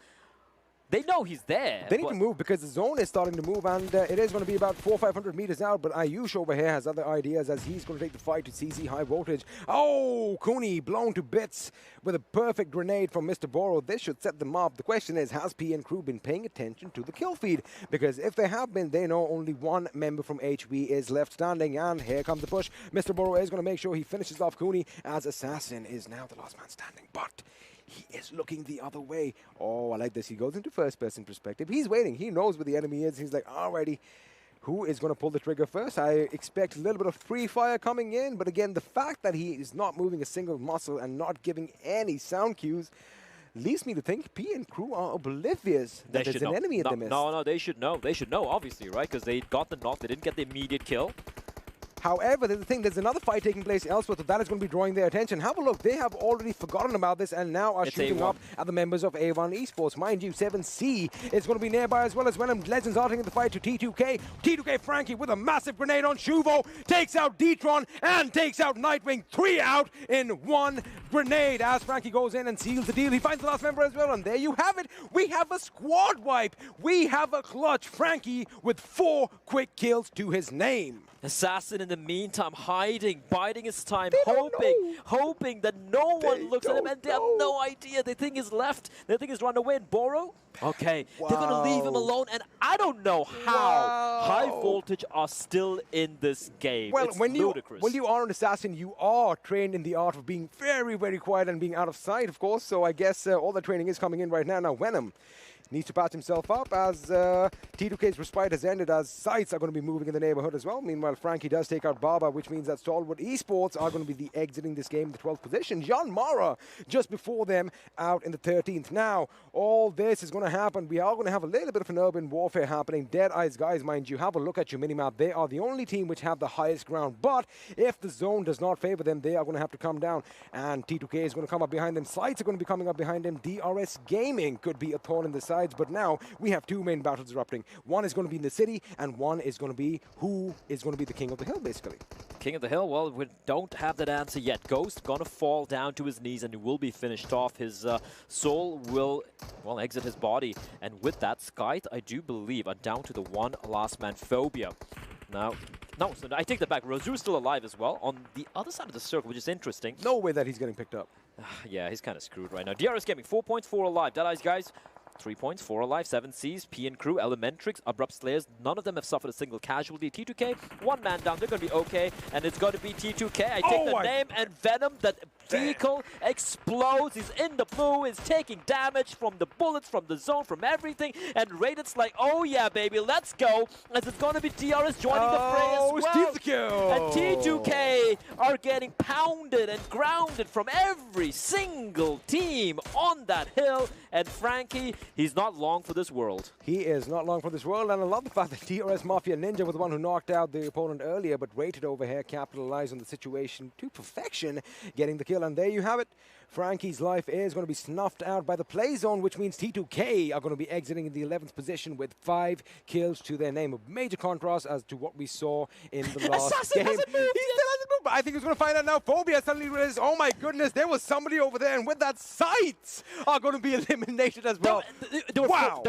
They know he's there. They need to move because the zone is starting to move, and it is going to be about 400-500 meters out. But Ayush over here has other ideas, as he's going to take the fight to CC high voltage. Oh, Kuni blown to bits with a perfect grenade from Mr. Boro. This should set them up. The question is, has P and crew been paying attention to the kill feed? Because if they have been, they know only 1 member from HB is left standing. And here comes the push. Mr. Boro is going to make sure he finishes off Kuni, as Assassin is now the last man standing. But he is looking the other way. Oh, I like this. He goes into first-person perspective. He's waiting. He knows where the enemy is. He's like, alrighty, who is going to pull the trigger first? I expect a little bit of free fire coming in. But again, the fact that he is not moving a single muscle and not giving any sound cues leads me to think P and crew are oblivious that there's an enemy in the mist. No, they should know. They should know, obviously, right? Because they got the knock. They didn't get the immediate kill. However, there's another fight taking place elsewhere, so that is going to be drawing their attention. Have a look. They have already forgotten about this and now are shooting up at the members of A1 Esports. Mind you, 7C is going to be nearby as well, as Venom Legends are taking the fight to T2K. T2K Frankie with a massive grenade on Shuvo, takes out D-Tron and takes out Nightwing. 3 out in 1 grenade as Frankie goes in and seals the deal. He finds the last member as well, and there you have it. We have a squad wipe. We have a clutch. Frankie with 4 quick kills to his name. Assassin in the meantime hiding, biding his time, hoping that no one looks at him, and they have no idea. They think he's left. They think he's run away. And Boro, okay, they're going to leave him alone. And I don't know how high voltage are still in this game. Well, it's when ludicrous. you are an assassin, you are trained in the art of being very, very quiet and being out of sight, of course. So I guess all the training is coming in right now. Now, Venom needs to patch himself up, as T2K's respite has ended, as sights are going to be moving in the neighborhood as well. Meanwhile, Frankie does take out Baba, which means that Stalwart Esports are going to be exiting this game in the 12th position. Gianmara just before them out in the 13th. Now, all this is going to happen. We are going to have a little bit of an urban warfare happening. Dead Eyes guys, mind you, have a look at your minimap. They are the only team which have the highest ground. But if the zone does not favor them, they are going to have to come down. And T2K is going to come up behind them. Sights are going to be coming up behind them. DRS Gaming could be a thorn in the side. sides, but now we have two main battles erupting. One is going to be in the city, and one is going to be who is going to be the king of the hill, basically. King of the hill, well, we don't have that answer yet. Ghost gonna fall down to his knees and he will be finished off. His soul will, well, exit his body. And with that, Skythe, I do believe, are down to the one last man phobia. Now, no, so I take that back. Razu's still alive as well on the other side of the circle, which is interesting. No way that he's getting picked up. Yeah, he's kind of screwed right now. DRS Gaming, 4 points, 4 alive. Dead Eyes, guys, 3 points, 4 alive, 7 Cs, P and Crew, Elementrix, Abrupt Slayers. None of them have suffered a single casualty. T2K, 1 man down. They're going to be okay. And it's going to be T2K. I take the name and Venom. That vehicle explodes. He's in the blue. He's taking damage from the bullets, from the zone, from everything. And Raiden's like, oh yeah, baby, let's go. As it's going to be DRS joining the fray as well. Steals the kill. And T2K are getting pounded and grounded from every single team on that hill. And Frankie, he's not long for this world. He is not long for this world, and I love the fact that DRS Mafia Ninja was the one who knocked out the opponent earlier, but Rated over here capitalized on the situation to perfection, getting the kill. And there you have it. Frankie's life is going to be snuffed out by the play zone, which means T2K are going to be exiting in the 11th position with 5 kills to their name. A major contrast as to what we saw in the last game. He still hasn't moved, but I think he's going to find out now. Phobia suddenly realizes, oh my goodness, there was somebody over there, and with that, sights are going to be eliminated as well. There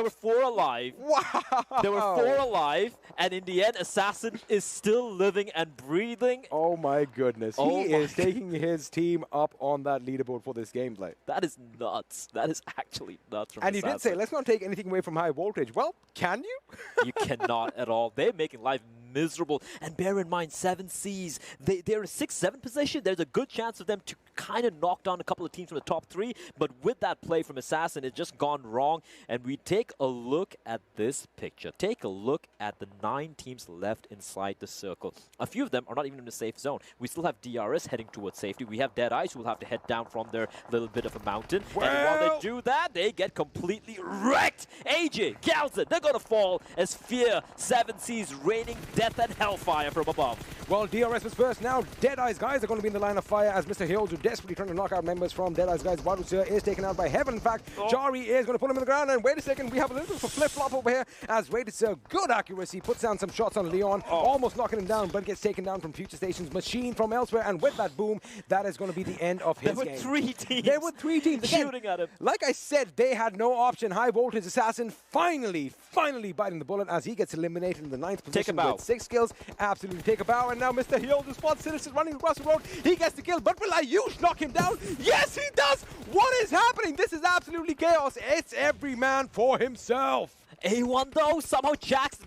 were 4 alive. Wow. There were 4 alive, and in the end, Assassin is still living and breathing. Oh my goodness. He is taking his team up on that leaderboard for this gameplay. That is nuts. That is actually nuts from And you Assassin. did say, let's not take anything away from high voltage. Well, can you? You cannot at all. They're making life miserable. And bear in mind, 7 Cs. They're in 6-7 position. There's a good chance of them to kind of knock down a couple of teams from the top 3. But with that play from Assassin, it's just gone wrong. And we take a look at this picture. Take a look at the 9 teams left inside the circle. A few of them are not even in the safe zone. We still have DRS heading towards safety. We have Dead Eyes who will have to head down from their little bit of a mountain. Well, and while they do that, they get completely wrecked. AJ, Galzin, they're going to fall as Fear 7 Cs raining death and hellfire from above. Well, DRS was first. Now, Dead Eyes guys are going to be in the line of fire as Mr. Hills, who desperately trying to knock out members from Dead Eyes guys. Wadusir is taken out by Heaven. In fact, Jari is going to put him in the ground. And wait a second, we have a little bit of a flip-flop over here as Wadusir, good accuracy, puts down some shots on Leon, almost knocking him down, but gets taken down from Future Station's machine from elsewhere. And with that boom, that is going to be the end of his game. There were 3 teams. There were 3 teams again, shooting at him. Like I said, they had no option. High Voltage Assassin finally biting the bullet as he gets eliminated in the 9th position with 6 kills. Absolutely take a bow. And now Mr. Hill just spots Sinister running across the road. He gets the kill, but will Ayush knock him down? Yes, he does! What is happening? This is absolutely chaos. It's every man for himself. A1 though, somehow Jax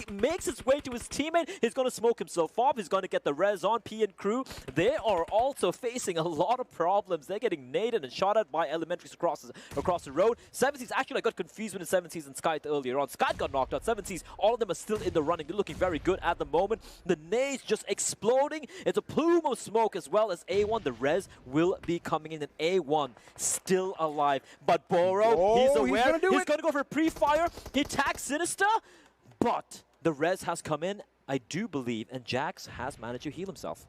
makes his way to his teammate. He's going to smoke himself off. He's going to get the res on. P and Crew, they are also facing a lot of problems. They're getting naded and shot at by Elementrix across the road. 7Cs, actually I got confused with the 7Cs and Skythe earlier on. Skythe got knocked out. 7Cs, all of them are still in the running. They're looking very good at the moment. The nades just exploding. It's a plume of smoke as well as A1. The res will be coming in, and A1 still alive. But Boro, he's aware. He's going to go for a pre-fire. He attacks Sinister, but the res has come in, I do believe, and Jax has managed to heal himself.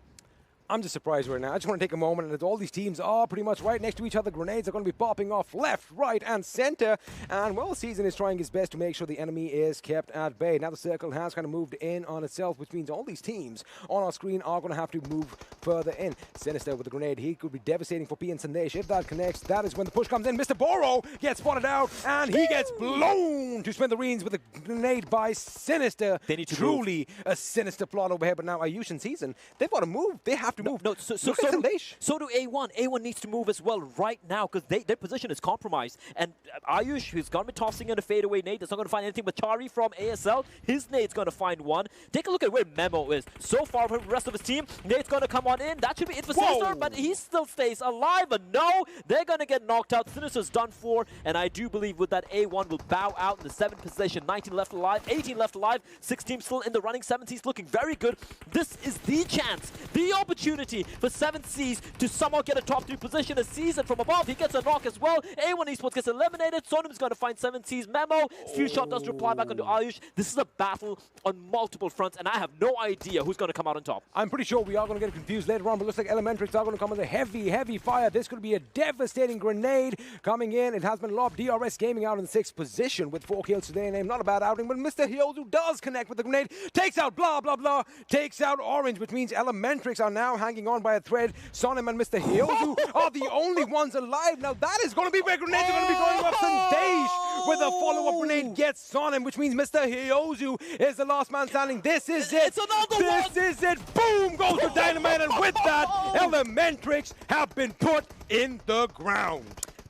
I'm just surprised right now. I just want to take a moment, and all these teams are pretty much right next to each other. Grenades are going to be popping off left, right, and center. And, well, Season is trying his best to make sure the enemy is kept at bay. Now the circle has kind of moved in on itself, which means all these teams on our screen are going to have to move further in. Sinister with the grenade. He could be devastating for P and Sandesh. If that connects, that is when the push comes in. Mr. Boro gets spotted out, and he gets blown to smithereens with a grenade by Sinister. They need to truly a sinister plot over here. But now Ayush and Season, they've got to move. They have to move. No, so do A1. A1 needs to move as well right now because their position is compromised. And Ayush, who's going to be tossing in a fadeaway nade, that's not going to find anything. But Chari from ASL, his nade's going to find one. Take a look at where Memo is. So far from the rest of his team, nade's going to come on in. That should be it for Sinister, but he still stays alive. But no, they're going to get knocked out. Sinister's done for, and I do believe with that A1 will bow out in the 7th position. 19 left alive, 18 left alive, 6 teams still in the running. 7C's looking very good. This is the chance, the opportunity opportunity for 7 Seas to somehow get a top 3 position. A Season from above, he gets a knock as well. A1 Esports gets eliminated. Sonim's going to find 7 Seas memo. Few shot does reply back onto Ayush. This is a battle on multiple fronts, and I have no idea who's going to come out on top. I'm pretty sure we are going to get confused later on, but looks like Elementrix are going to come with a heavy fire. This could be a devastating grenade coming in. It has been lobbed. DRS Gaming out in 6th position with 4 kills today. Name not a bad outing, but Mr. Hyozu does connect with the grenade. Takes out blah, blah, blah. Takes out Orange, which means Elementrix are now hanging on by a thread. Sonim and Mr. Hyozu are the only ones alive. Now that is going to be where grenades are going to be going off. Sandesh with a follow-up grenade gets Sonim, which means Mr. Hyozu is the last man standing. This is it. It's another one. This is it. Boom goes the dynamite, and with that, Elementrix have been put in the ground.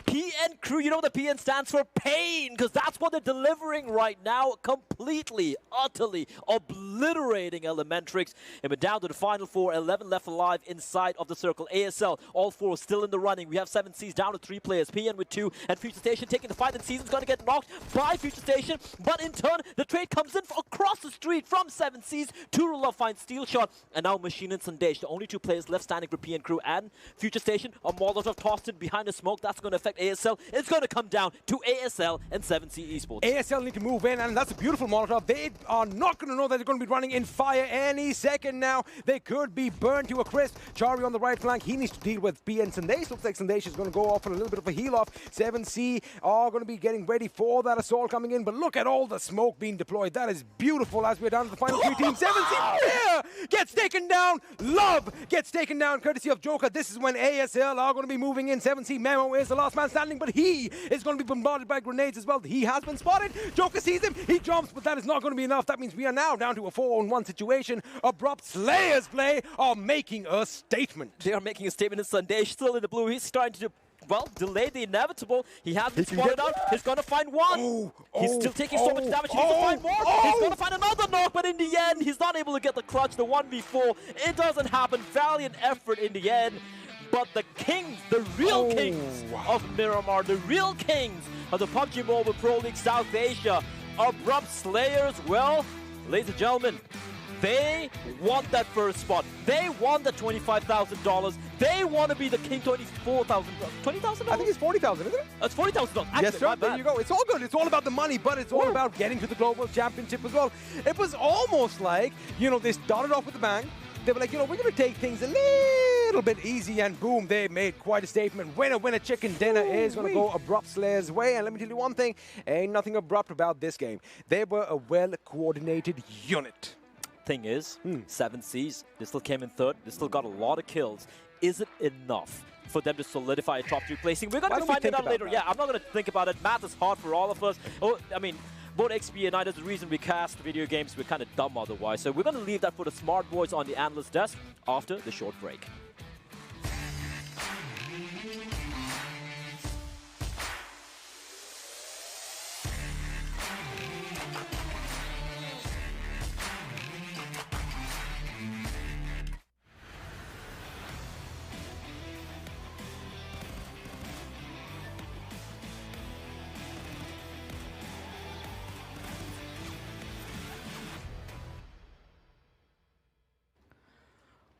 PN Crew, you know the PN stands for pain, because that's what they're delivering right now, completely, utterly obliterating Elementrix. And we're down to the final 4, 11 left alive inside of the circle. ASL, all 4 still in the running. We have 7 Seas down to 3 players, PN with 2, and Future Station taking the fight, and Season's going to get knocked by Future Station, but in turn, the trade comes in across the street from 7 Seas. Turula finds Steel Shot, and now Machine and Sandesh, the only 2 players left standing for PN Crew and Future Station. A Molotov tossed in behind the smoke, that's going to affect ASL. It's going to come down to ASL and 7C Esports. ASL need to move in, and that's a beautiful Molotov. They are not going to know that they're going to be running in fire any second now. They could be burned to a crisp. Chari on the right flank, he needs to deal with PN Sandesh. Looks like Sandesh is going to go off on a little bit of a heal off. 7C are going to be getting ready for that assault coming in, but look at all the smoke being deployed. That is beautiful as we're down to the final 3 teams. 7C there gets taken down. Love gets taken down courtesy of Joker. This is when ASL are going to be moving in. 7C Memo is the last man standing, but he is going to be bombarded by grenades as well. He has been spotted. Joker sees him. He jumps, but that is not going to be enough. That means we are now down to a 4-on-1 situation. Abrupt Slayers play are making a statement. They are making a statement in Sandesh, still in the blue. He's trying to well, delay the inevitable. He has been spotted out. He's going to find one. He's still taking so much damage. He needs to find more. He's going to find another knock, but in the end, he's not able to get the clutch, the 1v4. It doesn't happen. Valiant effort in the end. But the kings, the real kings of Miramar, the real kings of the PUBG Mobile Pro League South Asia, Abrupt Slayers, well, ladies and gentlemen, they want that first spot. They want the $25,000. They want to be the king. $24,000. $20,000? I think it's $40,000, isn't it? It's $40,000. Yes, sir. There you go. It's all good. It's all about the money, but it's all about getting to the global championship as well. It was almost like, you know, they started off with a bang. They were like, you know, we're going to take things a little bit easy, and boom, they made quite a statement. Winner, chicken dinner is going to go Abrupt Slayers' way. And let me tell you one thing, ain't nothing abrupt about this game. They were a well-coordinated unit. Thing is, 7 Seas, they still came in third. They still got a lot of kills. Is it enough for them to solidify a top 3 placing? We're going to find it out later. Yeah, I'm not going to think about it. Math is hard for all of us. Oh, I mean, both XP and I, that's the reason we cast video games. We're kind of dumb otherwise. So we're going to leave that for the smart boys on the analyst desk after the short break.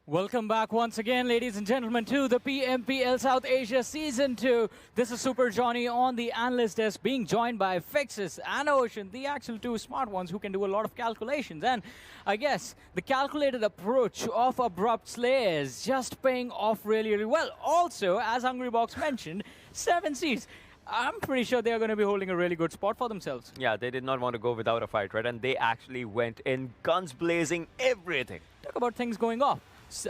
Welcome back once again, ladies and gentlemen, to the PMPL South Asia Season 2. This is Super Johnny on the analyst desk, being joined by Fixus and Ocean, the actual 2 smart ones who can do a lot of calculations. And I guess the calculated approach of Abrupt Slayers just paying off really, really well. Also, as Hungrybox mentioned, 7 Seas. I'm pretty sure they're going to be holding a really good spot for themselves. Yeah, they did not want to go without a fight, right? And they actually went in, guns blazing, everything. Talk about things going off.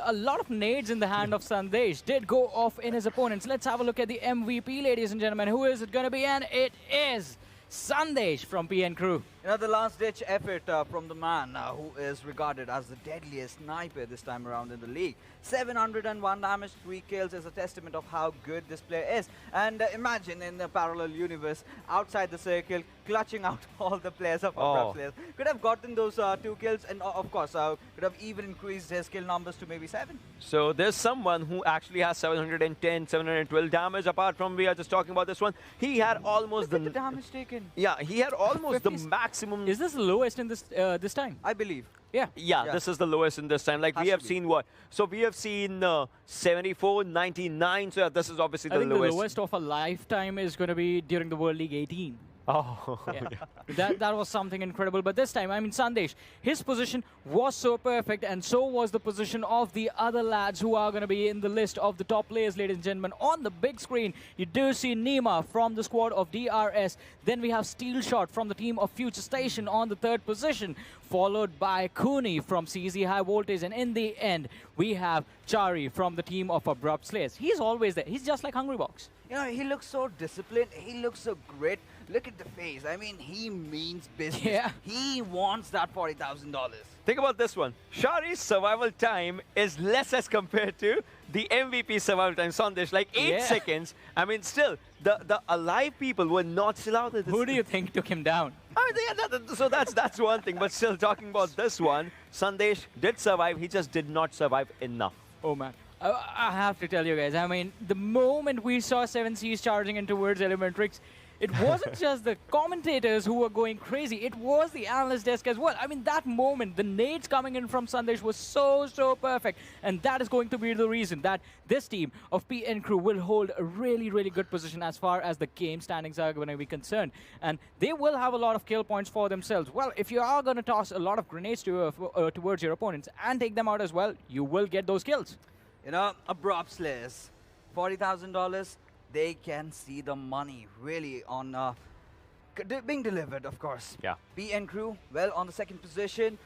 A lot of nades in the hand of Sandesh did go off in his opponents. Let's have a look at the MVP, ladies and gentlemen. Who is it going to be? And it is Sandesh from PN Crew. You know, the last-ditch effort from the man who is regarded as the deadliest sniper this time around in the league. 701 damage, 3 kills is a testament of how good this player is. And imagine in the parallel universe, outside the circle, clutching out all the players of Abrupt Slayers. Could have gotten those 2 kills, and of course, could have even increased his kill numbers to maybe 7. So there's someone who actually has 710, 712 damage. Apart from, we are just talking about this one, he had almost the damage taken. Yeah, he had almost the max maximum. Is this the lowest in this time? I believe. Yeah. Yeah, Yeah. this is the lowest in this time. Like Has we to have be. seen what? So we have seen 74, 99. So yeah, this is obviously I the think lowest. the lowest of a lifetime is going to be during the World League 18. Oh, Yeah. That was something incredible. But this time, I mean, Sandesh, his position was so perfect, and so was the position of the other lads who are going to be in the list of the top players, ladies and gentlemen. On the big screen, you do see Nima from the squad of DRS. Then we have Steel Shot from the team of Future Station on the third position, followed by Cooney from CZ High Voltage. And in the end, we have Chari from the team of Abrupt Slayers. He's always there. He's just like Hungry Box. You know, he looks so disciplined. He looks so great. Look at the face. I mean, he means business. Yeah. He wants that $40,000. think about this one. Shari's survival time is less as compared to the MVP survival time, Sandesh. Like 8 Yeah. seconds. I mean, still, the alive people were not still out there. Who do you think took him down? I mean, yeah, so that's one thing. But still, talking about this one, Sandesh did survive. He just did not survive enough. Oh, man. I have to tell you guys, I mean, the moment we saw 7Cs charging in towards Elementrix, it wasn't just the commentators who were going crazy, it was the analyst desk as well. I mean, that moment, the nades coming in from Sandesh was so perfect. And that is going to be the reason that this team of PN Crew will hold a really good position as far as the game standings are going to be concerned. And they will have a lot of kill points for themselves. Well, if you are going to toss a lot of grenades towards your opponents and take them out as well, you will get those kills. You know, Abrupt Slayers, $40,000, they can see the money really on being delivered, of course. Yeah. PN Crew, well, on the second position.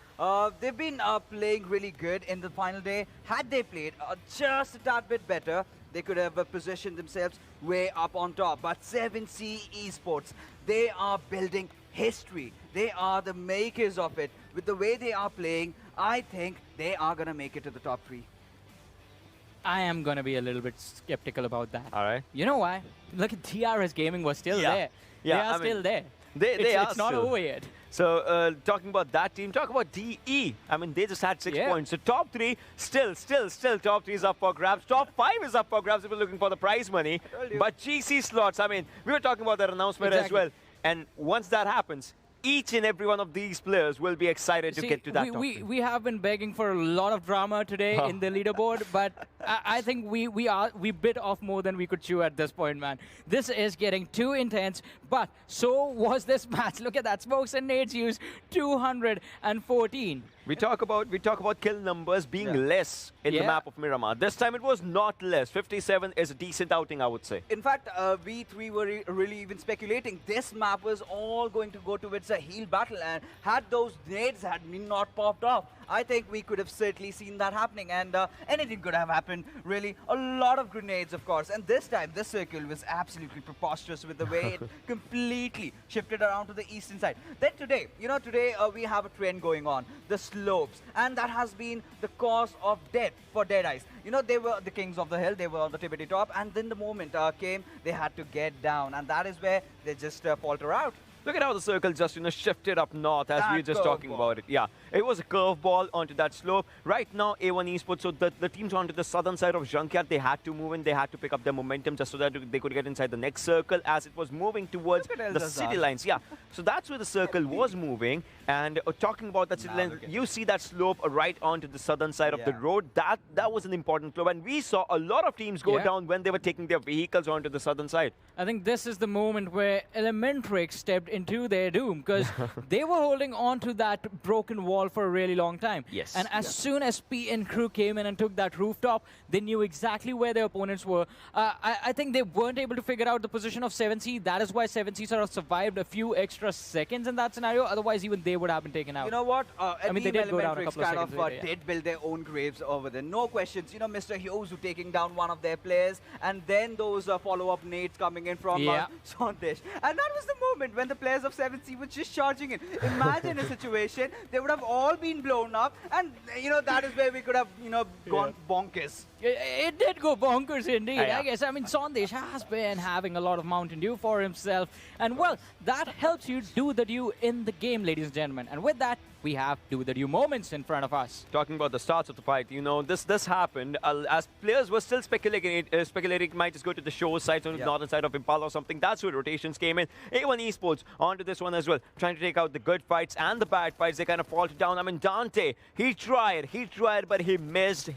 They've been playing really good in the final day. Had they played just a tad bit better, they could have positioned themselves way up on top. But 7C Esports, they are building history. They are the makers of it. With the way they are playing, I think they are going to make it to the top 3. I am going to be a little bit skeptical about that. All right. You know why? Look at TRS Gaming was still Yeah. there. Yeah, They are I mean, still there. They are It's not still. over yet. So talking about that team, talk about DE. I mean, they just had 6 Yeah. points. So top 3, still top 3 is up for grabs. Top 5 is up for grabs if you're looking for the prize money. told you. But GC slots, I mean, we were talking about that announcement as Exactly. well. And once that happens, each and every one of these players will be excited to See, get to that top we 3. we have been begging for a lot of drama today in the leaderboard, but I think we bit off more than we could chew at this point, man. This is getting too intense, but so was this match. Look at that, smokes and nades used 214. We talk about kill numbers being less in the Yeah. map of Miramar. This time it was not less. 57 is a decent outing, I would say. In fact, we three were really even speculating this map was all going to go towards a heal battle, and had those nades had not popped off, I think we could have certainly seen that happening, and anything could have happened, really. A lot of grenades, of course, and this time, this circle was absolutely preposterous with the way it completely shifted around to the eastern side. Then today, you know, we have a trend going on, the slopes, and that has been the cause of death for Deadies. You know, they were the kings of the hill, they were on the tippity top, and then the moment came, they had to get down, and that is where they just falter out. Look at how the circle just, shifted up north as we were That just talking curveball. about it. Yeah, it was a curveball onto that slope. Right now, A1 Esports, so the teams onto the southern side of Junkyard, they had to move in, they had to pick up their momentum just so that they could get inside the next circle as it was moving towards Look at the Elzazar. city lines. Yeah, so that's where the circle was moving. And talking about that city line, look at you see that slope right onto the southern side of the Yeah. road. That was an important slope. And we saw a lot of teams go Yeah. down when they were taking their vehicles onto the southern side. I think this is the moment where Elementrix stepped into their doom, because they were holding on to that broken wall for a really long time. Yes. And as soon as PN Crew came in and took that rooftop, they knew exactly where their opponents were. I think they weren't able to figure out the position of 7C. That is why 7C sort of survived a few extra seconds in that scenario. Otherwise, even they would have been taken out. You know what? I mean, they Team did go down a Elementrix couple of kind seconds of later, yeah. did build their own graves over there. No questions. You know, Mr. Hughes who taking down one of their players, and then those follow-up nades coming in from Yeah. Sandesh. And that was the moment when the players of 7C were just charging in. Imagine a situation, they would have all been blown up, and, you know, that is where we could have, gone bonkers. It did go bonkers indeed, Yeah. I guess. I mean, Sandesh has been having a lot of Mountain Dew for himself. And, well, that helps you do the dew in the game, ladies and gentlemen. And with that, we have two the new moments in front of us. Talking about the starts of the fight, you know, this happened as players were still speculating it might just go to the shore side, so northern side of Impala or something. That's where rotations came in. A1 Esports onto this one as well, trying to take out the good fights and the bad fights. They kind of faltered down. I mean, Dante, he tried, but he missed,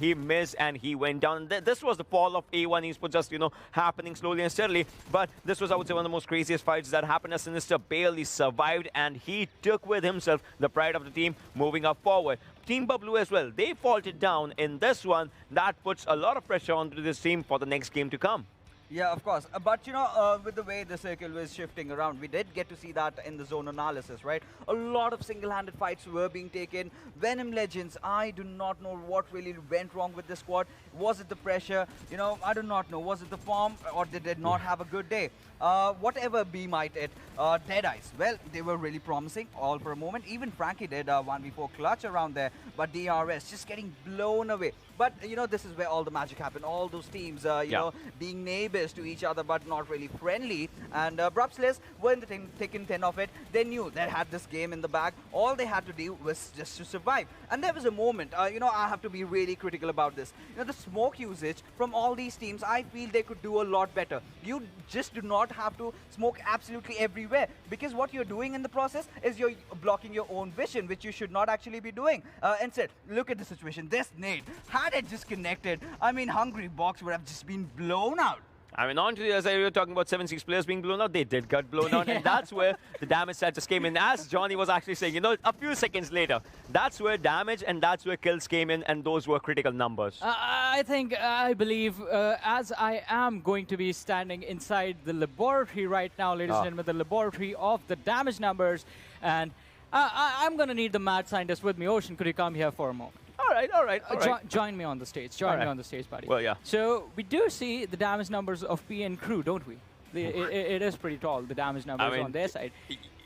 and he went down. This was the fall of A1 Esports, just, you know, happening slowly and steadily. But this was, I would say, one of the most craziest fights that happened, as Sinister barely survived, and he took with himself the pride of the team moving up forward. Team Bablu as well, they faltered down in this one. That puts a lot of pressure onto this team for the next game to come. Yeah, of course. But, you know, with the way the circle was shifting around, we did get to see that in the zone analysis, right? A lot of single-handed fights were being taken. Venom Legends, I do not know what really went wrong with the squad. Was it the pressure? You know, I do not know. Was it the form, or they did not have a good day? Whatever be might it. Deadeyes, well, they were really promising, all for a moment. Even Frankie did a 1v4 clutch around there. But DRS just getting blown away. But, you know, this is where all the magic happened. All those teams, you know, being neighbors to each other, but not really friendly. And Brupsless were in the thick and thin of it. They knew they had this game in the bag. All they had to do was just to survive. And there was a moment, you know, I have to be really critical about this. You know, the smoke usage from all these teams, I feel they could do a lot better. You just do not have to smoke absolutely everywhere, because what you're doing in the process is you're blocking your own vision, which you should not actually be doing. Instead, look at the situation. This nade, had it just connected, I mean, Hungry Box would have just been blown out. I mean, on to the other side, we were talking about 7-6 players being blown out. They did get blown out, and that's where the damage stat just came in. As Johnny was actually saying, you know, a few seconds later, that's where damage and that's where kills came in, and those were critical numbers. I believe, as I am going to be standing inside the laboratory right now, ladies and gentlemen, the laboratory of the damage numbers, and I'm going to need the mad scientist with me. Ocean, could you come here for a moment? All right. Join me on the stage. Join me on the stage, buddy. Well, yeah. So we do see the damage numbers of PN Crew, don't we? It is pretty tall, the damage numbers on their side.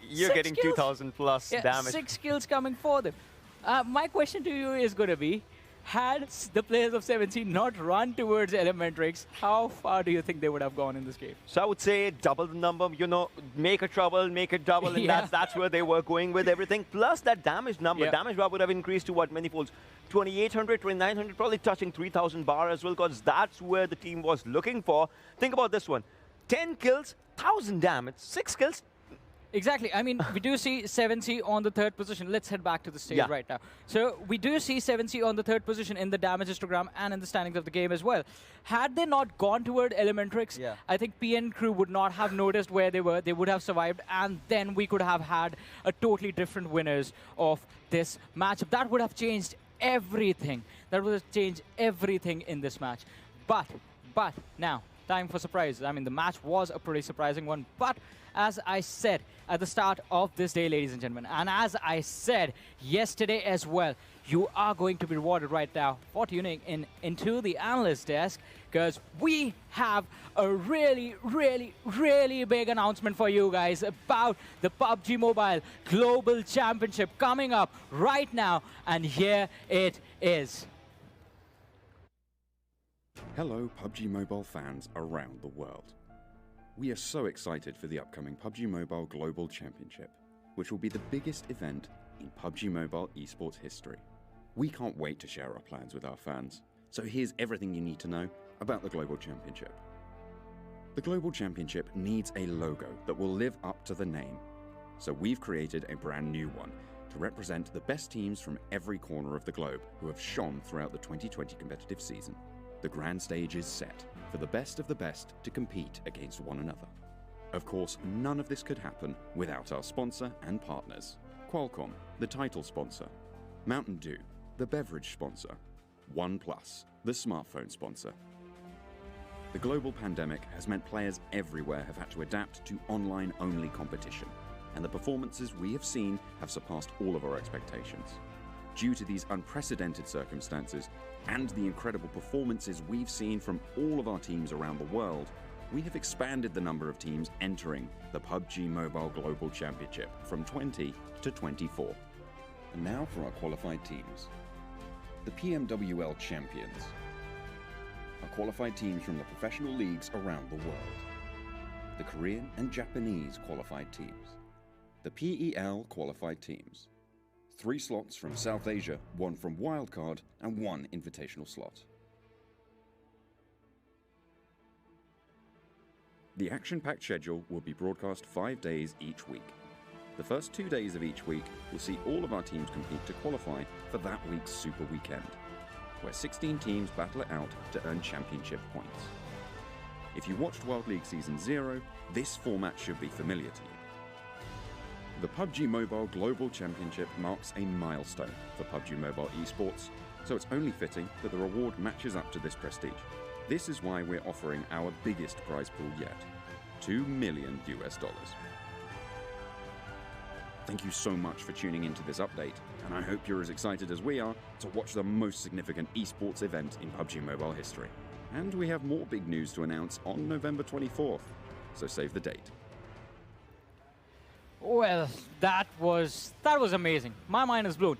You're getting 2,000 plus damage. 6 kills coming for them. My question to you is going to be, had the players of 17 not run towards Elementrix, how far do you think they would have gone in this game? So I would say double the number, you know, make a trouble, make it double, and that's where they were going with everything. Plus that damage number, damage bar would have increased to what, many folds? 2,800, 2,900, probably touching 3,000 bar as well, because that's where the team was looking for. Think about this one. 10 kills, 1,000 damage, 6 kills. Exactly. I mean, we do see 7C on the 3rd position. Let's head back to the stage right now. So we do see 7C on the 3rd position in the damage histogram and in the standings of the game as well. Had they not gone toward Elementrix, I think PN Crew would not have noticed where they were. They would have survived, and then we could have had a totally different winners of this matchup. That would have changed everything. That would have changed everything in this match. But now, time for surprises. I mean, the match was a pretty surprising one, but as I said at the start of this day, ladies and gentlemen, and as I said yesterday as well, you are going to be rewarded right now for tuning into the analyst desk, because we have a really, really, really big announcement for you guys about the PUBG Mobile Global Championship coming up right now, and here it is. Hello, PUBG Mobile fans around the world. We are so excited for the upcoming PUBG Mobile Global Championship, which will be the biggest event in PUBG Mobile esports history. We can't wait to share our plans with our fans, so here's everything you need to know about the Global Championship. The Global Championship needs a logo that will live up to the name, so we've created a brand new one to represent the best teams from every corner of the globe who have shone throughout the 2020 competitive season. The grand stage is set for the best of the best to compete against one another. Of course, none of this could happen without our sponsor and partners. Qualcomm, the title sponsor. Mountain Dew, the beverage sponsor. OnePlus, the smartphone sponsor. The global pandemic has meant players everywhere have had to adapt to online-only competition, and the performances we have seen have surpassed all of our expectations. Due to these unprecedented circumstances and the incredible performances we've seen from all of our teams around the world, we have expanded the number of teams entering the PUBG Mobile Global Championship from 20 to 24. And now for our qualified teams. The PMWL Champions are qualified teams from the professional leagues around the world. The Korean and Japanese qualified teams. The PEL qualified teams. 3 slots from South Asia, 1 from Wildcard, and 1 invitational slot. The action-packed schedule will be broadcast 5 days each week. The first 2 days of each week will see all of our teams compete to qualify for that week's Super Weekend, where 16 teams battle it out to earn championship points. If you watched World League Season 0, this format should be familiar to you. The PUBG Mobile Global Championship marks a milestone for PUBG Mobile esports, so it's only fitting that the reward matches up to this prestige. This is why we're offering our biggest prize pool yet, $2 million US. Thank you so much for tuning into this update, and I hope you're as excited as we are to watch the most significant esports event in PUBG Mobile history. And we have more big news to announce on November 24th, so save the date. Well, that was amazing. My mind is blown.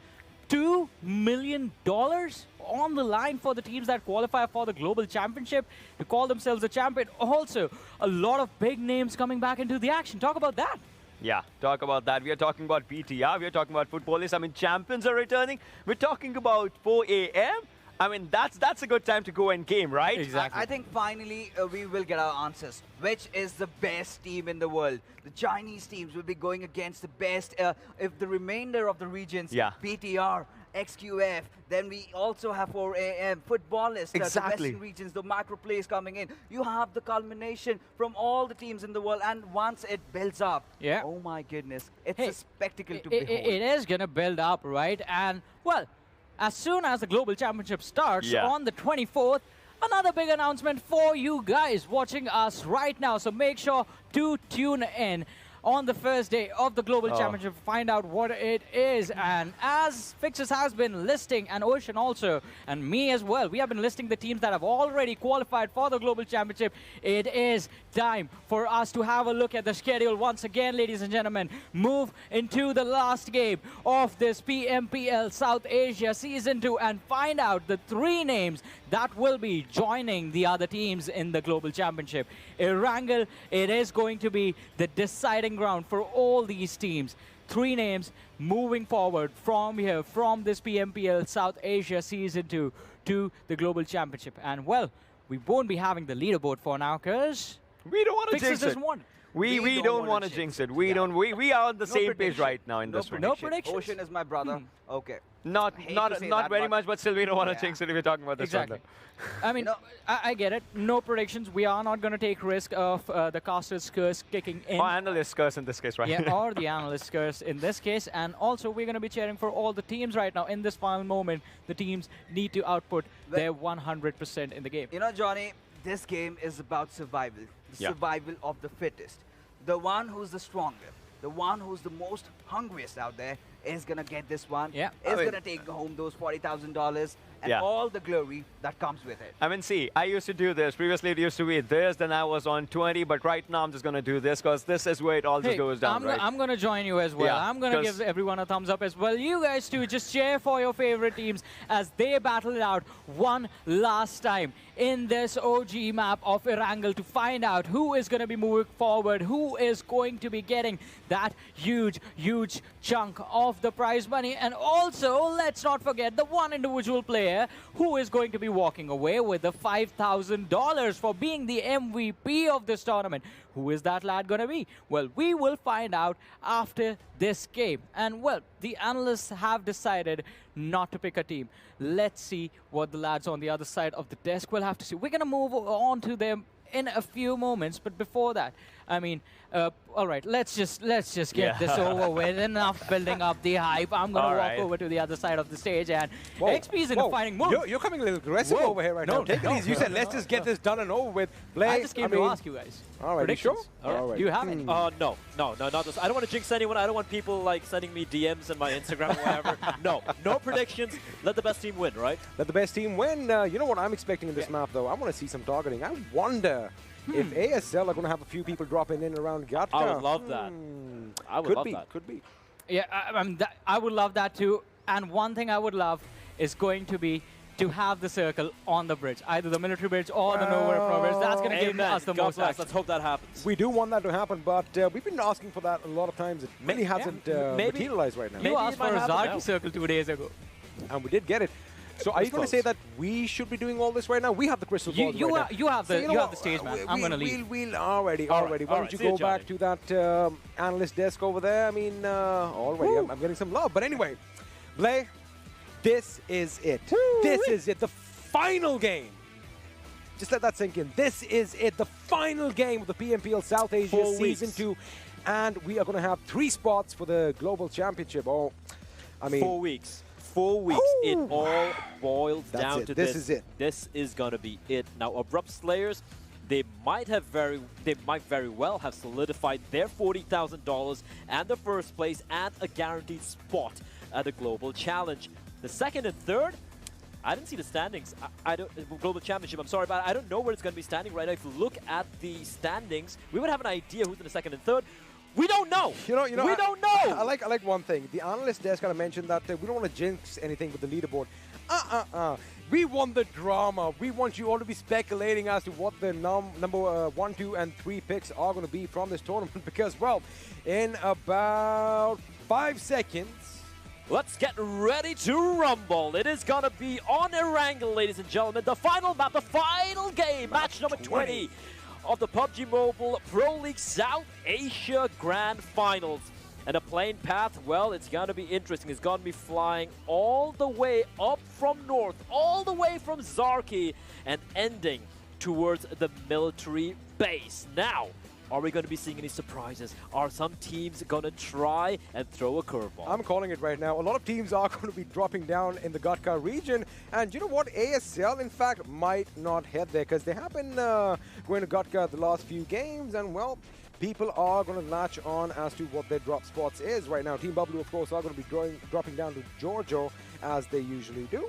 $2 million on the line for the teams that qualify for the Global Championship to call themselves a champion. Also, a lot of big names coming back into the action. Talk about that. Yeah, talk about that. We are talking about BTR. We are talking about footballers. I mean, champions are returning. We're talking about 4 a.m. I mean, that's a good time to go and game, right? Exactly. I think finally we will get our answers. Which is the best team in the world? The Chinese teams will be going against the best. If the remainder of the regions, BTR, XQF, then we also have 4 a.m. footballers, the Western regions, the micro plays coming in. You have the culmination from all the teams in the world, and once it builds up, oh my goodness, it's a spectacle to behold. It is going to build up, right? And, well, as soon as the Global Championship starts on the 24th, another big announcement for you guys watching us right now. So make sure to tune in on the first day of the Global Championship, find out what it is. And as Fixes has been listing, and Ocean also, and me as well, we have been listing the teams that have already qualified for the Global Championship. It is time for us to have a look at the schedule once again, ladies and gentlemen. Move into the last game of this PMPL South Asia Season 2 and find out the 3 names that will be joining the other teams in the Global Championship. Erangel, it is going to be the deciding ground for all these teams. 3 names moving forward from here, from this PMPL South Asia Season 2 to the Global Championship. And, well, we won't be having the leaderboard for now, because we don't want to jinx it. We don't want to jinx it. We are on the same page right now in this one. No predictions. Ocean is my brother. Okay. Not very much, but still we don't want to jinx it if we're talking about this one. I mean, I get it. No predictions. We are not going to take risk of the caster's curse kicking in. Or analyst's curse in this case, right? Yeah, or the analyst's curse in this case. And also, we're going to be cheering for all the teams right now. In this final moment, the teams need to output their 100% in the game. You know, Johnny, this game is about survival. The survival of the fittest. The one who's the strongest, the one who's the most hungriest out there is going to get this one. Yeah. Is going to take home those $40,000 and all the glory that comes with it. I mean, see, I used to do this. Previously, it used to be this, then I was on 20, but right now I'm just going to do this because this is where it all just goes down, right? I'm going to join you as well. Yeah, I'm going to give everyone a thumbs up as well. You guys too, just cheer for your favorite teams as they battle it out one last time in this OG map of Erangel to find out who is going to be moving forward, who is going to be getting that huge, huge chunk of the prize money. And also, let's not forget the one individual player who is going to be walking away with the $5,000 for being the MVP of this tournament. Who is that lad going to be? Well, we will find out after this game. And, well, the analysts have decided not to pick a team. Let's see what the lads on the other side of the desk will have to see. We're going to move on to them in a few moments, but before that, I mean, all right, let's just get this over with. Enough building up the hype. I'm gonna walk over to the other side of the stage, and XP's in a fighting mood. You're coming a little aggressive over here right now. Take it easy. You said let's just get this done and over with. I just came to ask you guys. All right, you sure? All right. Do you have any? No, not this. I don't want to jinx anyone. I don't want people like sending me DMs in my Instagram or whatever. No predictions. Let the best team win, right? Let the best team win. You know what I'm expecting in this map, though? I want to see some targeting. I wonder if ASL are going to have a few people dropping in around Gatka. I would love that. I would love that. Could be. Yeah, I would love that too. And one thing I would love is going to be to have the circle on the bridge, either the military bridge or the Nova bridge. That's going to give Amen. us the God most bless. action. Let's hope that happens. We do want that to happen, but we've been asking for that a lot of times. It really hasn't maybe- materialized right now. You Maybe asked it for might a happen Zarki now. circle 2 days ago. And we did get it. So are you going to say that we should be doing all this right now? We have the crystal balls right now. You have So the you know you what? have the stage, man. I'm going to leave. We'll already. All Why right, don't you see you, go back Johnny. to that analyst desk over there? I mean, already I'm getting some love. But anyway, Blay, this is it. This is it. The final game. Just let that sink in. This is it. The final game of the PMPL South Asia 4 Season weeks. 2. And we are going to have 3 spots for the Global Championship. Oh, I mean... 4 weeks. 4 weeks. It all boils That's down it. to This this. is it. This is gonna be it. Now, Abrupt Slayers, they might very well have solidified their $40,000 and the first place and a guaranteed spot at the Global Challenge. The second and third, I didn't see the standings. I don't Global Championship. I'm sorry, but I don't know where it's going to be standing right now. If you look at the standings, we would have an idea who's in the second and third. We don't know. You know, we don't know. I like one thing. The analyst desk kind of mentioned that we don't want to jinx anything with the leaderboard. We want the drama. We want you all to be speculating as to what the number 1, 2, and 3 picks are going to be from this tournament because, well, in about 5 seconds. Let's get ready to rumble. It is going to be on Erangel, ladies and gentlemen. The final map, the final game, match number 20 of the PUBG Mobile Pro League South Asia Grand Finals. And a plane path, well, it's going to be interesting. It's going to be flying all the way up from north, all the way from Zarki, and ending towards the military base. Now, are we going to be seeing any surprises? Are some teams going to try and throw a curveball? I'm calling it right now. A lot of teams are going to be dropping down in the Gatka region. And you know what? ASL, in fact, might not head there because they have been going to Gatka the last few games. And, well, people are going to latch on as to what their drop spots is right now. Team Bubblu, of course, are going to be dropping down to Giorgio as they usually do.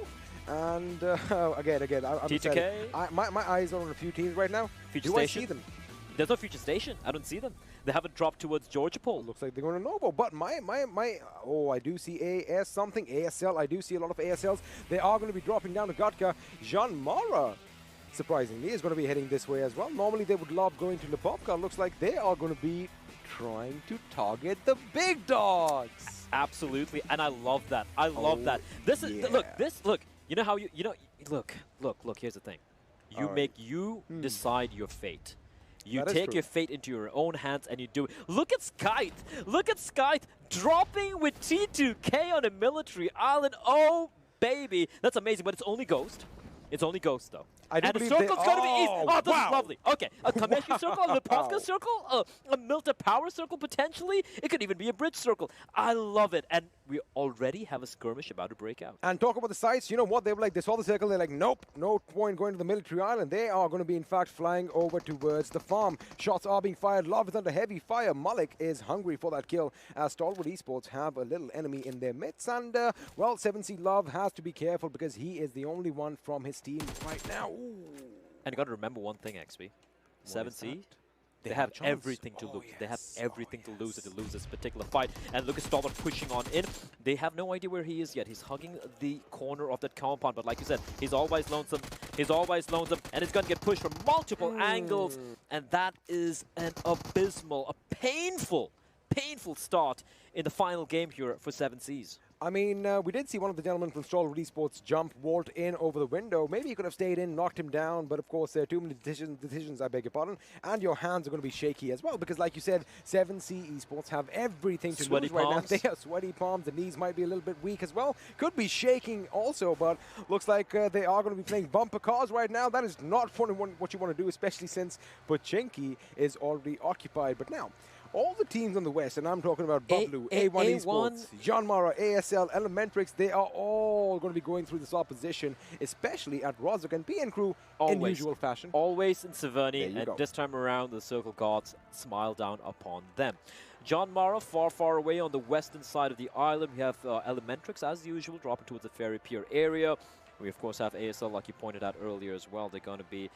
And again, I'm T2K? my eyes are on a few teams right now. Future Do Station? I see them? There's no Future Station. I don't see them. They haven't dropped towards Georgia Pole. Looks like they're going to Novo. But I do see ASL. I do see a lot of ASLs. They are going to be dropping down to Gatka. Jean Mara, surprisingly, is going to be heading this way as well. Normally, they would love going to Lipovka. Looks like they are going to be trying to target the big dogs. Absolutely, and I love that. I love that. This is look. You know how look. Here's the thing. You decide your fate. You take your fate into your own hands and you do it. Look at Skype. Look at Skype dropping with T2K on a military island. Oh, baby. That's amazing, but it's only Ghost. It's only Ghost, though. And the circle's going to be easy. Oh, this is lovely. Okay, a Kameshi circle, a Lipovka circle, a Milta power circle, potentially. It could even be a bridge circle. I love it. And we already have a skirmish about to break out. And talk about the sites. You know what? They were like, they saw the circle. They're like, nope, no point going to the military island. They are going to be, in fact, flying over towards the farm. Shots are being fired. Love is under heavy fire. Malik is hungry for that kill as Stalwart Esports have a little enemy in their midst. And, well, 7C Love has to be careful because he is the only one from his team right now. Ooh. And you got to remember one thing, XP. 7C, they have everything to lose. Yes. They have everything to lose if they lose this particular fight. And look at Stalwart pushing on in. They have no idea where he is yet. He's hugging the corner of that compound. But like you said, he's always lonesome. He's always lonesome. And it's going to get pushed from multiple angles. And that is an abysmal, a painful start in the final game here for 7Cs. I mean, we did see one of the gentlemen from Stalwart Esports jump, vault in over the window. Maybe he could have stayed in, knocked him down, but of course there are too many decisions, I beg your pardon, and your hands are going to be shaky as well, because like you said, 7C Esports have everything to lose right now. They have sweaty palms, the knees might be a little bit weak as well, could be shaking also, but looks like they are going to be playing bumper cars right now. That is not what you want to do, especially since Pochinki is already occupied. But now, all the teams on the West, and I'm talking about Bubblu, A1 Esports, Jean Mara, ASL, Elementrix, they are all going to be going through this opposition, especially at Rozok and PN Crew in usual fashion. Always in Severny, and go. this time around the Circle Gods smile down upon them. John Mara far away on the western side of the island. We have Elementrix, as usual, dropping towards the Ferry Pier area. We, of course, have ASL, like you pointed out earlier as well. They're going to be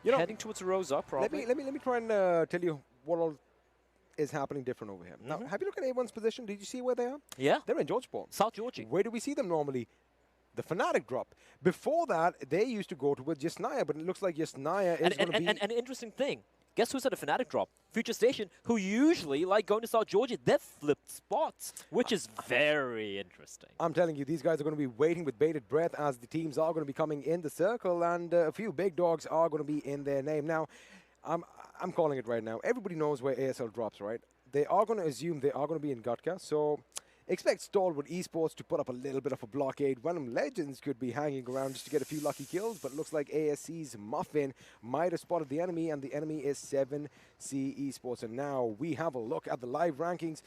heading towards Rosa, probably. Let me try and tell you what all is happening different over here. Now, have you looked at A1's position? Did you see where they are? Yeah. They're in Georgeport. South Georgie. Where do we see them normally? the Fnatic drop. Before that, they used to go towards Yasnaya, but it looks like Yasnaya is going to be... And an interesting thing, guess who's at a Fnatic drop? Future Station, who usually like going to South Georgia. They've flipped spots, which is very interesting. I'm telling you, these guys are going to be waiting with bated breath as the teams are going to be coming in the circle, and a few big dogs are going to be in their name. Now, I'm calling it right now. Everybody knows where ASL drops, right? They are going to assume they are going to be in Gatka, so expect Stalwart Esports to put up a little bit of a blockade. Venom Legends could be hanging around just to get a few lucky kills, but it looks like ASC's Muffin might have spotted the enemy, and the enemy is 7C Esports. And now we have a look at the live rankings.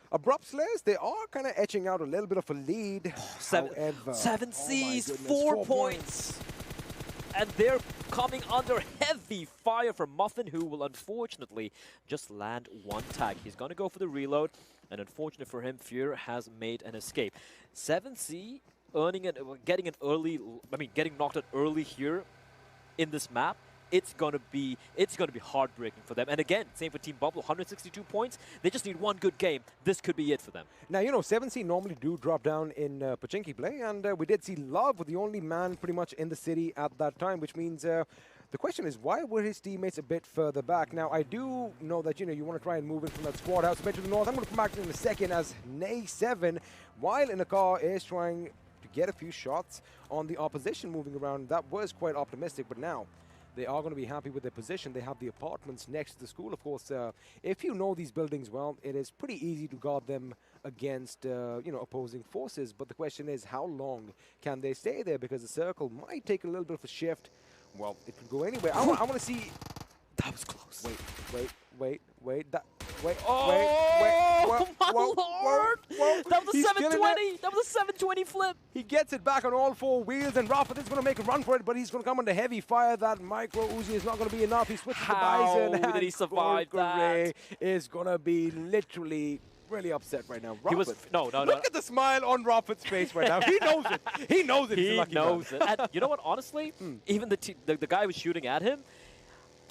Abrupt Slayers, they are kind of etching out a little bit of a lead. However, 7Cs, 4 points. And they're coming under heavy fire from Muffin, who will unfortunately just land one tag. He's going to go for the reload, and unfortunate for him, Fear has made an escape. 7C getting knocked out early here in this map. It's gonna be heartbreaking for them. And again, same for Team Bubble, 162 points. They just need one good game. This could be it for them. Now, you know, 7C normally do drop down in Pachinki play, and we did see Love with the only man pretty much in the city at that time, which means the question is, why were his teammates a bit further back? Now, I do know that, you know, you want to try and move in from that squad house a bit to the north. I'm going to come back in a second as Nay7, while in the car, is trying to get a few shots on the opposition moving around. That was quite optimistic, but now they are going to be happy with their position. They have the apartments next to the school. Of course, if you know these buildings well, it is pretty easy to guard them against, you know, opposing forces. But the question is, how long can they stay there? Because the circle might take a little bit of a shift. Well, it could go anywhere. I want to see... That was close. Wait. Oh, my lord! That was a 720! That was a 720 flip! He gets it back on all four wheels, and Rafa is going to make a run for it, but he's going to come under heavy fire. That micro Uzi is not going to be enough. He switches to Bison. How did he survive that? Is going to be literally really upset right now. He was Look at the smile on Rafa's face right now. He knows it. He knows it. He knows it. And you know what? Honestly, even the guy who was shooting at him,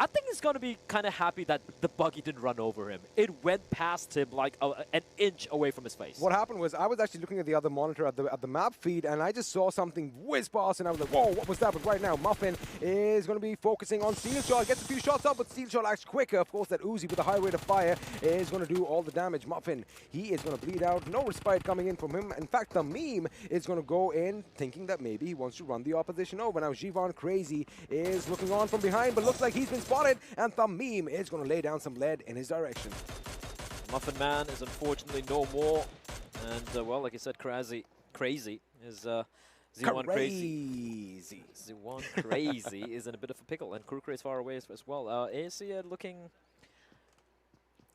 I think he's going to be kind of happy that the buggy didn't run over him. It went past him like an inch away from his face. What happened was I was actually looking at the other monitor at the map feed, and I just saw something whiz past, and I was like, whoa, what was that? But right now, Muffin is going to be focusing on Steel Shot. Gets a few shots up, but Steel Shot acts quicker. Of course, that Uzi with a high rate of fire is going to do all the damage. Muffin, he is going to bleed out. No respite coming in from him. In fact, the meme is going to go in thinking that maybe he wants to run the opposition over. Now, Jivan Crazy is looking on from behind, but looks like he's been spotted, and Thamim is going to lay down some lead in his direction. Muffin Man is unfortunately no more. And, well, like I said, Crazy is Z1 Crazy. Z1 Crazy is in a bit of a pickle, and Kurukre is far away as well. ASC looking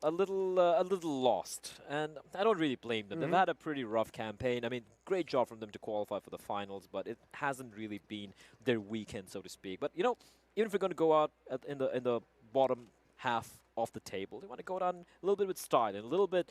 a little lost, and I don't really blame them. They've had a pretty rough campaign. I mean, great job from them to qualify for the finals, but it hasn't really been their weekend, so to speak. But, you know, even if we're going to go out in the bottom half of the table, they want to go down a little bit with style and a little bit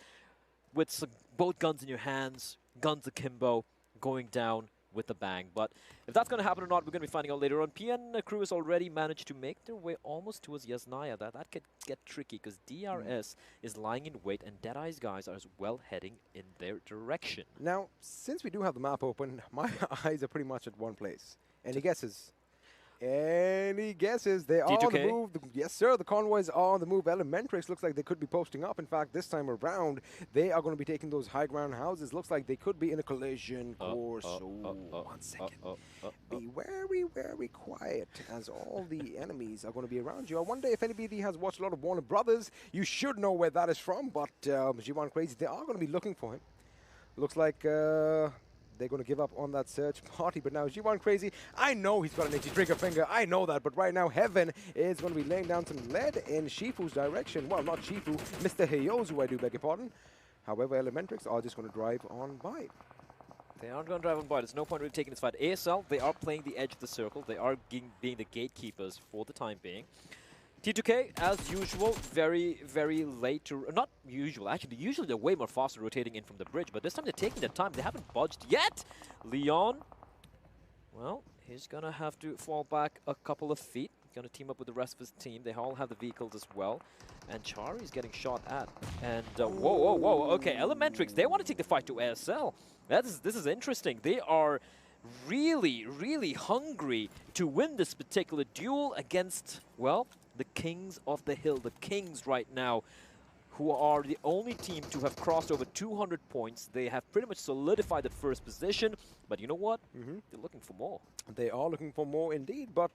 with both guns in your hands, guns akimbo, going down with a bang. But if that's going to happen or not, we're going to be finding out later on. PN crew has already managed to make their way almost towards Yasnaya. That could get tricky because DRS is lying in wait, and Deadeye's guys are as well heading in their direction. Now, since we do have the map open, my eyes are pretty much at one place. Any guesses? Any guesses? They are on the move. Yes, sir. The convoys are on the move. Elementrix looks like they could be posting up. In fact, this time around, they are going to be taking those high ground houses. Looks like they could be in a collision course. One second. Be very quiet, as all the enemies are going to be around you. I wonder if anybody has watched a lot of Warner Brothers. You should know where that is from, but Jivan Crazy, they are going to be looking for him. Looks like... they're going to give up on that search party, but now Jivan Crazy, I know he's got an itchy trigger finger, I know that, but right now Heaven is going to be laying down some lead in Shifu's direction. Well, not Shifu, Mr. Heyozu, I do beg your pardon. However, Elementrix are just going to drive on by. They aren't going to drive on by. There's no point really taking this fight. ASL, they are playing the edge of the circle. They are being the gatekeepers for the time being. T2K, as usual, very late to... Not usual, actually. Usually they're way more faster rotating in from the bridge, but this time they're taking their time. They haven't budged yet. Leon, well, he's going to have to fall back a couple of feet. Going to team up with the rest of his team. They all have the vehicles as well. And Chari's getting shot at. And, whoa. Okay, Elementrix, they want to take the fight to ASL. This is interesting. They are really, really hungry to win this particular duel against, well, the Kings of the Hill. The Kings right now, who are the only team to have crossed over 200 points. They have pretty much solidified the first position, but you know what? They're looking for more. They are looking for more indeed, but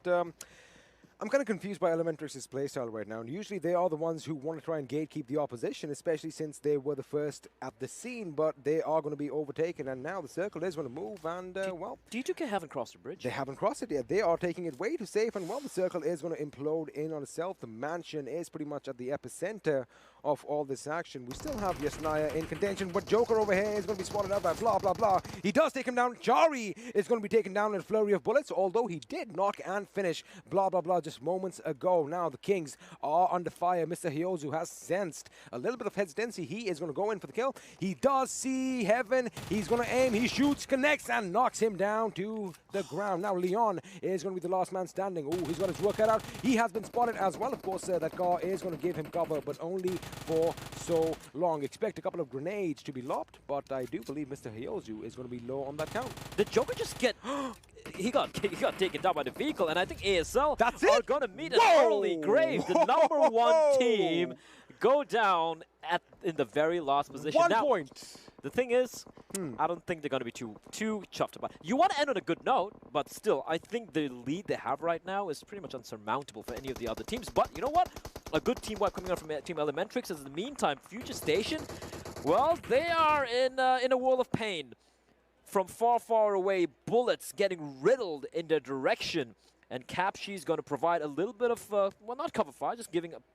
I'm kind of confused by Elementrix's playstyle right now. And usually they are the ones who want to try and gatekeep the opposition, especially since they were the first at the scene, but they are going to be overtaken, and now the circle is going to move, and, well... D2K haven't crossed the bridge. They haven't crossed it yet. They are taking it way too safe, and, well, the circle is going to implode in on itself. The mansion is pretty much at the epicenter of all this action. We still have Yasnaya in contention, but Joker over here is going to be spotted out by blah, blah, blah. He does take him down. Jari is going to be taken down in a flurry of bullets, although he did knock and finish blah, blah, blah just moments ago. Now the Kings are under fire. Mr. Hyozu has sensed a little bit of hesitancy. He is going to go in for the kill. He does see Heaven. He's going to aim. He shoots, connects, and knocks him down to the ground. Now Leon is going to be the last man standing. Oh, he's got his work cut out. He has been spotted as well. Of course, that car is going to give him cover, but only for so long. Expect a couple of grenades to be lobbed, but I do believe Mr. Hyozu is going to be low on that count. The Joker just get... he got taken down by the vehicle, and I think ASL are going to meet an early grave. The #1 team go down in the very last position. 1 now, point. The thing is, I don't think they're going to be too chuffed about it. You want to end on a good note, but still, I think the lead they have right now is pretty much unsurmountable for any of the other teams. But you know what? A good team wipe coming out from Team Elementrix. As in the meantime, Future Station, well, they are in a world of pain. From far, far away, bullets getting riddled in their direction. And Capshi's going to provide a little bit of, well, not cover fire, just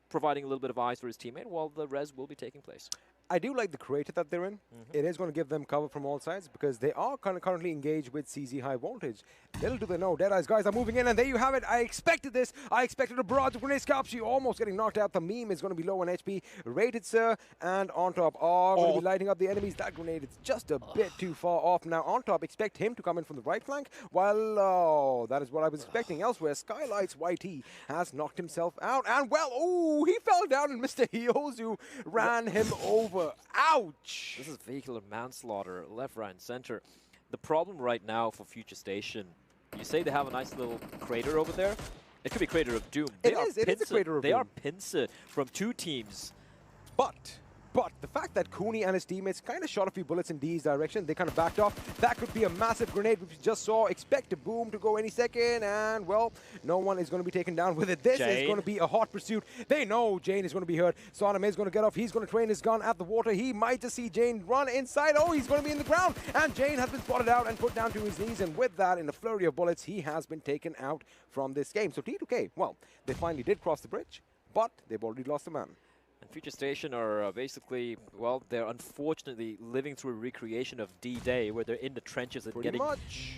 providing a little bit of eyes for his teammate while the res will be taking place. I do like the crater that they're in. It is going to give them cover from all sides because they are currently engaged with CZ High Voltage. Little do they know, Deadeye's guys are moving in, and there you have it. I expected this. I expected a barrage of grenades. Capshi almost getting knocked out. The meme is going to be low on HP. Rated, sir, and on top are going to be lighting up the enemies. That grenade is just a bit too far off. Now, on top, expect him to come in from the right flank. While, that is what I was expecting elsewhere. Skylight's YT has knocked himself out. And, well, ooh, he fell down, and Mr. Hyozu ran him over. Ouch! This is vehicular manslaughter, left, right, and center. The problem right now for Future Station, you say they have a nice little crater over there. It could be Crater of Doom. It is a Crater of Doom. They are pincer from 2 teams. But the fact that Cooney and his teammates kind of shot a few bullets in D's direction, they kind of backed off. That could be a massive grenade, which we just saw. Expect a boom to go any second, and, well, no one is going to be taken down with it. This is going to be a hot pursuit. They know Jane is going to be hurt. Sonam is going to get off. He's going to train his gun at the water. He might just see Jane run inside. Oh, he's going to be in the ground, and Jane has been spotted out and put down to his knees, and with that, in a flurry of bullets, he has been taken out from this game. So T2K, well, they finally did cross the bridge, but they've already lost a man. And Future Station are basically, well, they're unfortunately living through a recreation of D-Day, where they're in the trenches and getting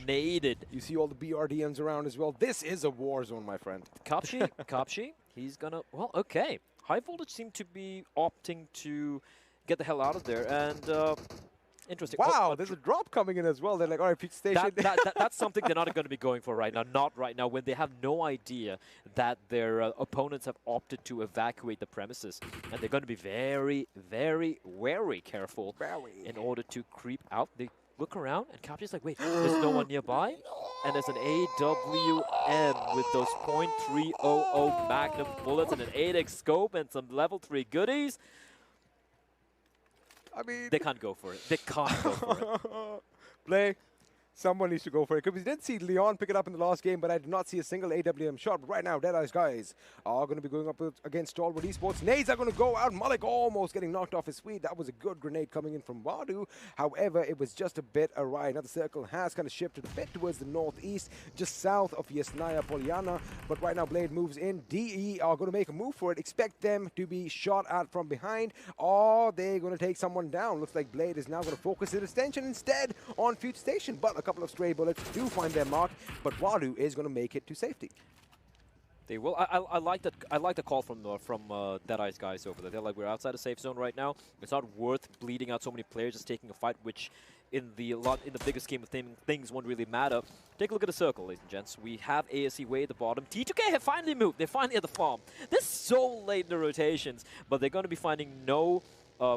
naded. You see all the BRDMs around as well. This is a war zone, my friend. Kapshi, he's gonna, well, okay. High Voltage seem to be opting to get the hell out of there, and interesting. Wow, there's a drop coming in as well. They're like, all right, Future Station. That's something they're not going to be going for right now. Not right now, when they have no idea that their opponents have opted to evacuate the premises. And they're going to be very, very, very careful in order to creep out. They look around, and Capshi's like, wait, there's no one nearby? And there's an AWM with those .300 Magnum bullets and an 8x scope and some level 3 goodies. I mean, they can't go for it. They can't go for it. Play. Someone needs to go for it. Because we did see Leon pick it up in the last game, but I did not see a single AWM shot. But right now, Deadeye's guys are going to be going up against Stalwart Esports. Nades are going to go out. Malik almost getting knocked off his feet. That was a good grenade coming in from Wadu. However, it was just a bit awry. Now the circle has kind of shifted a bit towards the northeast, just south of Yasnaya Polyana. But right now, Blade moves in. DE are going to make a move for it. Expect them to be shot at from behind. Are they going to take someone down? Looks like Blade is now going to focus his attention instead on Future Station. But a couple of stray bullets do find their mark, but Wadu is going to make it to safety. They will. I like that. I like the call from Deadeye's guys over there. They're like, we're outside a safe zone right now. It's not worth bleeding out so many players just taking a fight, which in the bigger scheme of things won't really matter. Take a look at the circle, ladies and gents. We have ASE way at the bottom. T2K have finally moved. They're finally at the farm. They're so late in the rotations, but they're going to be finding no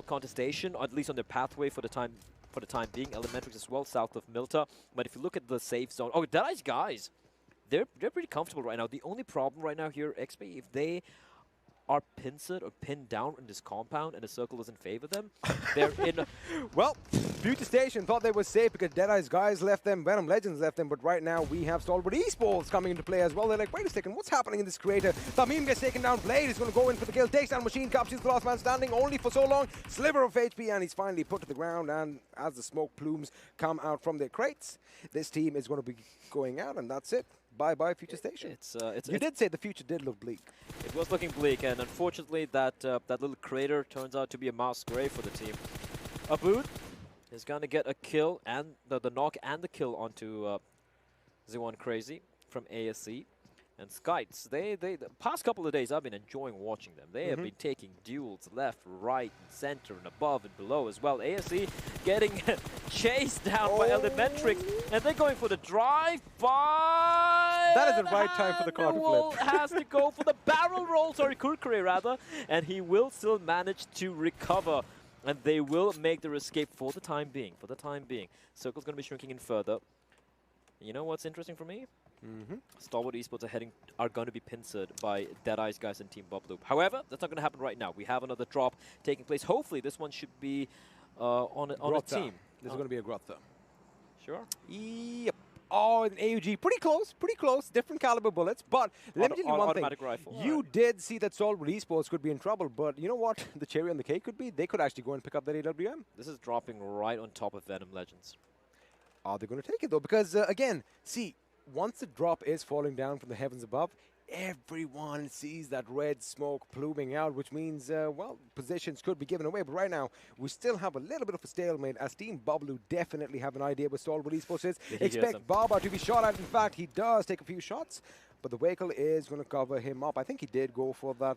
contestation, or at least on their pathway for the time for the time being. Elementrix as well, south of Milta. But if you look at the safe zone, oh, Deadeye's guys, they're pretty comfortable right now. The only problem right now here, XP, if they are pincered or pinned down in this compound and the circle doesn't favor them, they're in. Well, Future Station thought they were safe because Deadeye's guys left them, Venom Legends left them, but right now we have Stalwart Esports coming into play as well. They're like, wait a second, what's happening in this creator? Tamim gets taken down, Blade is going to go in for the kill, takes down Machine, captures the last man standing, only for so long, sliver of HP, and he's finally put to the ground, and as the smoke plumes come out from their crates, this team is going to be going out, and that's it. Bye-bye, Future Station. You did say the future did look bleak. It was looking bleak, and unfortunately that that little crater turns out to be a mass grave for the team. Abood is going to get a kill, and the knock and the kill onto Z1 Crazy from ASC. And Skites, the past couple of days I've been enjoying watching them. They have been taking duels left, right, and center, and above and below as well. ASC getting chased down by Elementrix, and they're going for the drive-by. That is the right time for the car to flip. Has to go for the barrel roll, sorry, Kurkure rather, and he will still manage to recover. And they will make their escape for the time being. Circle's going to be shrinking in further. You know what's interesting for me? Stalwart Esports are going to be pincered by Deadeye's guys and Team Bubloop. However, that's not going to happen right now. We have another drop taking place. Hopefully, this one should be on a team. This is going to be a Grotha. Sure. Yep. Oh, an AUG. Pretty close. Different caliber bullets. But let me tell you one thing. Rifle. You did see that Stalwart Esports could be in trouble. But you know what? The cherry on the cake could be? They could actually go and pick up that AWM. This is dropping right on top of Venom Legends. Are they going to take it, though? Because, again, see, once the drop is falling down from the heavens above, everyone sees that red smoke pluming out, which means, well, positions could be given away. But right now, we still have a little bit of a stalemate, as Team Bublu definitely have an idea what Stalwart Esports is. Expect Baba to be shot at. In fact, he does take a few shots, but the vehicle is going to cover him up. I think he did go for that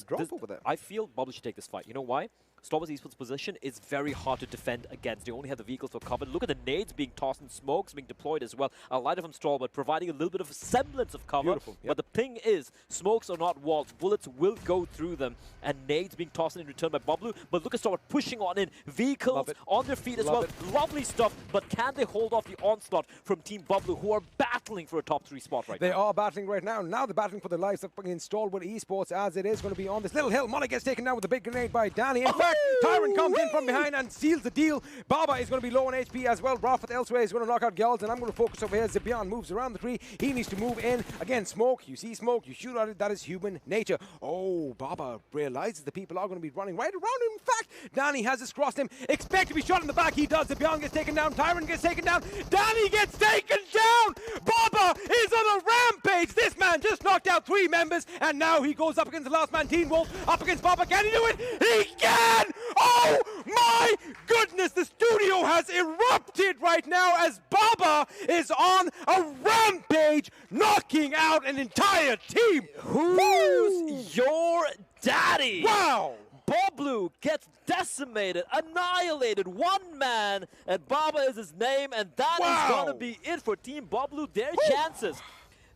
drop over there. I feel Bublu should take this fight. You know why? Stalwart Esports' position is very hard to defend against. They only have the vehicles for cover. Look at the nades being tossed and smokes being deployed as well. A lighter from Stalwart providing a little bit of a semblance of cover. Beautiful, yep. But the thing is, smokes are not walls. Bullets will go through them. And nades being tossed in return by Bublu. But look at Stalwart pushing on in. Vehicles on their feet as well. Lovely stuff. But can they hold off the onslaught from Team Bublu, who are battling for a top 3 spot right now? They are battling right now. Now they're battling for their lives up against Stalwart Esports, as it is going to be on this little hill. Molly gets taken down with a big grenade by Danny. In fact, Tyrant comes in from behind and seals the deal. Baba is going to be low on HP as well. Rafat elsewhere is going to knock out Gels, and I'm going to focus over here. Zibian moves around the tree. He needs to move in. Again, smoke. You see smoke. You shoot at it. That is human nature. Oh, Baba realizes the people are going to be running right around him. In fact, Danny has just crossed him. Expect to be shot in the back. He does. Zibian gets taken down. Tyrant gets taken down. Danny gets taken down. Baba is on a rampage. This man just knocked out 3 members, and now he goes up against the last man, Teen Wolf, up against Baba. Can he do it? He can! Oh my goodness, the studio has erupted right now as Baba is on a rampage, knocking out an entire team. Who's your daddy? Wow! Bublu gets decimated, annihilated, 1 man, and Baba is his name, and that is going to be it for Team Bublu.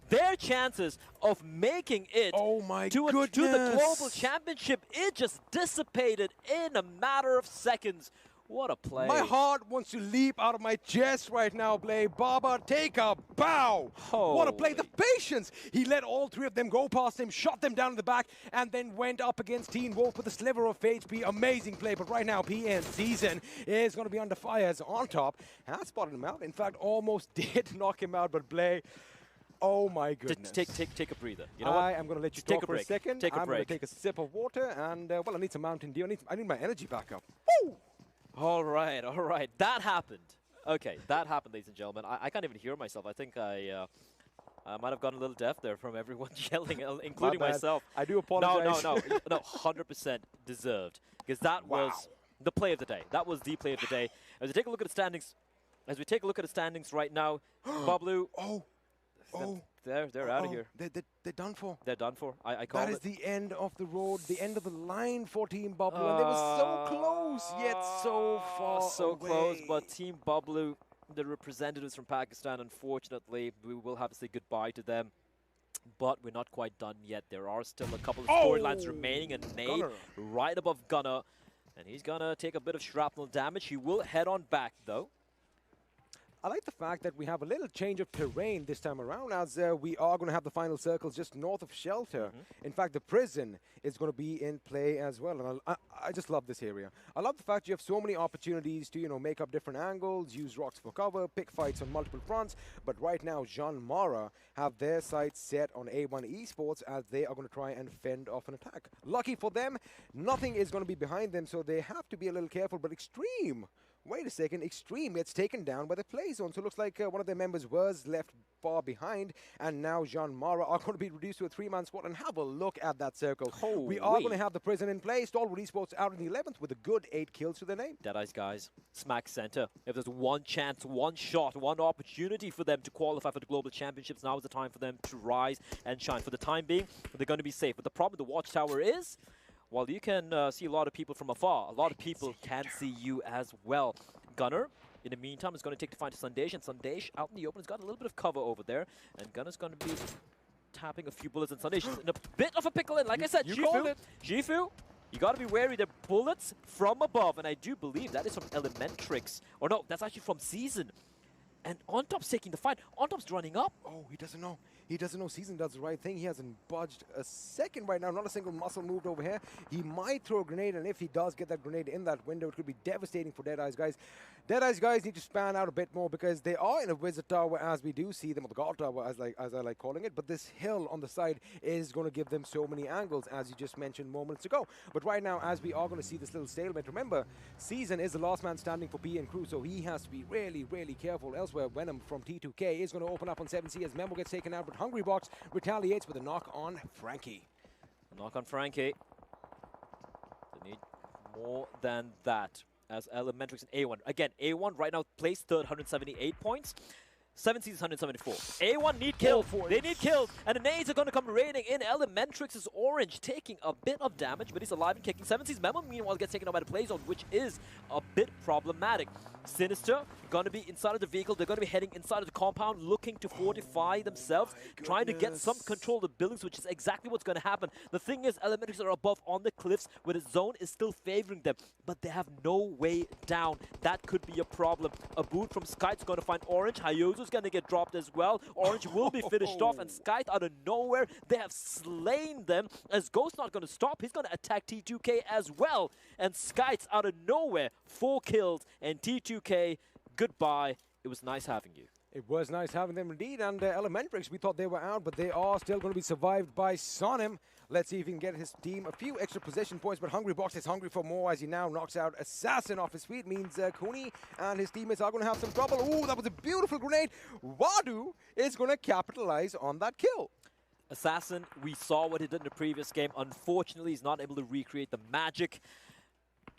Their chances of making it to the global championship, it just dissipated in a matter of seconds. What a play. My heart wants to leap out of my chest right now, Blade. Baba, take a bow. What a play. The patience. He let all 3 of them go past him, shot them down in the back, and then went up against Teen Wolf with a sliver of HP. Amazing play. But right now, PN Season is going to be under fire as on top. Has spotted him out. In fact, almost did knock him out, but Blade... Oh my goodness. Take a breather. You know what? I am going to let you talk for a second. I'm going to take a sip of water, and well, I need some Mountain Dew. I need my energy back up. Woo! All right. That happened. Okay, that happened, ladies and gentlemen. I can't even hear myself. I think I might have gotten a little deaf there from everyone yelling, including myself. I do apologize. No, 100% deserved, because that was the play of the day. That was the play of the day. As we take a look at the standings, right now, Bublu. They're out of here. They're done for. They're done for. I call it. That is the end of the road, the end of the line for Team Bublu, and they were so close, yet so far so away. Close, but Team Bublu, the representatives from Pakistan, unfortunately, we will have to say goodbye to them. But we're not quite done yet. There are still a couple of storylines remaining, and Nade right above Gunner. And he's going to take a bit of shrapnel damage. He will head on back, though. I like the fact that we have a little change of terrain this time around, as we are going to have the final circles just north of Shelter. In fact, the prison is going to be in play as well, and I just love this area. I love the fact you have so many opportunities to, you know, make up different angles, use rocks for cover, pick fights on multiple fronts. But right now, Jean Mara have their sights set on A1 Esports as they are going to try and fend off an attack. Lucky for them, nothing is going to be behind them, so they have to be a little careful. But Extreme, wait a second, Extreme gets taken down by the play zone. So it looks like one of their members was left far behind, and now Jean Mara are going to be reduced to a 3-man squad. And have a look at that circle. We are going to have the prison in play. Stalwart Esports out in the 11th with a good 8 kills to their name. Deadeye's guys, smack center. If there's one chance, one shot, one opportunity for them to qualify for the Global Championships, now is the time for them to rise and shine. For the time being, they're going to be safe. But the problem with the Watchtower is, while you can see a lot of people from afar, a lot of people can see you as well. Gunner, in the meantime, is going to take the fight to Sandesh, and Sandesh out in the open has got a little bit of cover over there, and Gunner's going to be tapping a few bullets, and Sandesh is in a bit of a pickle, and like I said, Jifu, you got to be wary. They're bullets from above, and I do believe that is from Elementrix, or no, that's actually from Season. And On Top's taking the fight. On Top's running up. Oh, he doesn't know. He doesn't know Season does the right thing. He hasn't budged a second right now. Not a single muscle moved over here. He might throw a grenade, and if he does get that grenade in that window, it could be devastating for Deadeye's guys. Deadeye's guys need to span out a bit more because they are in a Wizard Tower as we do see them, or the God Tower as I like calling it. But this hill on the side is going to give them so many angles, as you just mentioned moments ago. But right now, as we are going to see this little stalemate, remember, Season is the last man standing for P and Crew, so he has to be really, really careful. Elsewhere, Venom from T2K is going to open up on 7C as Memo gets taken out, but Hungry Box retaliates with a knock on Frankie. Knock on Frankie. They need more than that as Elementrix and A1. Again, A1 right now placed third, 178 points. 7 seasons, 174. A1 need kills. They need kills. And the nades are going to come raining in. Elementrix is orange, taking a bit of damage, but he's alive and kicking. 7 seasons Memo, meanwhile, gets taken out by the play zone, which is a bit problematic. Sinister going to be inside of the vehicle. They're going to be heading inside of the compound, looking to fortify themselves, trying to get some control of the buildings, which is exactly what's going to happen. The thing is, Elementrix are above on the cliffs, where the zone is still favoring them, but they have no way down. That could be a problem. A boot from Skyte's going to find Orange. Hayozo's going to get dropped as well. Orange will be finished off, and Skyte out of nowhere, they have slain them. As Ghost not going to stop, he's going to attack T2K as well. And Skyte's out of nowhere, 4 kills, and T2K, goodbye. It was nice having you. It was nice having them indeed, and Elementrix, we thought they were out, but they are still going to be survived by Sonim. Let's see if he can get his team a few extra possession points, but Hungry Box is hungry for more as he now knocks out Assassin off his feet. Means Cooney and his teammates are going to have some trouble. Ooh, that was a beautiful grenade. Wadu is going to capitalize on that kill. Assassin, we saw what he did in the previous game. Unfortunately, he's not able to recreate the magic.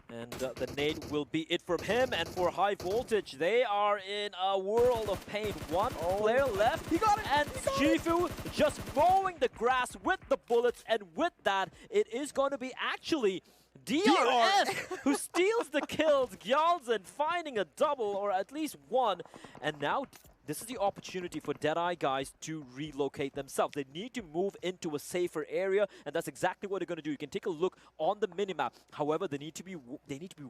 And the nade will be it from him. And for High Voltage, they are in a world of pain. One player left. He got it. And Shifu just mowing the grass with the bullets. And with that, it is going to be actually DRS who steals the kills. Gyalzen finding a double, or at least one. And now this is the opportunity for Deadeye guys to relocate themselves. They need to move into a safer area, and that's exactly what they're going to do. You can take a look on the minimap. However, they need to be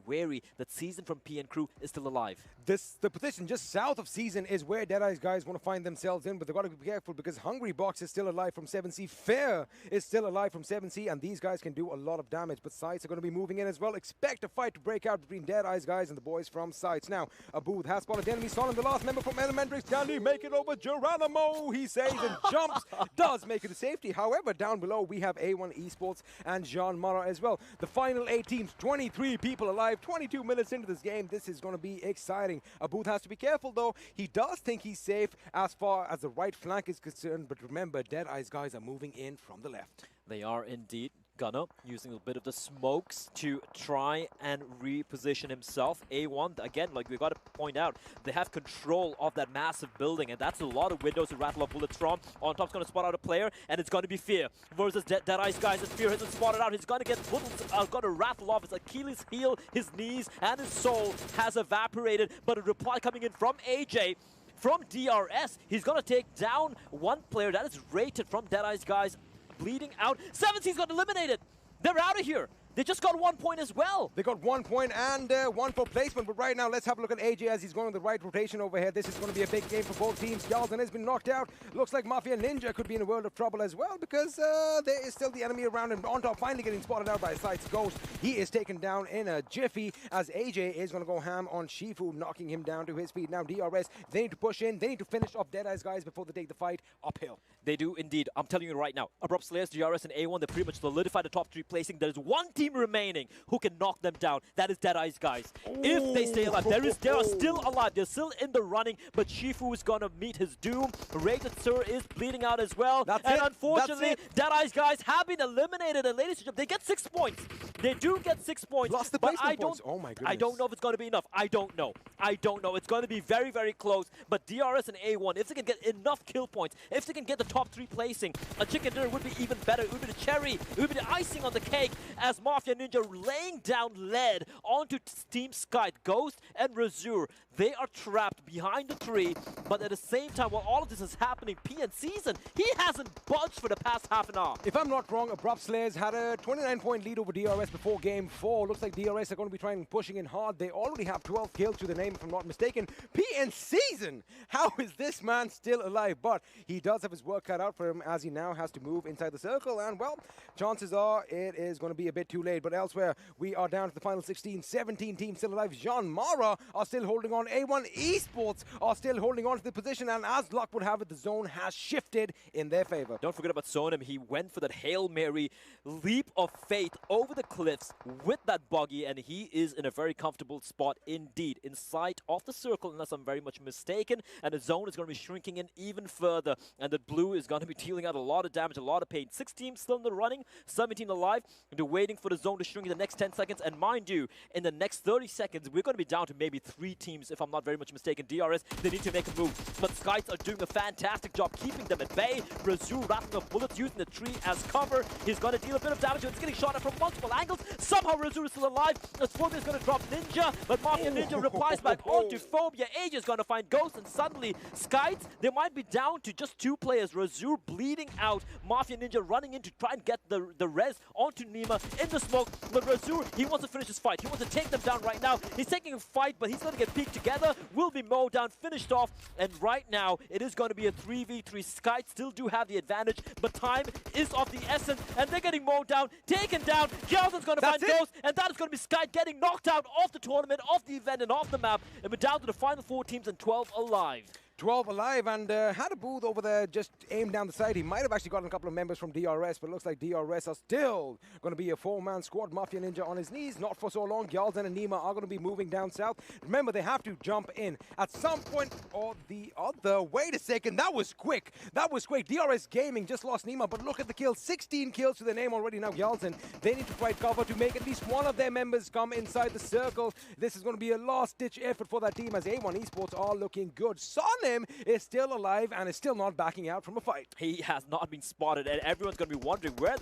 wary that Season from P and Crew is still alive. The position just south of Season is where Deadeye's guys want to find themselves in, but they've got to be careful because Hungry Box is still alive from 7C. Fair is still alive from 7C, and these guys can do a lot of damage, but Sights are going to be moving in as well. Expect a fight to break out between Deadeye's guys and the boys from Sights. Now, a Booth has spotted the enemy. Solemn, the last member from Elementrix. Can he make it over Geronimo? He says and jumps. Does make it to safety. However, down below, we have A1 Esports and Jean Mara as well. The final 8 teams, 23 people alive, 22 minutes into this game. This is going to be exciting. A Booth has to be careful, though. He does think he's safe as far as the right flank is concerned, but remember, Deadeye's guys are moving in from the left. They are indeed. Gunner using a bit of the smokes to try and reposition himself. A1, again, like we got to point out, they have control of that massive building, and that's a lot of windows to rattle up bullets from. On Top's going to spot out a player, and it's going to be Fear versus Deadeye's guys. As Fear hasn't spotted out, he's going to get bullets, going to rattle off his Achilles heel, his knees, and his soul has evaporated. But a reply coming in from AJ. From DRS, he's going to take down one player that is rated from Deadeye's guys. Bleeding out. 7C's got eliminated. They're out of here. They just got 1 point as well. They got 1 point and 1 for placement. But right now, let's have a look at AJ as he's going on the right rotation over here. This is going to be a big game for both teams. Galden has been knocked out. Looks like Mafia Ninja could be in a world of trouble as well because there is still the enemy around him. On top, finally getting spotted out by Sights Ghost. He is taken down in a jiffy as AJ is going to go ham on Shifu, knocking him down to his feet. Now DRS, they need to push in. They need to finish off Deadeye's guys before they take the fight uphill. They do indeed. I'm telling you right now, Abrupt Slayers, DRS, and A1, they pretty much solidified the top 3 placing. There is one team remaining who can knock them down. That is Deadeye's guys. If they stay alive, they are still alive. They're still in the running, but Shifu is going to meet his doom. Rated Sir is bleeding out as well. Unfortunately, Deadeye's guys have been eliminated. And ladies and gentlemen, they get 6 points. They do get 6 points. Lost the placement points. Oh my goodness. I don't know if it's going to be enough. I don't know. It's going to be very, very close. But DRS and A1, if they can get enough kill points, if they can get the top 3 placing, a chicken dinner would be even better. It would be the cherry. It would be the icing on the cake as Mafia Ninja laying down lead onto Team Sky. Ghost and Razur, they are trapped behind the tree, but at the same time, while all of this is happening, PNCeason, he hasn't budged for the past half an hour. If I'm not wrong, Abrupt Slayers had a 29-point lead over DRS before Game 4. Looks like DRS are going to be trying pushing in hard. They already have 12 kills to the name, if I'm not mistaken. PNCeason! How is this man still alive? But he does have his work cut out for him as he now has to move inside the circle. And, well, chances are it is going to be a bit too late. But elsewhere, we are down to the final 16. 17 teams still alive. Jean Mara are still holding on. A1 Esports are still holding on to the position. And as luck would have it, the zone has shifted in their favor. Don't forget about Sonim. He went for that Hail Mary leap of faith over the cliffs with that buggy, and he is in a very comfortable spot indeed, in sight of the circle, unless I'm very much mistaken, and the zone is going to be shrinking in even further, and the blue is going to be dealing out a lot of damage, a lot of pain. 6 teams still in the running, 17 alive, and they're waiting for the zone to shrink in the next 10 seconds, and mind you, in the next 30 seconds, we're going to be down to maybe 3 teams, if I'm not very much mistaken. DRS, they need to make a move, but Skies are doing a fantastic job keeping them at bay. Razur rattling off bullets, using the tree as cover. He's going to deal a bit of damage, and it's getting shot at from multiple angles. Somehow Razur is still alive. As Phobia is going to drop Ninja, but Mafia Ninja replies back onto Phobia. AJ is going to find Ghost, and suddenly Skies, they might be down to just 2 players. Razur bleeding out. Mafia Ninja running in to try and get the res onto Nima in the smoke. But Razur, he wants to finish his fight. He wants to take them down right now. He's taking a fight, but he's going to get peeked together. Will be mowed down, finished off, and right now it is going to be a 3v3. Skies still do have the advantage, but time is of the essence, and they're getting mowed down, taken down. Galvin's going to find Ghost, and that is going to be Sky getting knocked out of the tournament, off the event, and off the map, and we're down to the final 4 teams and 12 alive. 12 alive, and had a booth over there just aimed down the side. He might have actually gotten a couple of members from DRS, but it looks like DRS are still going to be a 4-man squad. Mafia Ninja on his knees, not for so long. Gyalzen and Nima are going to be moving down south. Remember, they have to jump in at some point or the other. Wait a second, that was quick. That was quick. DRS Gaming just lost Nima, but look at the kills. 16 kills to the name already now. Gyalzen, they need to fight cover to make at least one of their members come inside the circle. This is going to be a last-ditch effort for that team as A1 Esports are looking good. Sonim is still alive and is still not backing out from a fight. He has not been spotted, and everyone's going to be wondering, how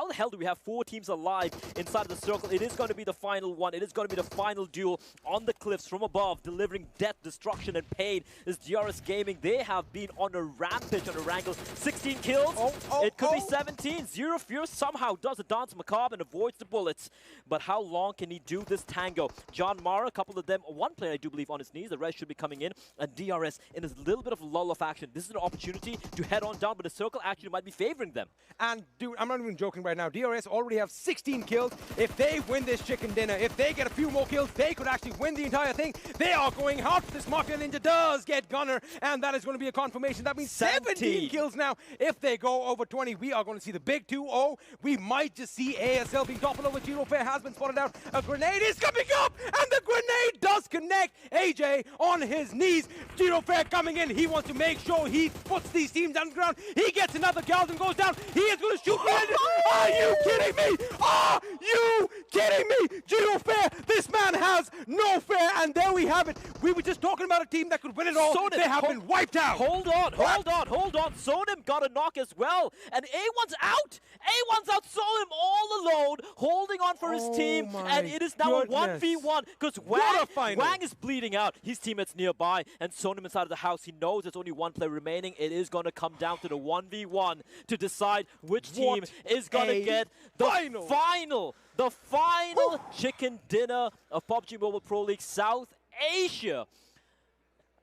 the hell do we have 4 teams alive inside of the circle? It is going to be the final one. It is going to be the final duel on the cliffs from above, delivering death, destruction, and pain. This DRS Gaming, they have been on a rampage on a wrangle. 16 kills. It could be 17. Zero Fear somehow does a dance macabre and avoids the bullets. But how long can he do this tango? John Mara, a couple of them, 1 player I do believe on his knees. The rest should be coming in, and DRS in a little bit of lull of action. This is an opportunity to head on down, but the circle actually might be favoring them. And dude, I'm not even joking right now. DRS already have 16 kills. If they win this chicken dinner, if they get a few more kills, they could actually win the entire thing. They are going hard. This Mafia Ninja does get Gunner, and that is going to be a confirmation. That means 17 kills now. If they go over 20, we are going to see the big 2-0. We might just see ASL being toppled over. Giro Fair has been spotted out. A grenade is coming up, and the grenade does connect. AJ on his knees. Giro Fair coming in. He wants to make sure he puts these teams down the ground. He gets another Galden, goes down. He is going to shoot behind it. Are you kidding me? Are you kidding me? Giro Fair, this man has no fear, and there we have it. We were just talking about a team that could win it all. Sonim, they have been wiped out. Hold on. Sonim got a knock as well, and A1's out. A1's out. Sonim all alone, holding on for his team, and it is now a 1v1 because Wang is bleeding out. His teammates nearby, and Sonim him inside of the house. He knows there's only one player remaining. It is going to come down to the 1v1 to decide which team is going to get the final chicken dinner of PUBG Mobile Pro League South Asia.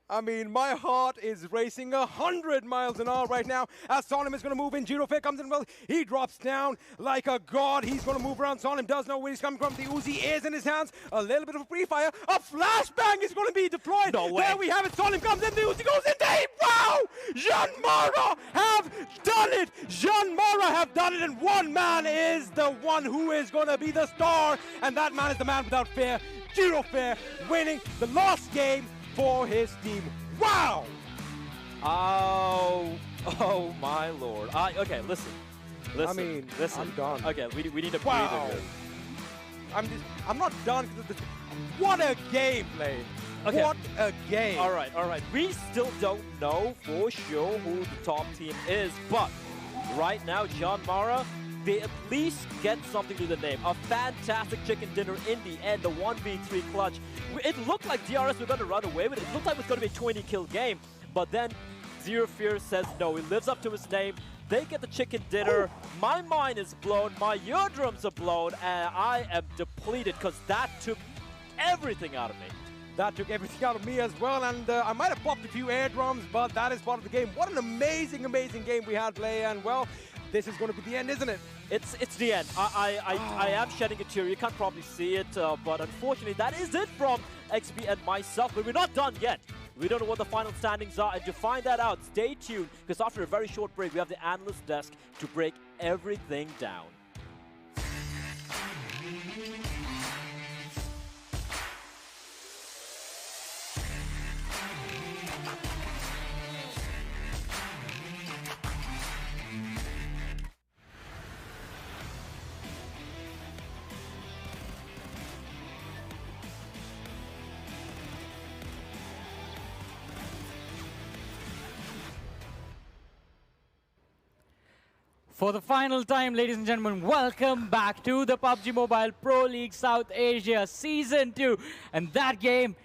I mean, my heart is racing 100 miles an hour right now as Sonim is going to move in. Judo Fair comes in, well, he drops down like a god. He's going to move around. Sonim does know where he's coming from. The Uzi is in his hands. A little bit of a pre-fire. A flashbang is going to be deployed. No way. There we have it. Sonim comes in. The Uzi goes in deep. Wow! Jean Mara have done it. Jean Mara have done it. And one man is the one who is going to be the star. And that man is the man without fear. Judo Fair winning the last game for his team. Wow! Oh my lord. Okay, listen. I mean, listen. I'm done. Okay, we need a Wow! breather here. I'm not done because what a gameplay! Okay. What a game! All right. We still don't know for sure who the top team is, but right now, John Mara, they at least get something to the name. A fantastic chicken dinner in the end, the 1v3 clutch. It looked like DRS were going to run away with it. It looked like it was going to be a 20-kill game. But then Zero Fear says no. He lives up to his name. They get the chicken dinner. Ooh. My mind is blown. My eardrums are blown. And I am depleted because that took everything out of me. That took everything out of me as well, and I might have popped a few eardrums, but that is part of the game. What an amazing, amazing game we had play, and well, this is going to be the end, isn't it? It's the end. I am shedding a tear. You can't probably see it, but unfortunately, that is it from XP and myself. But we're not done yet. We don't know what the final standings are, and to find that out, stay tuned, because after a very short break, we have the analyst desk to break everything down. For the final time, ladies and gentlemen, welcome back to the PUBG Mobile Pro League South Asia Season 2. And that game,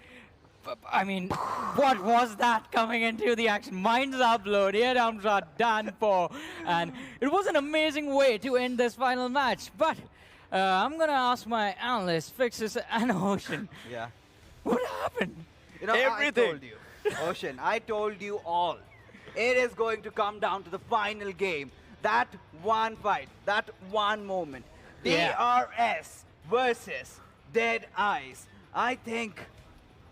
I mean, what was that coming into the action? Minds are blown, eardrums are done for. And it was an amazing way to end this final match. But I'm going to ask my analyst, Fixus and Ocean. Yeah. What happened? You know, everything. I told you. Ocean, I told you all. It is going to come down to the final game. That one fight, that one moment. Yeah. DRS versus Dead Eyes. I think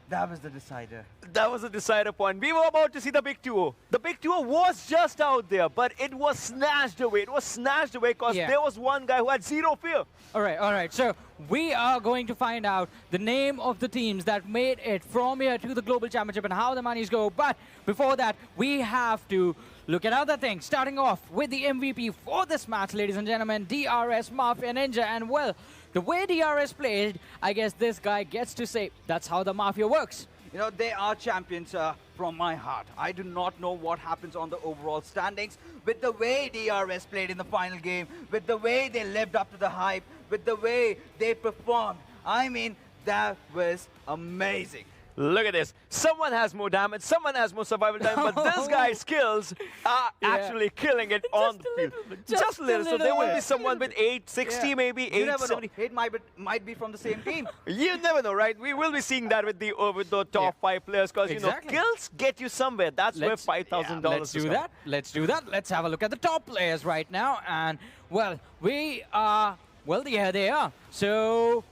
that was the decider. That was a decider point. We were about to see the big 2-0. The big 2-0 was just out there, but it was snatched away. It was snatched away because there was one guy who had zero fear. All right. So we are going to find out the name of the teams that made it from here to the Global Championship and how the monies go. But before that, we have to look at other things. Starting off with the MVP for this match, ladies and gentlemen, DRS Mafia Ninja. And well, the way DRS played, I guess this guy gets to say that's how the Mafia works. You know, they are champions from my heart. I do not know what happens on the overall standings. With the way DRS played in the final game, with the way they lived up to the hype, with the way they performed, I mean, that was amazing. Look at this. Someone has more damage, someone has more survival time, but this guy's skills are actually killing it on the field. Just a little. So there will be someone with 860, maybe 870. It might be from the same team. You never know, right? We will be seeing that with the top 5 players because, you know, kills get you somewhere. That's where $5,000 Let's do that. Let's do that. Let's have a look at the top players right now. And, well, we are... Well, yeah, they are. So...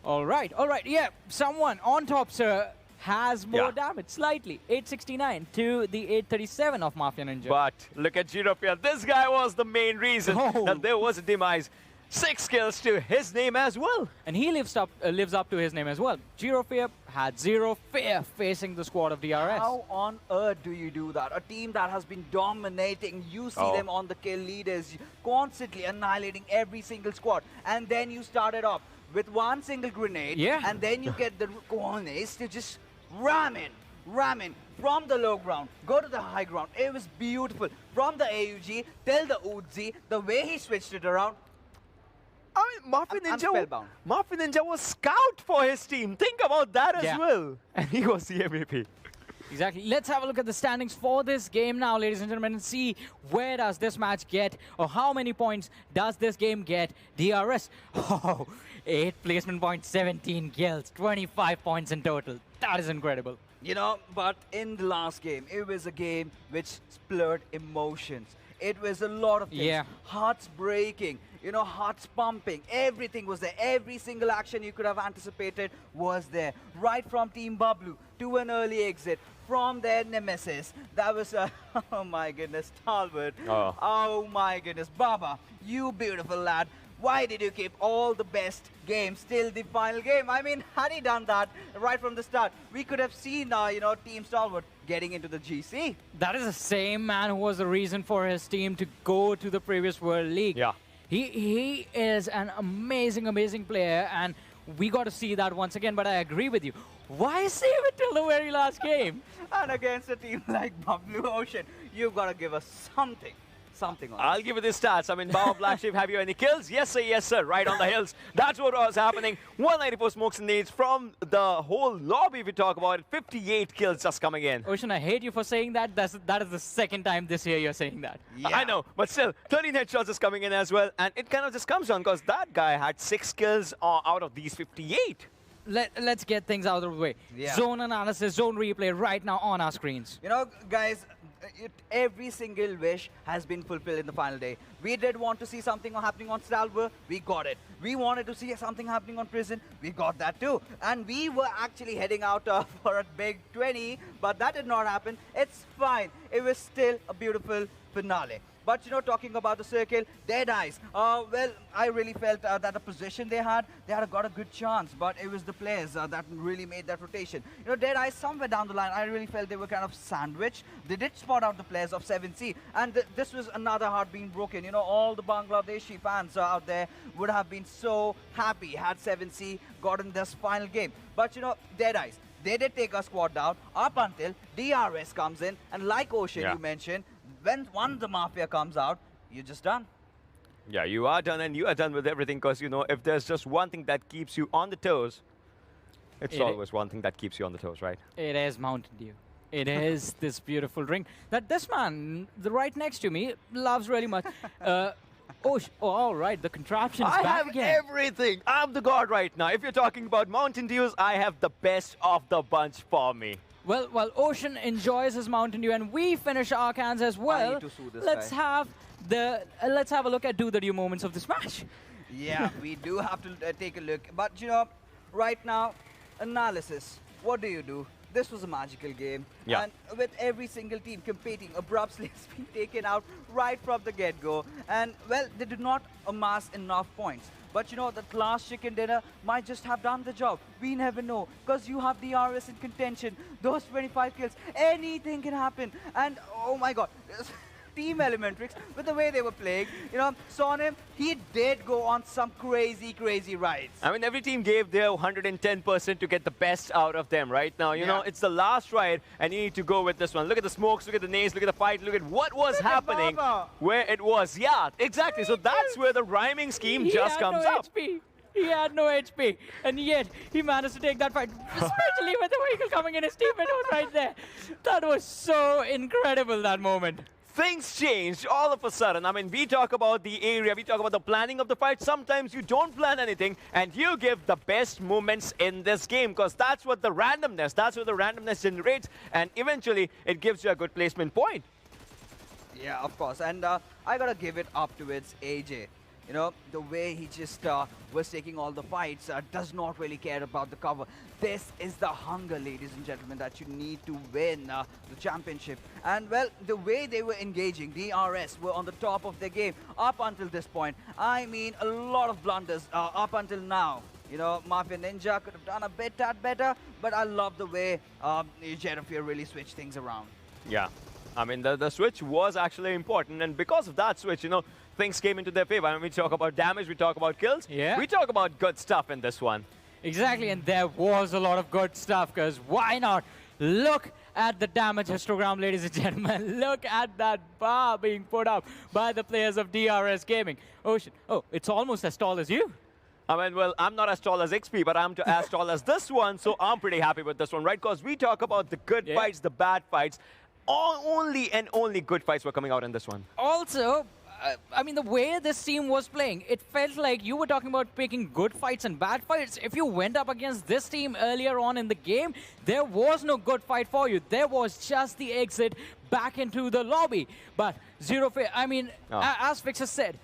All right. Yeah, someone on top, sir, has more damage, slightly. 869 to the 837 of Mafia Ninja. But look at Giropia. This guy was the main reason that there was a demise. 6 kills to his name as well. And he lives up to his name as well. Giropia had zero fear facing the squad of DRS. How on earth do you do that? A team that has been dominating, you see them on the kill leaders, constantly annihilating every single squad. And then you started off with one single grenade, and then you get the cojones to just ram in from the low ground, go to the high ground. It was beautiful. From the AUG till the Uzi, the way he switched it around. I mean, Mafia Ninja was scout for his team. Think about that as well. And he was the MVP. Exactly. Let's have a look at the standings for this game now, ladies and gentlemen, and see where does this match get, or how many points does this game get. DRS, oh, 8 placement points, 17 kills, 25 points in total. That is incredible. You know, but in the last game, it was a game which splurred emotions. It was a lot of things. Yeah. Hearts breaking, you know, hearts pumping. Everything was there. Every single action you could have anticipated was there. Right from Team Bablu to an early exit from their nemesis. That was, oh my goodness, Talbot. Oh my goodness, Baba, you beautiful lad. Why did you keep all the best games till the final game? I mean, had he done that right from the start, we could have seen, you know, Team Stalwart getting into the GC. That is the same man who was the reason for his team to go to the previous World League. Yeah. He is an amazing, amazing player, and we got to see that once again, but I agree with you. Why save it till the very last game? And against a team like Blue Ocean, you've got to give us something. Something on I'll this. give you the stats. I mean, Baba Black Sheep, have you any kills? Yes, sir. Right on the hills. That's what was happening. 194 smokes and nades from the whole lobby we talk about it. 58 kills just coming in. Ocean, I hate you for saying that. That is the second time this year you're saying that. Yeah. I know, but still, 13 headshots is coming in as well. And it kind of just comes on because that guy had 6 kills out of these 58. Let's get things out of the way. Yeah. Zone analysis, zone replay right now on our screens. You know, guys, every single wish has been fulfilled in the final day. We did want to see something happening on Stalber, we got it. We wanted to see something happening on Prison, we got that too. And we were actually heading out for a big 20, but that did not happen. It's fine. It was still a beautiful finale. But, you know, talking about the circle, Dead Eyes, well, I really felt that the position they had got a good chance, but it was the players that really made that rotation. You know, Dead Eyes, somewhere down the line, I really felt they were kind of sandwiched. They did spot out the players of 7C, and this was another heart being broken. You know, all the Bangladeshi fans out there would have been so happy had 7C gotten this final game. But, you know, Dead Eyes, they did take a squad down up until DRS comes in, and like Ocean, you mentioned, once the Mafia comes out, you're just done. Yeah, you are done, and you are done with everything because, you know, if there's just one thing that keeps you on the toes, it's always one thing that keeps you on the toes, right? It is Mountain Dew. It is this beautiful drink that this man, right next to me, loves really much. All right, the contraption is I back have again. everything. I'm the god right now. If you're talking about Mountain Dews, I have the best of the bunch for me. Well, while Ocean enjoys his Mountain Dew and we finish our cans as well, to sue this let's guy. have a look at do the Dew moments of this match. Yeah, we do have to take a look. But, you know, right now, analysis. What do? This was a magical game. Yeah. And with every single team competing, abruptly has been taken out right from the get-go. And, well, they did not amass enough points. But, you know, that last chicken dinner might just have done the job. We never know. Because you have the RS in contention. Those 25 kills. Anything can happen. And, oh my God. Team Elementrix, with the way they were playing, you know, Sonim, he did go on some crazy, crazy rides. I mean, every team gave their 110% to get the best out of them right now. You know, it's the last ride, and you need to go with this one. Look at the smokes, look at the nades, look at the fight, look at what was happening, where it was. Yeah, exactly. So that's where the rhyming scheme just comes up. He had no HP, and yet he managed to take that fight, especially with the vehicle coming in. His teammate was right there. That was so incredible, that moment. Things changed all of a sudden. I mean, we talk about the area, we talk about the planning of the fight. Sometimes you don't plan anything, and you give the best moments in this game, because that's what the randomness generates, and eventually it gives you a good placement point. Yeah, of course. And I gotta give it up to its AJ. You know, the way he just was taking all the fights, does not really care about the cover. This is the hunger, ladies and gentlemen, that you need to win the championship. And, well, the way they were engaging, DRS were on the top of their game up until this point. I mean, a lot of blunders up until now. You know, Mafia Ninja could have done a bit better, but I love the way Jerafir really switched things around. Yeah. I mean, the switch was actually important, and because of that switch, you know, things came into their favor. I mean, we talk about damage, we talk about kills, we talk about good stuff in this one. Exactly, and there was a lot of good stuff, because why not? Look at the damage histogram, ladies and gentlemen. Look at that bar being put up by the players of DRS Gaming. Ocean, oh, it's almost as tall as you. I mean, well, I'm not as tall as XP, but I'm as tall as this one, so I'm pretty happy with this one, right? Because we talk about the good fights, the bad fights. Only and only good fights were coming out in this one. Also, I mean, the way this team was playing, it felt like you were talking about picking good fights and bad fights. If you went up against this team earlier on in the game, there was no good fight for you. There was just the exit back into the lobby. But Zero, I mean, as Fixer said,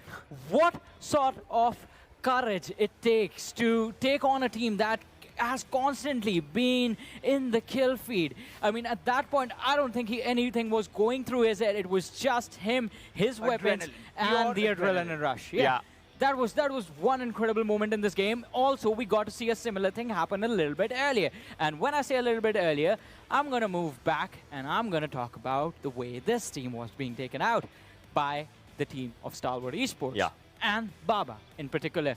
what sort of courage it takes to take on a team that has constantly been in the kill feed. I mean, at that point, I don't think anything was going through his head. It was just him, his weapons, and the adrenaline rush. Yeah. That was one incredible moment in this game. Also, we got to see a similar thing happen a little bit earlier. And when I say a little bit earlier, I'm going to move back, and I'm going to talk about the way this team was being taken out by the team of Stalwart Esports. Yeah. And Baba in particular.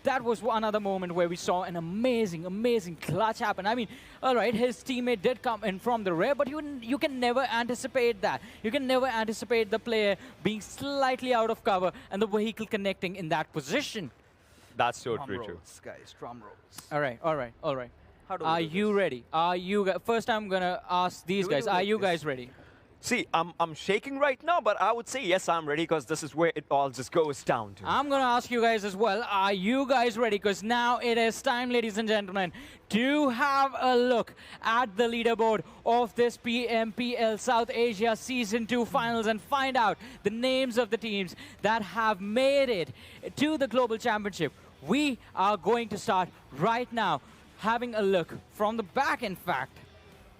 That was another moment where we saw an amazing, amazing clutch happen. I mean, all right, his teammate did come in from the rear, but you can never anticipate that. You can never anticipate the player being slightly out of cover and the vehicle connecting in that position. That's totally true. Guys, drum rolls. All right, all right, all right. Are you ready? Are you first I'm going to ask these guys, are you guys ready? See, I'm shaking right now, but I would say yes, I'm ready, because this is where it all just goes down to. I'm going to ask you guys as well, are you guys ready? Because now it is time, ladies and gentlemen, to have a look at the leaderboard of this PMPL South Asia Season 2 Finals and find out the names of the teams that have made it to the Global Championship. We are going to start right now, having a look from the back, in fact.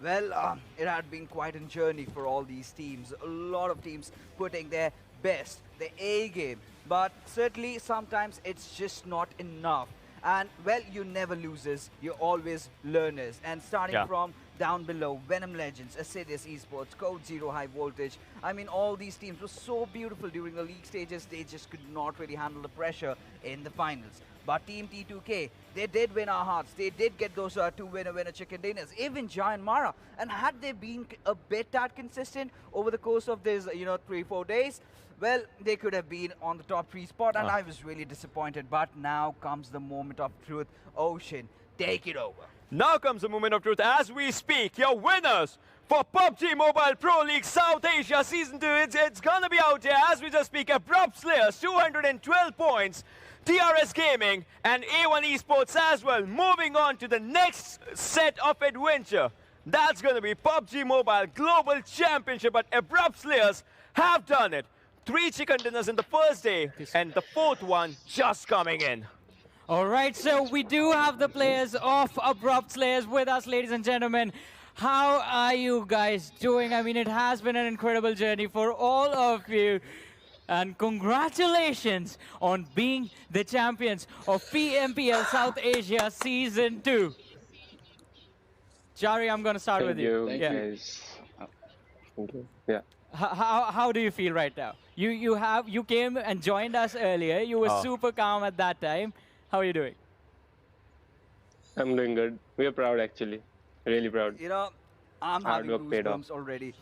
Well, it had been quite a journey for all these teams. A lot of teams putting their best, their A game. But certainly, sometimes it's just not enough. And, well, you never losers. You're always learners. And starting from down below, Venom Legends, Assidious Esports, Code Zero High Voltage. I mean, all these teams were so beautiful during the league stages. They just could not really handle the pressure in the finals. But Team T2K, they did win our hearts. They did get those two winner chicken dinners. Even Giant Mara. And had they been a bit that consistent over the course of this, 3-4 days, well, they could have been on the top 3 spot. And I was really disappointed. But now comes the moment of truth. Ocean, take it over. Now comes the moment of truth as we speak. Your winners for PUBG Mobile Pro League South Asia Season 2. It's gonna be out here as we just speak. Abrupt Slayers, 212 points. TRS Gaming and A1 Esports as well. Moving on to the next set of adventure. That's going to be PUBG Mobile Global Championship. But Abrupt Slayers have done it. 3 chicken dinners in the first day and the 4th one just coming in. All right, so we do have the players of Abrupt Slayers with us, ladies and gentlemen. How are you guys doing? I mean, it has been an incredible journey for all of you. And congratulations on being the champions of PMPL South Asia Season 2. Jari, I'm going to start with you. Thank you, guys. Thank you. Yeah. How do you feel right now? You came and joined us earlier. You were super calm at that time. How are you doing? I'm doing good. We are proud, actually. Really proud. I'm having goosebumps already.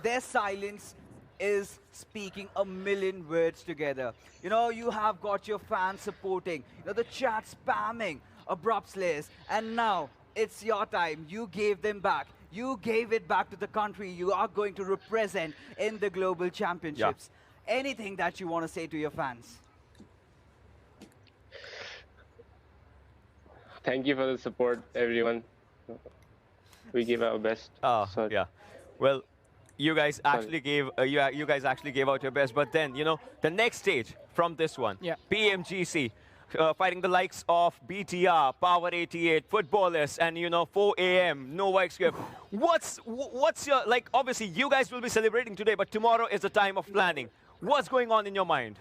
Their silence is speaking a million words together. You have got your fans supporting, the chat spamming Abrupt Slayers, and now it's your time. You gave them back. You gave it back to the country you are going to represent in the Global Championships. Anything that you want to say to your fans? Thank you for the support, everyone. We give our best. Yeah. Well, you guys actually gave you guys actually gave out your best, but then the next stage from this one, PMGC, fighting the likes of BTR, Power 88, Footballers, and 4 AM, Nova XQF. What's your, like? Obviously, you guys will be celebrating today, but tomorrow is the time of planning. What's going on in your mind?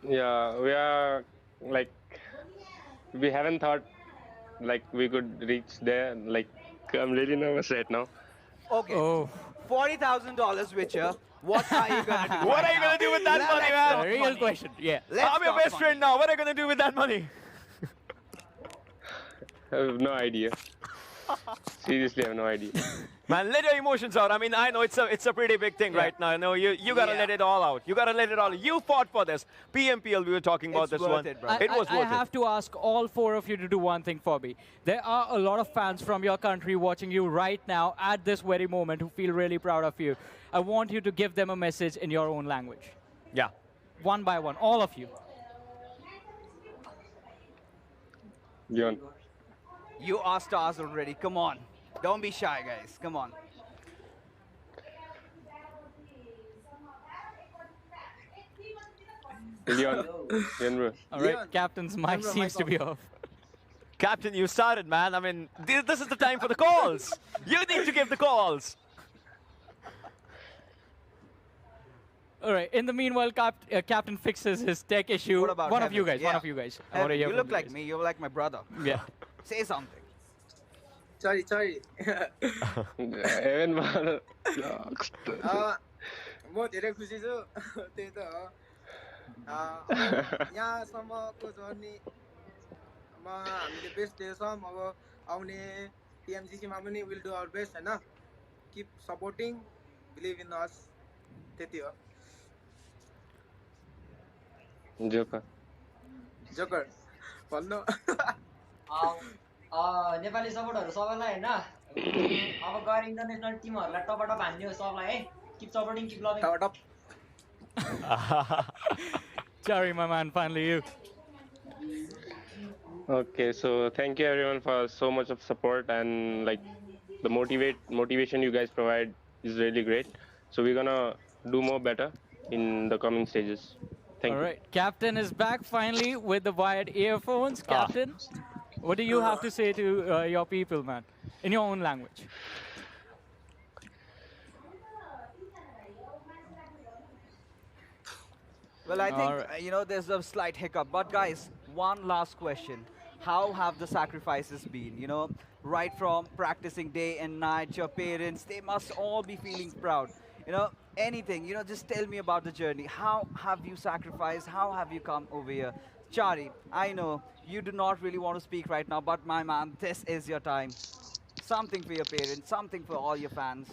Yeah, we are like, we haven't thought like we could reach there. Like, I'm really nervous right now. Okay. $40,000, Witcher. What are you gonna do? What are you gonna do with that money, man? Real question. Yeah. I'm your best friend now. What are you gonna do with that money? I have no idea. Seriously, I have no idea. Man, let your emotions out. I mean, I know it's a pretty big thing right now. You know, you gotta let it all out. You gotta let it all out. You fought for this. PMPL, we were talking about this one. It, bro. It was I worth have to ask all four of you to do one thing for me. There are a lot of fans from your country watching you right now at this very moment who feel really proud of you. I want you to give them a message in your own language. it. Yeah. One by one, all of you. Leon. You are stars already. Come on. Don't be shy, guys. Come on. Leon. Leon, bro. All right, captain's mic seems to be off. Captain, you started, man. I mean, this is the time for the calls. You need to give the calls. All right, in the meanwhile, Captain fixes his tech issue. What about one of you Heaven? guys, Yeah. one of you guys. I wanna Heaven, hear you from look like guys. me. You're like my brother. Yeah. Say something. sorry. Even म धेरै खुसी छु त्यही त हो अब यहाँसम्मको जर्नीमा हामीले best दिएछौँ अब आउने टिएमजिसीमा पनि विल डु आवर बेस्ट होइन किप सपोर्टिङ बिलिभ इन अस त्यति हो Joker. जोकर भन्नु नेपाली सपोर्टहरू सबैलाई होइन अब गएर इन्टरनेसनल टिमहरूलाई टपटप हान्ने हो सबलाई है keep supporting keep loving tub Chari, my man, finally you. Okay, so thank you everyone for so much of support and like the motivation you guys provide is really great. So we're gonna do more better in the coming stages. Thank All you. right, Captain is back finally with the wired earphones. Captain, what do you have to say to your people, man, in your own language? Well, I think, Alright. you know, there's a slight hiccup. But guys, one last question. How have the sacrifices been? You know, right from practicing day and night, your parents, they must all be feeling proud. You know, anything, you know, just tell me about the journey. How have you sacrificed? How have you come over here? Chari, I know you do not really want to speak right now, but my man, this is your time. Something for your parents, something for all your fans.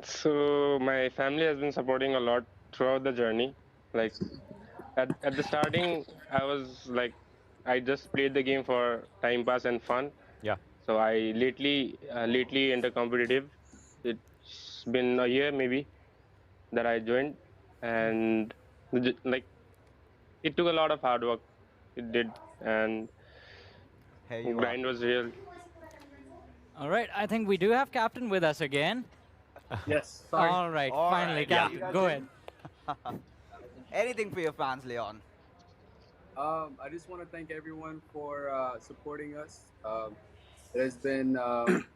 So my family has been supporting a lot throughout the journey. Like at the starting, I was like, I just played the game for time pass and fun. Yeah. So I lately enter competitive. It's been a year maybe that I joined, and like it took a lot of hard work. It did, and Here you are. grind was real. All right, I think we do have Captain with us again. Yes. All right, All finally, right, Captain, go ahead. Anything for your fans, Leon. I just want to thank everyone for supporting us. It has been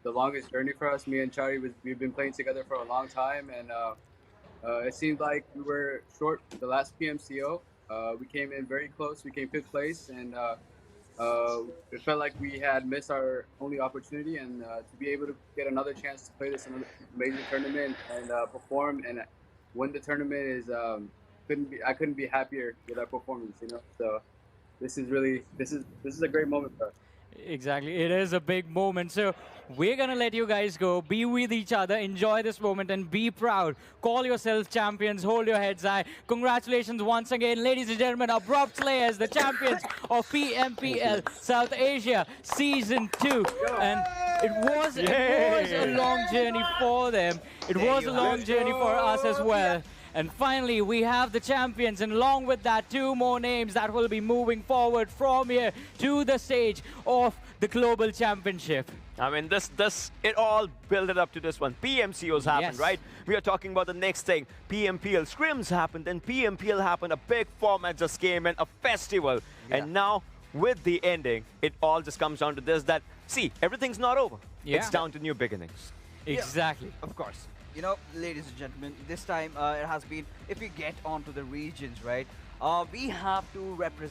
the longest journey for us. Me and Chari, we've been playing together for a long time, and it seemed like we were short the last PMCO. We came in very close. We came 5th place, and it felt like we had missed our only opportunity. And to be able to get another chance to play this amazing tournament and perform and win the tournament is I couldn't be happier with our performance. You know, so this is a great moment for us. Exactly, it is a big moment. So we're gonna let you guys go, be with each other, enjoy this moment, and be proud. Call yourselves champions, hold your heads high. Congratulations once again, ladies and gentlemen, Abrupt Slayers, the champions of PMPL South Asia Season 2. And it was a long journey for them. It was a long journey for us as well. And finally, we have the champions, and along with that, 2 more names that will be moving forward from here to the stage of the Global Championship. I mean, it all built up to this one. PMCOs happened, Yes. right? We are talking about the next thing. PMPL scrims happened, then PMPL happened. A big format just came in, a festival. And now, with the ending, it all just comes down to this, that, see, everything's not over. Yeah. It's down to new beginnings. Exactly. Of course. You know, ladies and gentlemen, this time it has been, if we get onto the regions, right, we have to represent